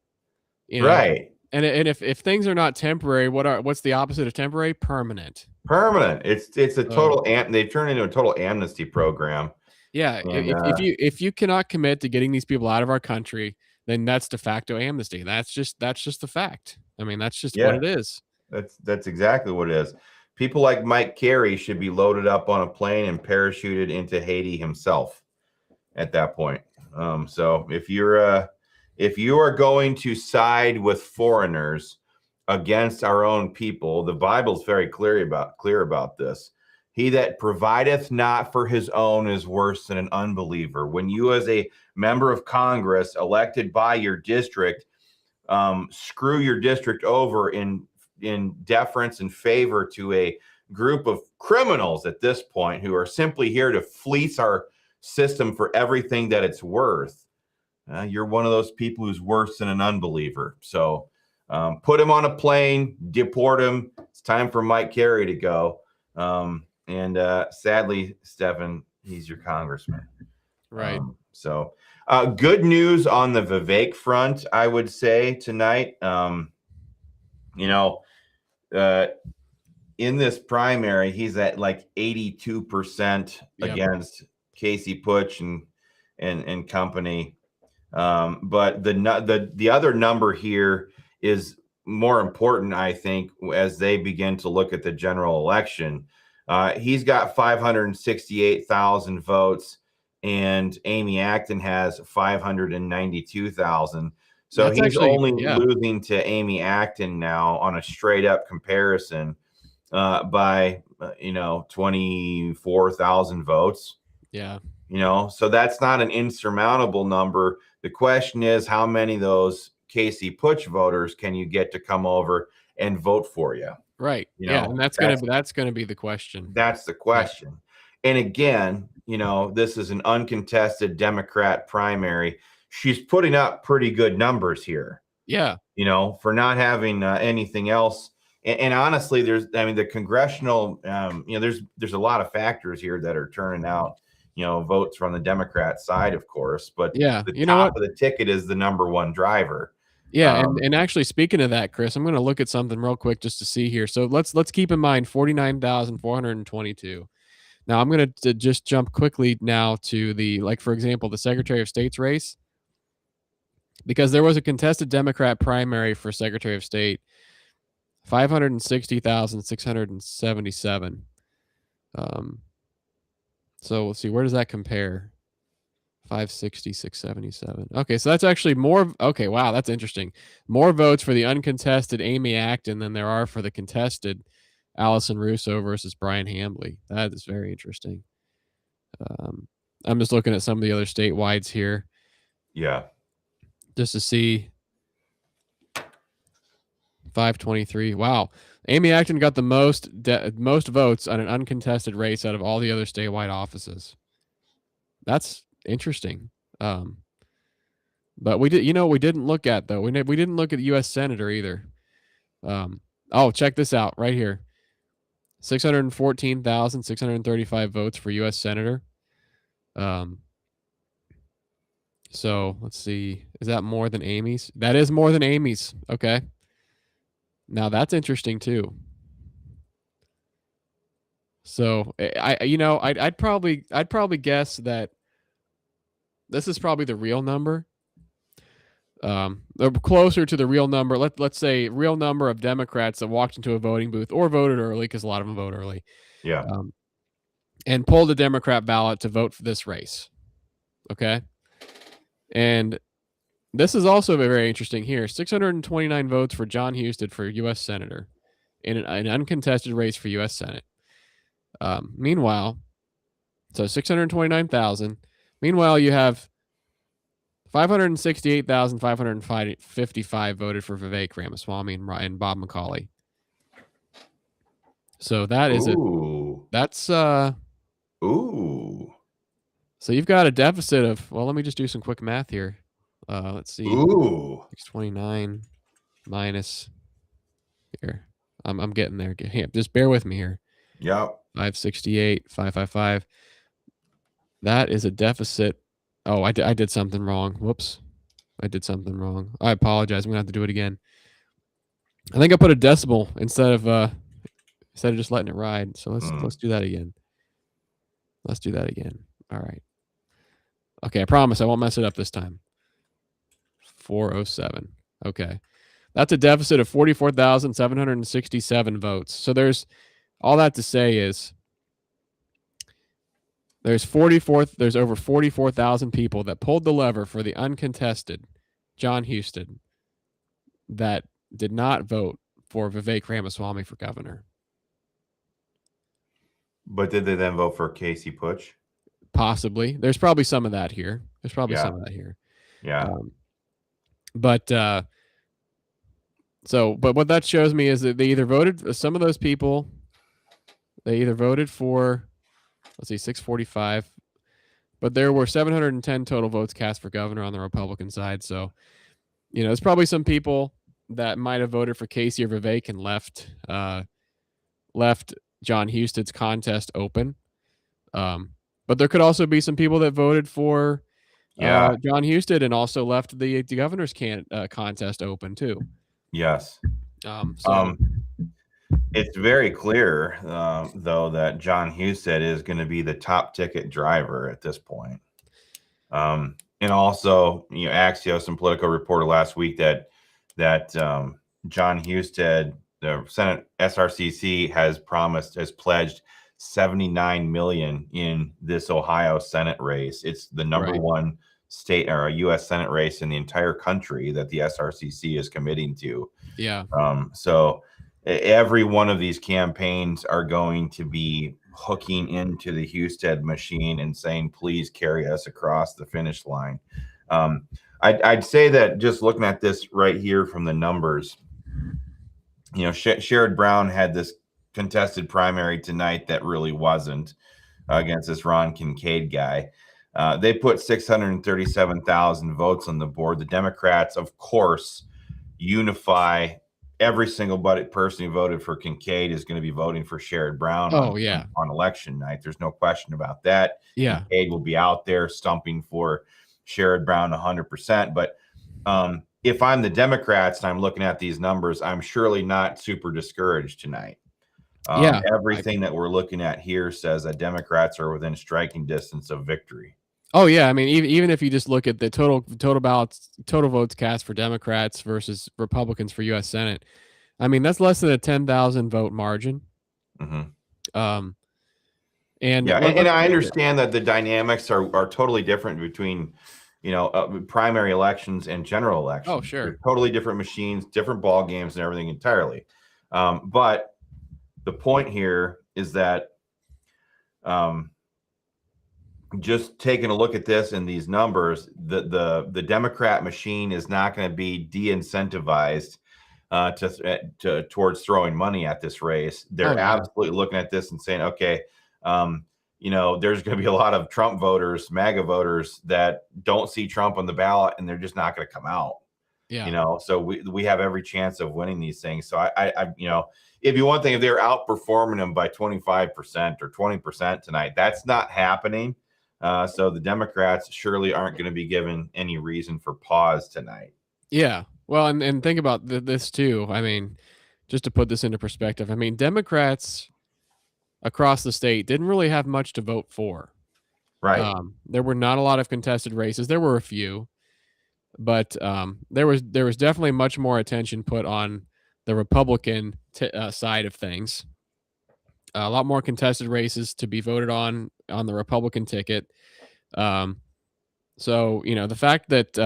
You know? Right. And if things are not temporary, what's the opposite of temporary? Permanent. Permanent. It's a total they've turned into a total amnesty program. Yeah. And, if you cannot commit to getting these people out of our country, then that's de facto amnesty. That's just the fact. I mean, that's just what it is. That's exactly what it is. People like Mike Carey should be loaded up on a plane and parachuted into Haiti himself at that point. So if you are going to side with foreigners against our own people, the Bible's very clear about this. He that provideth not for his own is worse than an unbeliever. When you, as a member of Congress elected by your district, screw your district over in deference and favor to a group of criminals at this point who are simply here to fleece our system for everything that it's worth, you're one of those people who's worse than an unbeliever. So put him on a plane, deport him. It's time for Mike Carey to go. And sadly, Stefan, he's your congressman. Right. So good news on the Vivek front, I would say tonight. In this primary, he's at like 82% against Casey Putsch and company. But the other number here is more important, I think, as they begin to look at the general election. He's got 568,000 votes, and Amy Acton has 592,000. So that's he's only losing to Amy Acton now on a straight up comparison by 24,000 votes. Yeah. So that's not an insurmountable number. The question is, how many of those Casey Putsch voters can you get to come over and vote for you? Right. And that's gonna be the question. That's the question. Yeah. And again, this is an uncontested Democrat primary. She's putting up pretty good numbers here. Yeah. For not having anything else. And honestly, the congressional, there's a lot of factors here that are turning out, votes from the Democrat side, of course. But the top of the ticket is the number one driver. Yeah, and actually, speaking of that, Chris, I'm going to look at something real quick just to see here. So let's keep in mind 49,422. Now I'm going to just jump quickly now to the, like, for example, the Secretary of State's race, because there was a contested Democrat primary for Secretary of State, 560,677. So let's see, where does that compare? 560, 677. Okay, so that's actually more. Okay, wow, that's interesting. More votes for the uncontested Amy Acton than there are for the contested Allison Russo versus Brian Hambly. That is very interesting. I'm just looking at some of the other statewides here. Yeah. Just to see. 523. Wow. Amy Acton got the most votes on an uncontested race out of all the other statewide offices. That's interesting. But we didn't look at, though. We didn't look at the U.S. Senator either. Check this out right here. 614,635 votes for U.S. Senator. So let's see. Is that more than Amy's? That is more than Amy's. Okay. Now that's interesting too. So I'd probably guess that this is probably the real number. Closer to the real number. Let's say real number of Democrats that walked into a voting booth or voted early, because a lot of them vote early. Yeah. And pulled a Democrat ballot to vote for this race. Okay. And this is also very interesting here. 629 votes for John Husted for U.S. Senator in an uncontested race for U.S. Senate. Meanwhile, so 629,000. Meanwhile, you have 568,555 voted for Vivek Ramaswamy and Bob McCauley. So that is Ooh. So you've got a deficit of, well, let me just do some quick math here. Let's see. Ooh. 629 minus here. I'm getting there. Just bear with me here. Yep. 568, 555. That is a deficit. Oh, I did something wrong. Whoops. I did something wrong. I apologize. I'm going to have to do it again. I think I put a decimal instead of just letting it ride. So let's do that again. Let's do that again. All right. Okay, I promise I won't mess it up this time. 407. Okay. That's a deficit of 44,767 votes. So there's all that to say is there's over 44,000 people that pulled the lever for the uncontested John Husted that did not vote for Vivek Ramaswamy for governor. But did they then vote for Casey Putsch? Possibly. There's probably some of that here. Yeah. But what that shows me is that they either voted, some of those people, they either voted for, let's see, 645, but there were 710 total votes cast for governor on the Republican side. So, there's probably some people that might have voted for Casey or Vivek and left John Husted's contest open. But there could also be some people that voted for John Husted and also left the governor's contest open too. Yes. It's very clear, though, that John Husted is going to be the top ticket driver at this point. And also, Axios and Politico reported last week that John Husted, the Senate SRCC, has pledged $79 million in this Ohio Senate race. It's the number one state or a U.S. Senate race in the entire country that the SRCC is committing to. Yeah. So every one of these campaigns are going to be hooking into the Husted machine and saying, please carry us across the finish line. I'd say that just looking at this right here from the numbers, Sherrod Brown had this contested primary tonight that really wasn't against this Ron Kincaid guy. They put 637,000 votes on the board. The Democrats, of course, unify. Every single person who voted for Kincaid is going to be voting for Sherrod Brown on election night. There's no question about that. Yeah. Kincaid will be out there stumping for Sherrod Brown 100%. But if I'm the Democrats and I'm looking at these numbers, I'm surely not super discouraged tonight. Yeah, Everything that we're looking at here says that Democrats are within striking distance of victory. oh yeah, I mean, even if you just look at the total ballots, total votes cast for Democrats versus Republicans for U.S. Senate, I mean that's less than a 10,000 vote margin. Mm-hmm. Um, and Yeah, and let's I face it. understand that the dynamics are totally different between, primary elections and general Oh, elections. sure. They're totally different machines, different ball games, and everything entirely. But the point here is that um, just taking a look at this and these numbers, the Democrat machine is not going to be de-incentivized towards throwing money at this race. Oh, They're yeah. absolutely looking at this and saying, okay, there's going to be a lot of Trump voters, MAGA voters that don't see Trump on the ballot, and they're just not going to come out. Yeah. So we have every chance of winning these things. So I if you one thing, if they're outperforming them by 25% or 20% tonight, that's not happening. So the Democrats surely aren't going to be given any reason for pause tonight. Yeah. Well, and think about this too. I mean, just to put this into perspective, I mean, Democrats across the state didn't really have much to vote for. Right. There were not a lot of contested races. There were a few, but there was definitely much more attention put on the Republican side of things. A lot more contested races to be voted on the Republican ticket. Um, So, the fact that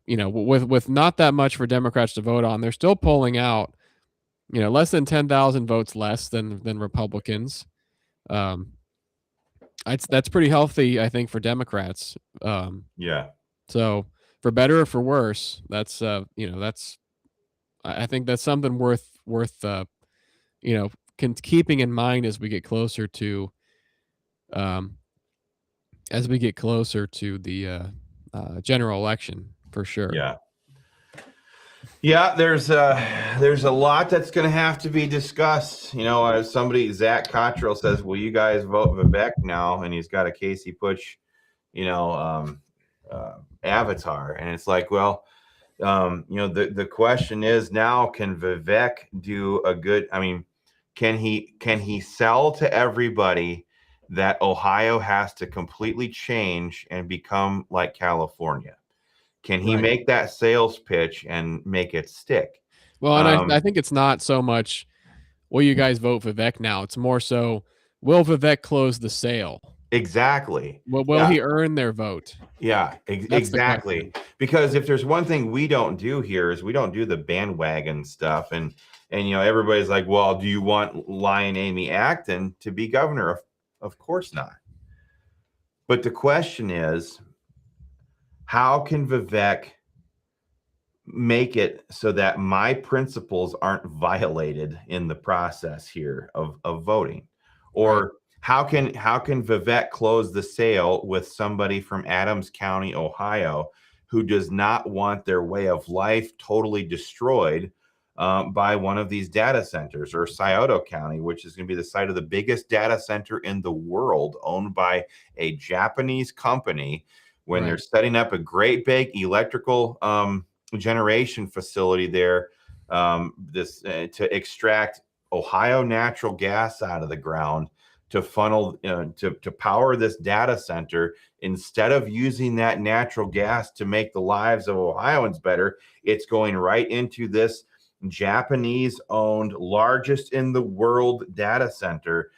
with not that much for Democrats to vote on, they're still polling out, less than 10,000 votes less than Republicans. Um, that's pretty healthy, I think, for Democrats. Yeah. So for better or for worse, that's I think that's something worth keeping in mind um, as we get closer to the general election for sure. Yeah. Yeah, there's a lot that's going to have to be discussed. As Zach Cottrell says, "Will you guys vote Vivek now?" And he's got a Casey Putsch, avatar, and it's like, well, the question is now, can Vivek do a good? I mean, can he sell to everybody that Ohio has to completely change and become like California? Can he Right. make that sales pitch and make it stick? Well, and I think it's not so much, will you guys vote Vivek now? It's more so, will Vivek close the sale? Exactly. Will Yeah. he earn their vote? Yeah, That's the exactly. question. Because if there's one thing we don't do here is we don't do the bandwagon stuff, and everybody's like, well, do you want Lion Amy Acton to be governor? Of course not. But the question is, how can Vivek make it so that my principles aren't violated in the process here of voting? Or Right. how can Vivek close the sale with somebody from Adams County, Ohio, who does not want their way of life totally destroyed by one of these data centers, or Scioto County, which is going to be the site of the biggest data center in the world, owned by a Japanese company, when they're Right. setting up a great big electrical generation facility there, to extract Ohio natural gas out of the ground to funnel to power this data center. Instead of using that natural gas to make the lives of Ohioans better, it's going right into this Japanese owned, largest in the world data center.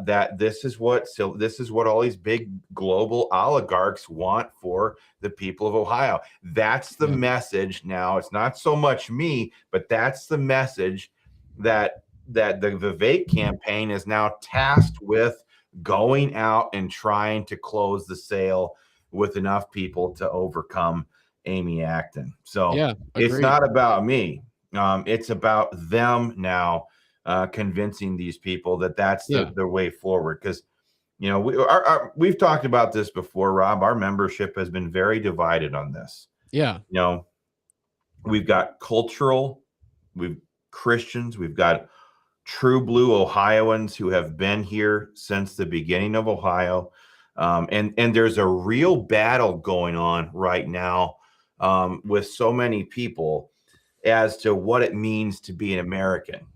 This is what all these big global oligarchs want for the people of Ohio. That's the Yeah. message now. It's not so much me, but that's the message that the Vivek campaign is now tasked with going out and trying to close the sale with enough people to overcome Amy Acton. So Yeah. it's Agreed. not about me. It's about them now convincing these people that that's Yeah. the way forward. Because we've talked about this before, Rob. Our membership has been very divided on this. Yeah. We've got we've Christians, we've got true blue Ohioans who have been here since the beginning of Ohio. And there's a real battle going on right now with so many people as to what it means to be an American,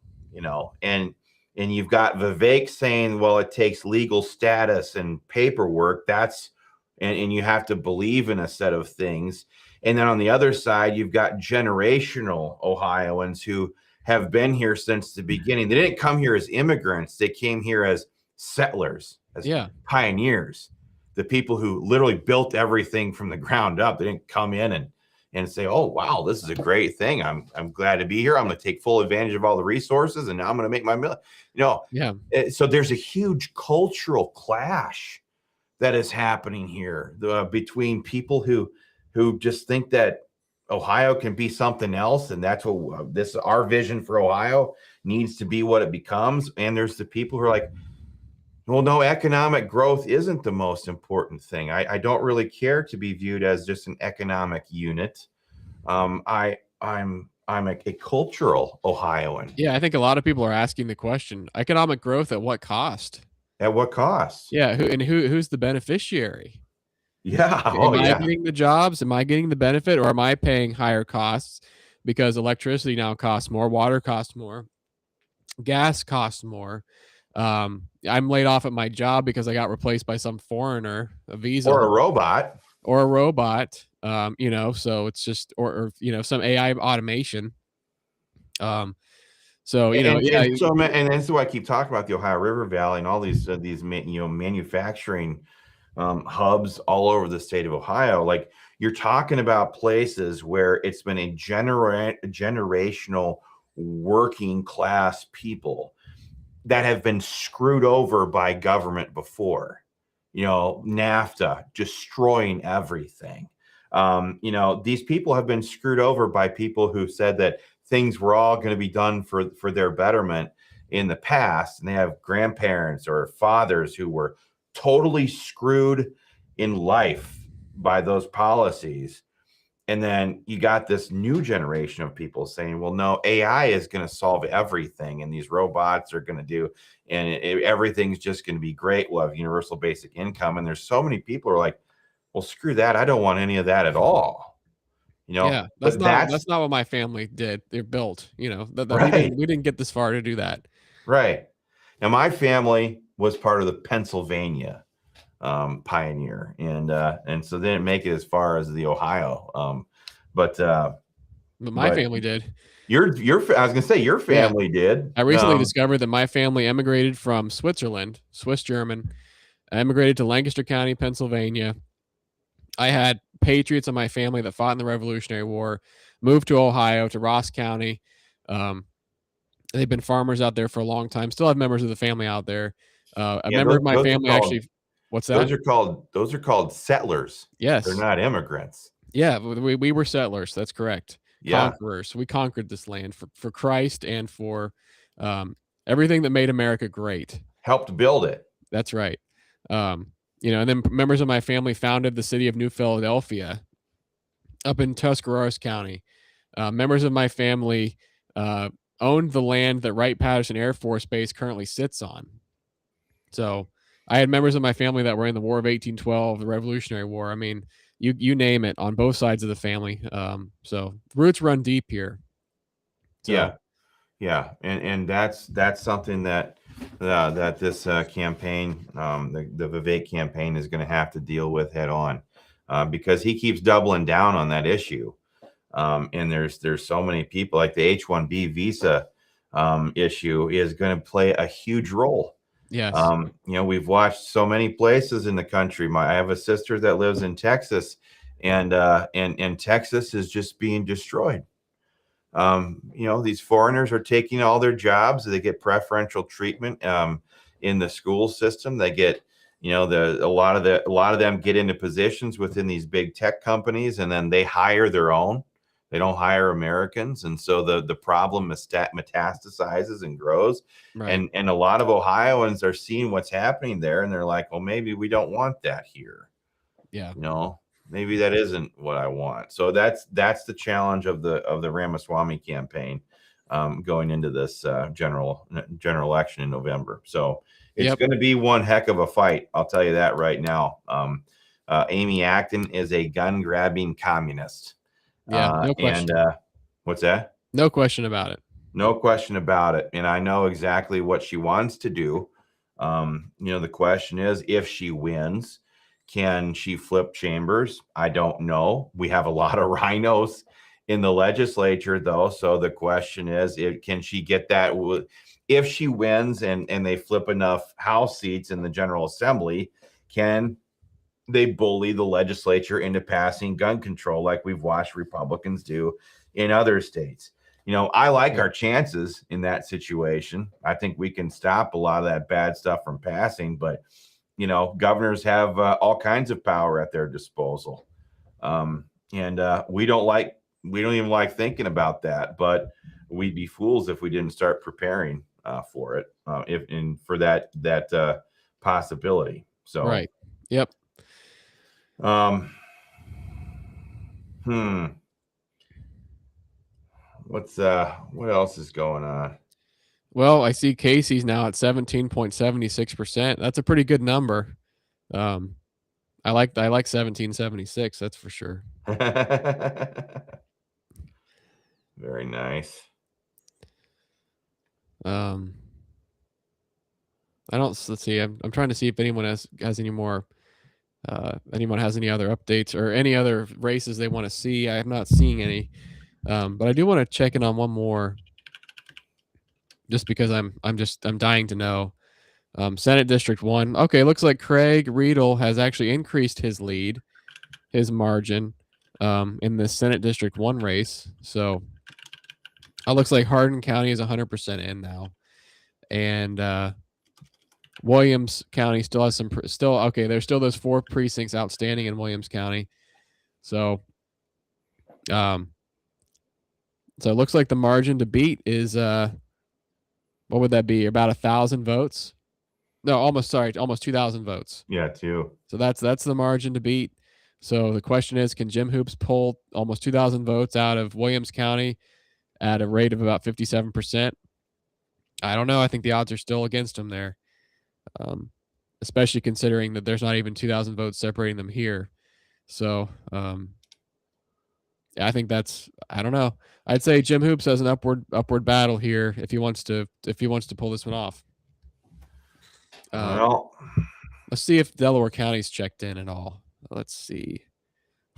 and And you've got Vivek saying, well, it takes legal status and paperwork. And you have to believe in a set of things. And then on the other side, you've got generational Ohioans who have been here since the beginning. They didn't come here as immigrants. They came here as settlers, as pioneers, the people who literally built everything from the ground up. They didn't come in and say, oh, wow, this is a great thing. I'm glad to be here. I'm going to take full advantage of all the resources, and now I'm going to make my million. So there's a huge cultural clash that is happening here between people who just think that Ohio can be something else, and that's what our vision for Ohio needs to be, what it becomes. And there's the people who are like, well, no, economic growth isn't the most important thing. I don't really care to be viewed as just an economic unit. I'm a cultural Ohioan. Yeah, I think a lot of people are asking the question: economic growth at what cost? At what cost? Yeah, who's the beneficiary? Yeah. Am I getting the jobs? Am I getting the benefit, or am I paying higher costs because electricity now costs more, water costs more, gas costs more? I'm laid off at my job because I got replaced by some foreigner, a visa, or a robot. So it's just or some AI automation. And that's why I keep talking about the Ohio River Valley and all these manufacturing hubs all over the state of Ohio. Like, you're talking about places where it's been a generational working class people that have been screwed over by government before. NAFTA destroying everything. These people have been screwed over by people who said that things were all going to be done for their betterment in the past, and they have grandparents or fathers who were totally screwed in life by those policies. And then you got this new generation of people saying, well, no, AI is going to solve everything, and these robots are going to do, and everything's just going to be great. We'll have universal basic income. And there's so many people who are like, well, screw that. I don't want any of that at all. Yeah, that's not what my family did. They're built, right. We didn't get this far to do that. Right. Now, my family was part of the Pennsylvania pioneer, and so they didn't make it as far as the Ohio. But my family did. I was gonna say your family did. I recently discovered that my family emigrated from Switzerland, Swiss German. I emigrated to Lancaster County, Pennsylvania. I had patriots in my family that fought in the Revolutionary War, moved to Ohio, to Ross County. They've been farmers out there for a long time. Still have members of the family out there. A member of my family actually. What's that? Those are called settlers. Yes, they're not immigrants. Yeah, we were settlers. That's correct. Yeah. Conquerors. We conquered this land for Christ and for everything that made America great. Helped build it. That's right. And then members of my family founded the city of New Philadelphia up in Tuscarawas County. Members of my family owned the land that Wright-Patterson Air Force Base currently sits on. So I had members of my family that were in the War of 1812, the Revolutionary War. I mean, you name it, on both sides of the family. So roots run deep here. So. Yeah. And that's something that this campaign, the Vivek campaign, is going to have to deal with head on, because he keeps doubling down on that issue. And there's so many people, like the H-1B visa issue is going to play a huge role. Yes. We've watched so many places in the country. I have a sister that lives in Texas, and Texas is just being destroyed. These foreigners are taking all their jobs. They get preferential treatment in the school system. They get, a lot of them get into positions within these big tech companies, and then they hire their own. They don't hire Americans, and so the problem metastasizes and grows. Right. And a lot of Ohioans are seeing what's happening there, and they're like, well, maybe we don't want that here. Yeah. Maybe that isn't what I want. So that's the challenge of the Ramaswamy campaign going into this general election in November. So it's going to be one heck of a fight. I'll tell you that right now. Amy Acton is a gun grabbing communist. Yeah, no question. And what's that? No question about it. No question about it. And I know exactly what she wants to do. The question is, if she wins, can she flip chambers? I don't know. We have a lot of rhinos in the legislature, though. So the question is, can she get that? If she wins and they flip enough House seats in the General Assembly, can they bully the legislature into passing gun control like we've watched Republicans do in other states? I like our chances in that situation. I think we can stop a lot of that bad stuff from passing, but governors have all kinds of power at their disposal. And we don't even like thinking about that, but we'd be fools if we didn't start preparing for it, for that possibility. So, Right. Yep. What else is going on? Well, I see Casey's now at 17.76%. That's a pretty good number. I like 1776, that's for sure. Very nice. Let's see. I'm trying to see if anyone has any more anyone has any other updates or any other races they want to see. I am not seeing any. But I do want to check in on one more just because I'm dying to know. Senate District 1. Okay, looks like Craig Riedel has actually increased his lead, his margin, in the Senate District 1 race. So it looks like Hardin County is 100% in now. And Williams County still has okay, there's still those 4 precincts outstanding in Williams County. So so it looks like the margin to beat is what would that be? About 1,000 votes? No, almost 2,000 votes. Yeah, 2. So that's the margin to beat. So the question is, can Jim Hoops pull almost 2,000 votes out of Williams County at a rate of about 57%? I don't know. I think the odds are still against him there, especially considering that there's not even 2,000 votes separating them here. So I think I don't know. I'd say Jim Hoops has an upward battle here if he wants to pull this one off. Well, let's see if Delaware County's checked in at all. Let's see.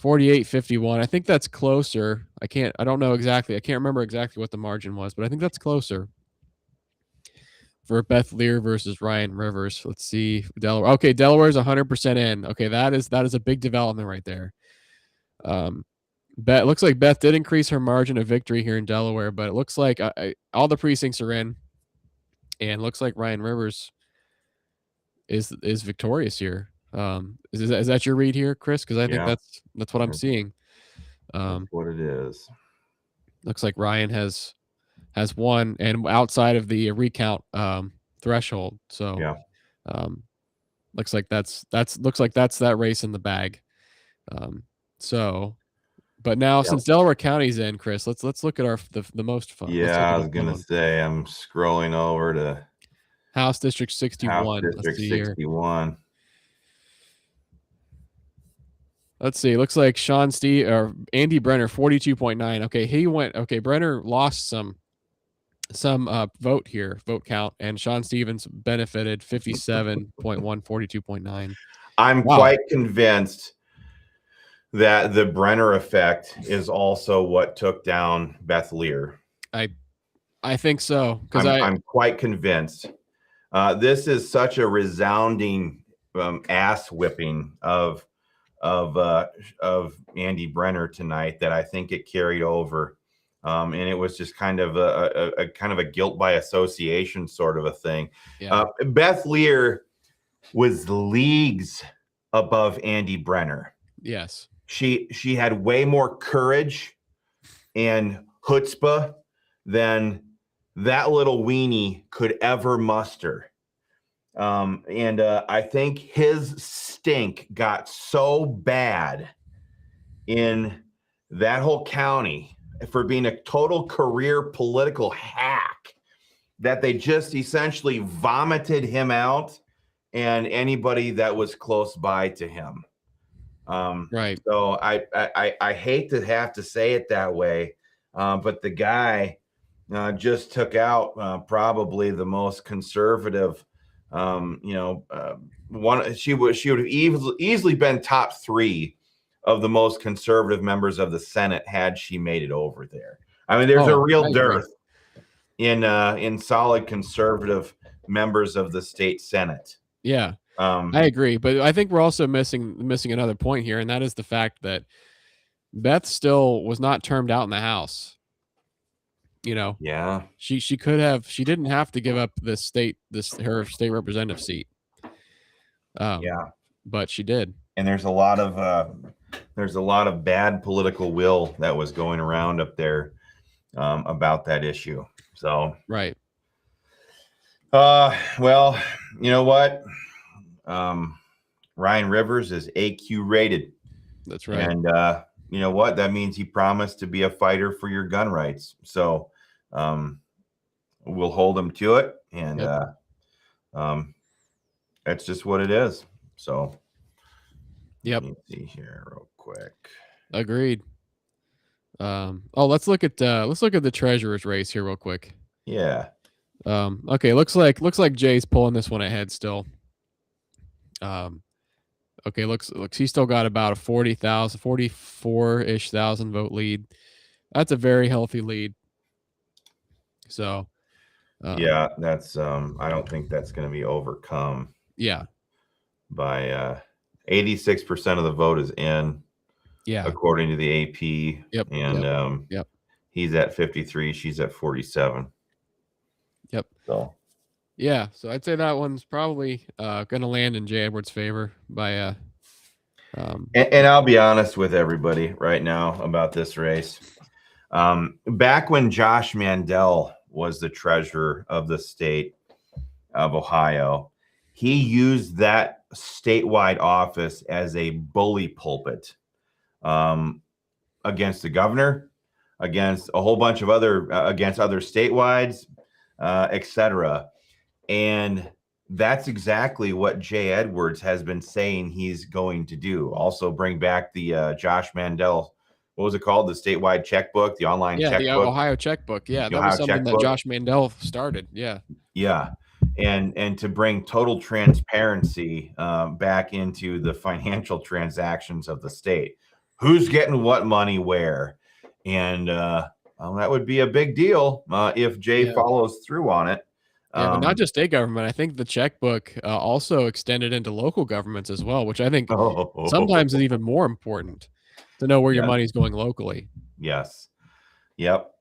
48-51. I think that's closer. I don't know exactly. I can't remember exactly what the margin was, but I think that's closer for Beth Lear versus Ryan Rivers. Let's see. Delaware. Okay, Delaware's 100% in. Okay, that is a big development right there. Looks like Beth did increase her margin of victory here in Delaware, but it looks like all the precincts are in, and looks like Ryan Rivers is victorious here. Is that your read here, Chris? Because I think that's what I'm seeing. That's what it is. Looks like Ryan has won, and outside of the recount threshold. So looks like that's that race in the bag. But now since Delaware County's in, Chris, let's look at the most fun. Yeah, I was gonna say I'm scrolling over to House District 61. House District 61. Let's see. Looks like Andy Brenner 42.9. Okay, he went. Okay, Brenner lost some vote count, and Sean Stevens benefited 57.1, 42.9. I'm quite convinced that the Brenner effect is also what took down Beth Lear. I think so, because I'm quite convinced. This is such a resounding ass whipping of Andy Brenner tonight that I think it carried over, and it was just kind of a guilt by association sort of a thing. Yeah. Beth Lear was leagues above Andy Brenner. Yes, she had way more courage and chutzpah than that little weenie could ever muster. And I think his stink got so bad in that whole county for being a total career political hack that they just essentially vomited him out and anybody that was close by to him. Right. So I hate to have to say it that way, but the guy just took out probably the most conservative. One she would have easily been top 3 of the most conservative members of the Senate had she made it over there. I mean, there's a Oh, real I agree. dearth in solid conservative members of the state Senate. Yeah, Um, I agree. But I think we're also missing another point here, and that is the fact that Beth still was not termed out in the House. You know, yeah, she didn't have to give up her state representative seat. yeah, But she did. and there's a lot of bad political will that was going around up there about that issue. So, Right. well, you know what? Ryan Rivers is AQ rated. That's right. And you know what? That means he promised to be a fighter for your gun rights. So we'll hold him to it. And Yep. that's just what it is. So Yep. let me see here real quick. Agreed. Let's look at the treasurer's race here real quick. Yeah. Okay, looks like Jay's pulling this one ahead still. Okay, looks he's still got about a 44-ish thousand vote lead. That's a very healthy lead. So, yeah, that's I don't think that's going to be overcome. Yeah. By 86% of the vote is in. Yeah. According to the AP. Yep. And yep. He's at 53. She's at 47. Yep. So yeah, so I'd say that one's probably going to land in Jay Edwards' favor by. And I'll be honest with everybody right now about this race. Back when Josh Mandel was the treasurer of the state of Ohio, he used that statewide office as a bully pulpit against the governor, against a whole bunch of against other statewide, etc. And that's exactly what Jay Edwards has been saying he's going to do. Also bring back the Josh Mandel, what was it called? The statewide checkbook, the online checkbook. Yeah, the Ohio checkbook. Yeah, that was something that Josh Mandel started. Yeah. Yeah. And to bring total transparency back into the financial transactions of the state. Who's getting what money where? And that would be a big deal if Jay follows through on it. Yeah, but not just state government. I think the checkbook also extended into local governments as well, which I think sometimes is even more important to know where your money is going locally. Yes. Yep.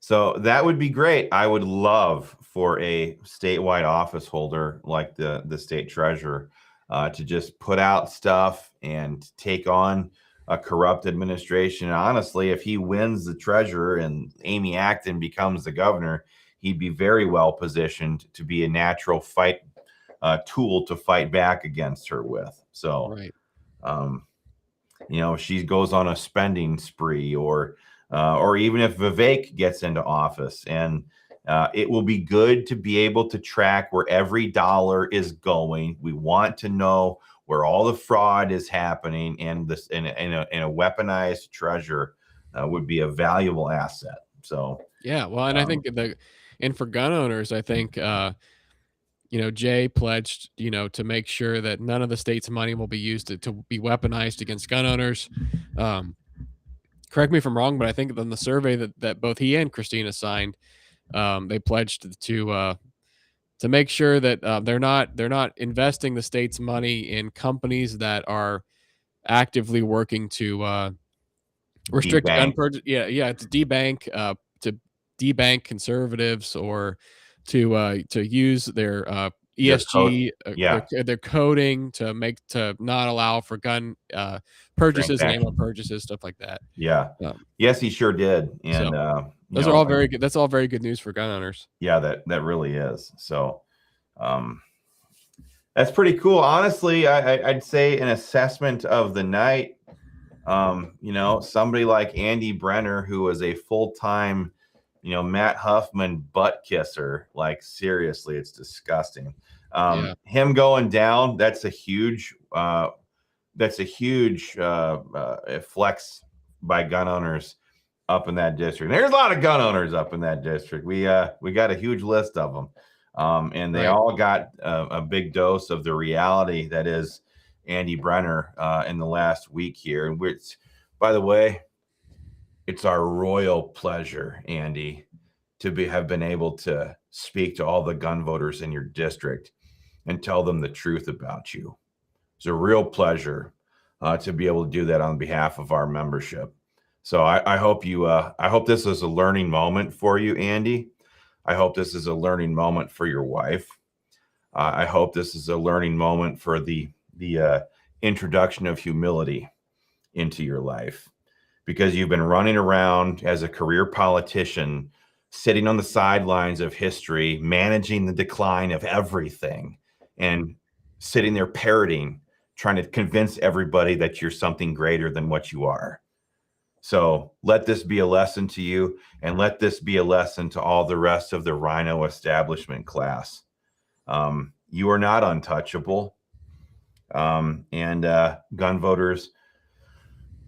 So that would be great. I would love for a statewide office holder like the state treasurer to just put out stuff and take on a corrupt administration. Honestly, if he wins the treasurer and Amy Acton becomes the governor, he'd be very well positioned to be a natural tool to fight back against her with. So, if she goes on a spending spree, or even if Vivek gets into office, and it will be good to be able to track where every dollar is going. We want to know where all the fraud is happening, and this in a weaponized treasure would be a valuable asset. So yeah, well, and I think for gun owners, I think Jay pledged to make sure that none of the state's money will be used to be weaponized against gun owners. Correct me if I'm wrong, but I think in the survey that both he and Christina signed, they pledged to make sure that they're not investing the state's money in companies that are actively working to restrict gun purchase. Yeah, to debank conservatives, or to use their ESG, their coding to not allow for gun purchases and ammo purchases, stuff like that. Yeah. Yes, he sure did. And those are all very good. That's all very good news for gun owners. Yeah, that really is. So that's pretty cool. Honestly, I'd say an assessment of the night. Somebody like Andy Brenner, who was a full-time, Matt Huffman butt kisser. Like, seriously, it's disgusting. Him going down, that's a huge flex by gun owners up in that district. There's a lot of gun owners up in that district. We got a huge list of them, and they all got a big dose of the reality that is Andy Brenner in the last week here. And which, by the way, it's our royal pleasure, Andy, to have been able to speak to all the gun voters in your district and tell them the truth about you. It's a real pleasure to be able to do that on behalf of our membership. So I hope I hope this is a learning moment for you, Andy. I hope this is a learning moment for your wife. I hope this is a learning moment for the introduction of humility into your life, because you've been running around as a career politician, sitting on the sidelines of history, managing the decline of everything, and sitting there parroting, trying to convince everybody that you're something greater than what you are. So let this be a lesson to you, and let this be a lesson to all the rest of the Rhino establishment class. You are not untouchable, and gun voters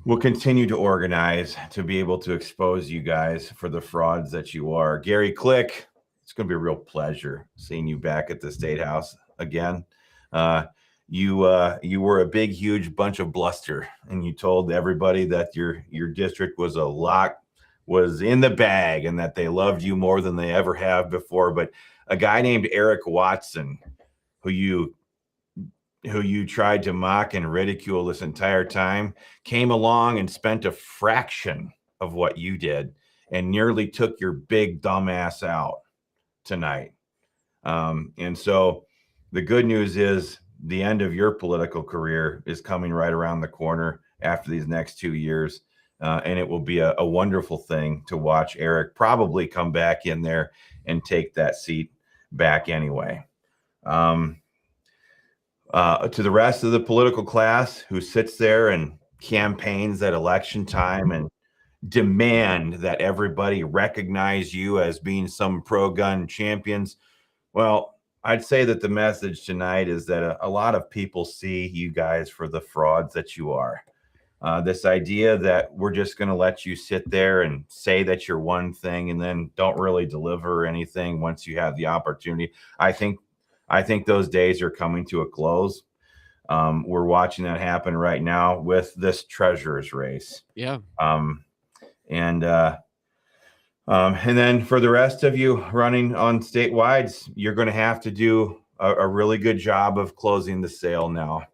will continue to organize to be able to expose you guys for the frauds that you are. Gary Click, it's going to be a real pleasure seeing you back at the State House again. You were a big, huge bunch of bluster, and you told everybody that your district was was in the bag, and that they loved you more than they ever have before. But a guy named Eric Watson, who you tried to mock and ridicule this entire time, came along and spent a fraction of what you did and nearly took your big dumb ass out tonight. And so the good news is the end of your political career is coming right around the corner after these next 2 years. And it will be a wonderful thing to watch Eric probably come back in there and take that seat back anyway. To the rest of the political class who sits there and campaigns at election time and demand that everybody recognize you as being some pro-gun champions, well, I'd say that the message tonight is that a lot of people see you guys for the frauds that you are. This idea that we're just going to let you sit there and say that you're one thing and then don't really deliver anything once you have the opportunity. I think those days are coming to a close. We're watching that happen right now with this treasurer's race. Yeah. And then for the rest of you running on statewide, you're going to have to do a really good job of closing the sale now.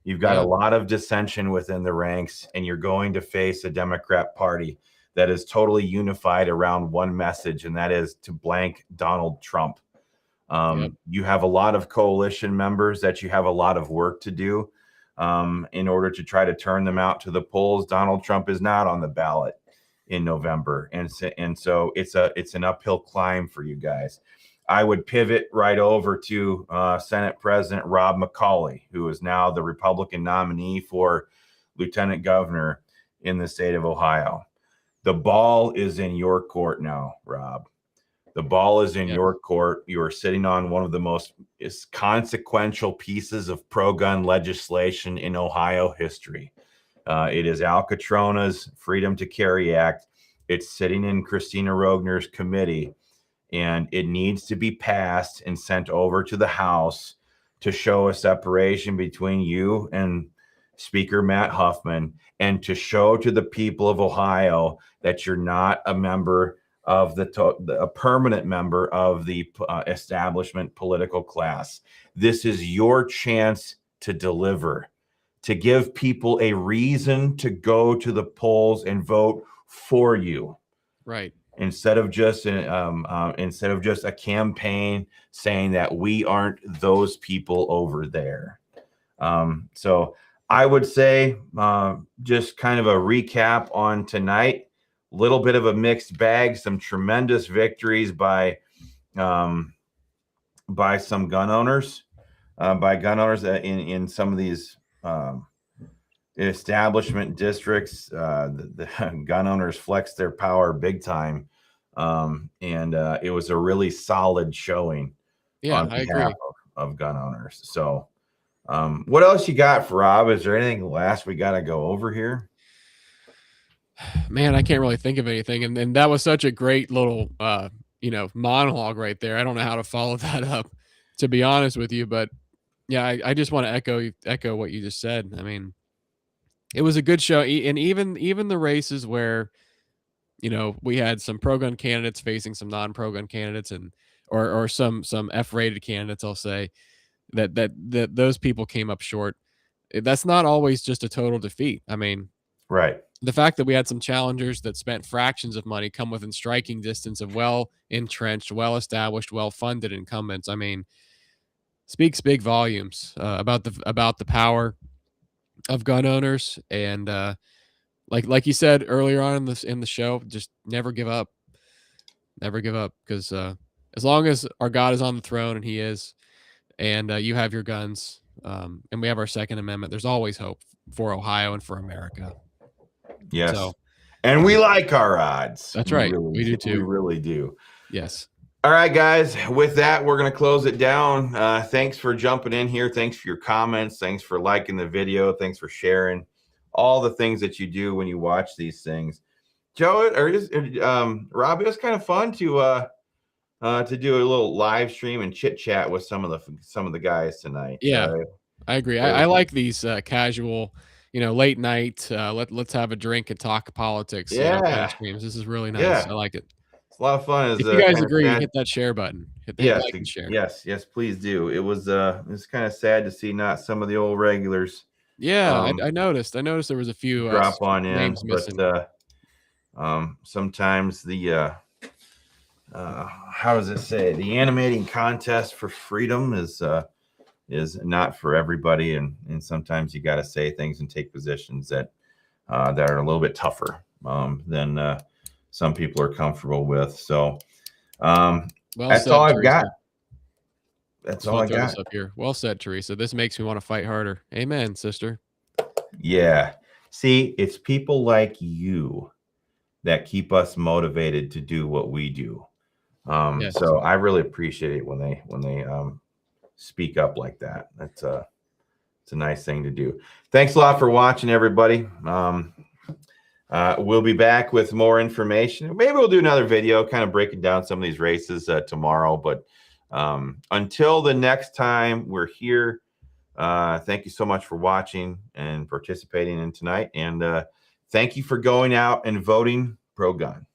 You've got a lot of dissension within the ranks, and you're going to face a Democrat Party that is totally unified around one message, and that is to blank Donald Trump. You have a lot of coalition members that you have a lot of work to do in order to try to turn them out to the polls. Donald Trump is not on the ballot in November, and so it's an uphill climb for you guys. I would pivot right over to Senate President Rob McCauley, who is now the Republican nominee for lieutenant governor in the state of Ohio. The ball is in your court now, Rob. The ball is in your court. You are sitting on one of the most consequential pieces of pro-gun legislation in Ohio history. It is Al Catrona's Freedom to Carry Act. It's sitting in Christina Rogner's committee, and it needs to be passed and sent over to the House to show a separation between you and Speaker Matt Huffman, and to show to the people of Ohio that you're not a member of a permanent member of the establishment political class. This is your chance to deliver, to give people a reason to go to the polls and vote for you. Right. Instead of just a campaign saying that we aren't those people over there. So I would say just kind of a recap on tonight. Little bit of a mixed bag, some tremendous victories by some gun owners, in some of these establishment districts. The gun owners flexed their power big time, and it was a really solid showing on behalf of gun owners. So what else you got for Rob? Is there anything last we got to go over here? Man, I can't really think of anything. And that was such a great little monologue right there. I don't know how to follow that up, to be honest with you. But yeah, I just want to echo what you just said. I mean, it was a good show. And even the races where, we had some pro gun candidates facing some non-pro gun candidates, and or some F-rated candidates, I'll say, that those people came up short. That's not always just a total defeat. I mean, Right. the fact that we had some challengers that spent fractions of money come within striking distance of well-entrenched, well-established, well-funded incumbents, I mean, speaks big volumes about the power of gun owners. And like you said earlier on in the show, just never give up. Never give up, because as long as our God is on the throne, and He is, and you have your guns, and we have our Second Amendment, there's always hope for Ohio and for America. Yes. So, And we like our odds. that's We right. really We do do. too. We really do. Yes. All right, guys. With that, we're going to close it down. Thanks for jumping in here. Thanks for your comments. Thanks for liking the video. Thanks for sharing all the things that you do when you watch these things. Joe, Rob, it was kind of fun to do a little live stream and chit chat with some of the guys tonight. Yeah, I agree. I like these casual, late night, let's have a drink and talk politics, kind yeah, of streams. This is really nice. yeah, I like it. it's a lot of fun. If you guys Kind of agree, sad. hit that share button. Hit Yes, like and share. yes, please do. It's kind of sad to see not some of the old regulars. Yeah, I noticed. I noticed there was a few Drop on in, names missing. but sometimes the how does it say, the animating contest for freedom is not for everybody, and sometimes you got to say things and take positions that are a little bit tougher than some people are comfortable with. So that's all I've got. That's all I got up here. Well said, Teresa. This makes me want to fight harder. Amen, sister. Yeah. See, it's people like you that keep us motivated to do what we do. Yes. So I really appreciate it when they speak up like that. It's a nice thing to do. Thanks a lot for watching, everybody. We'll be back with more information. Maybe we'll do another video kind of breaking down some of these races tomorrow. But until the next time we're here, thank you so much for watching and participating in tonight. And thank you for going out and voting pro-gun.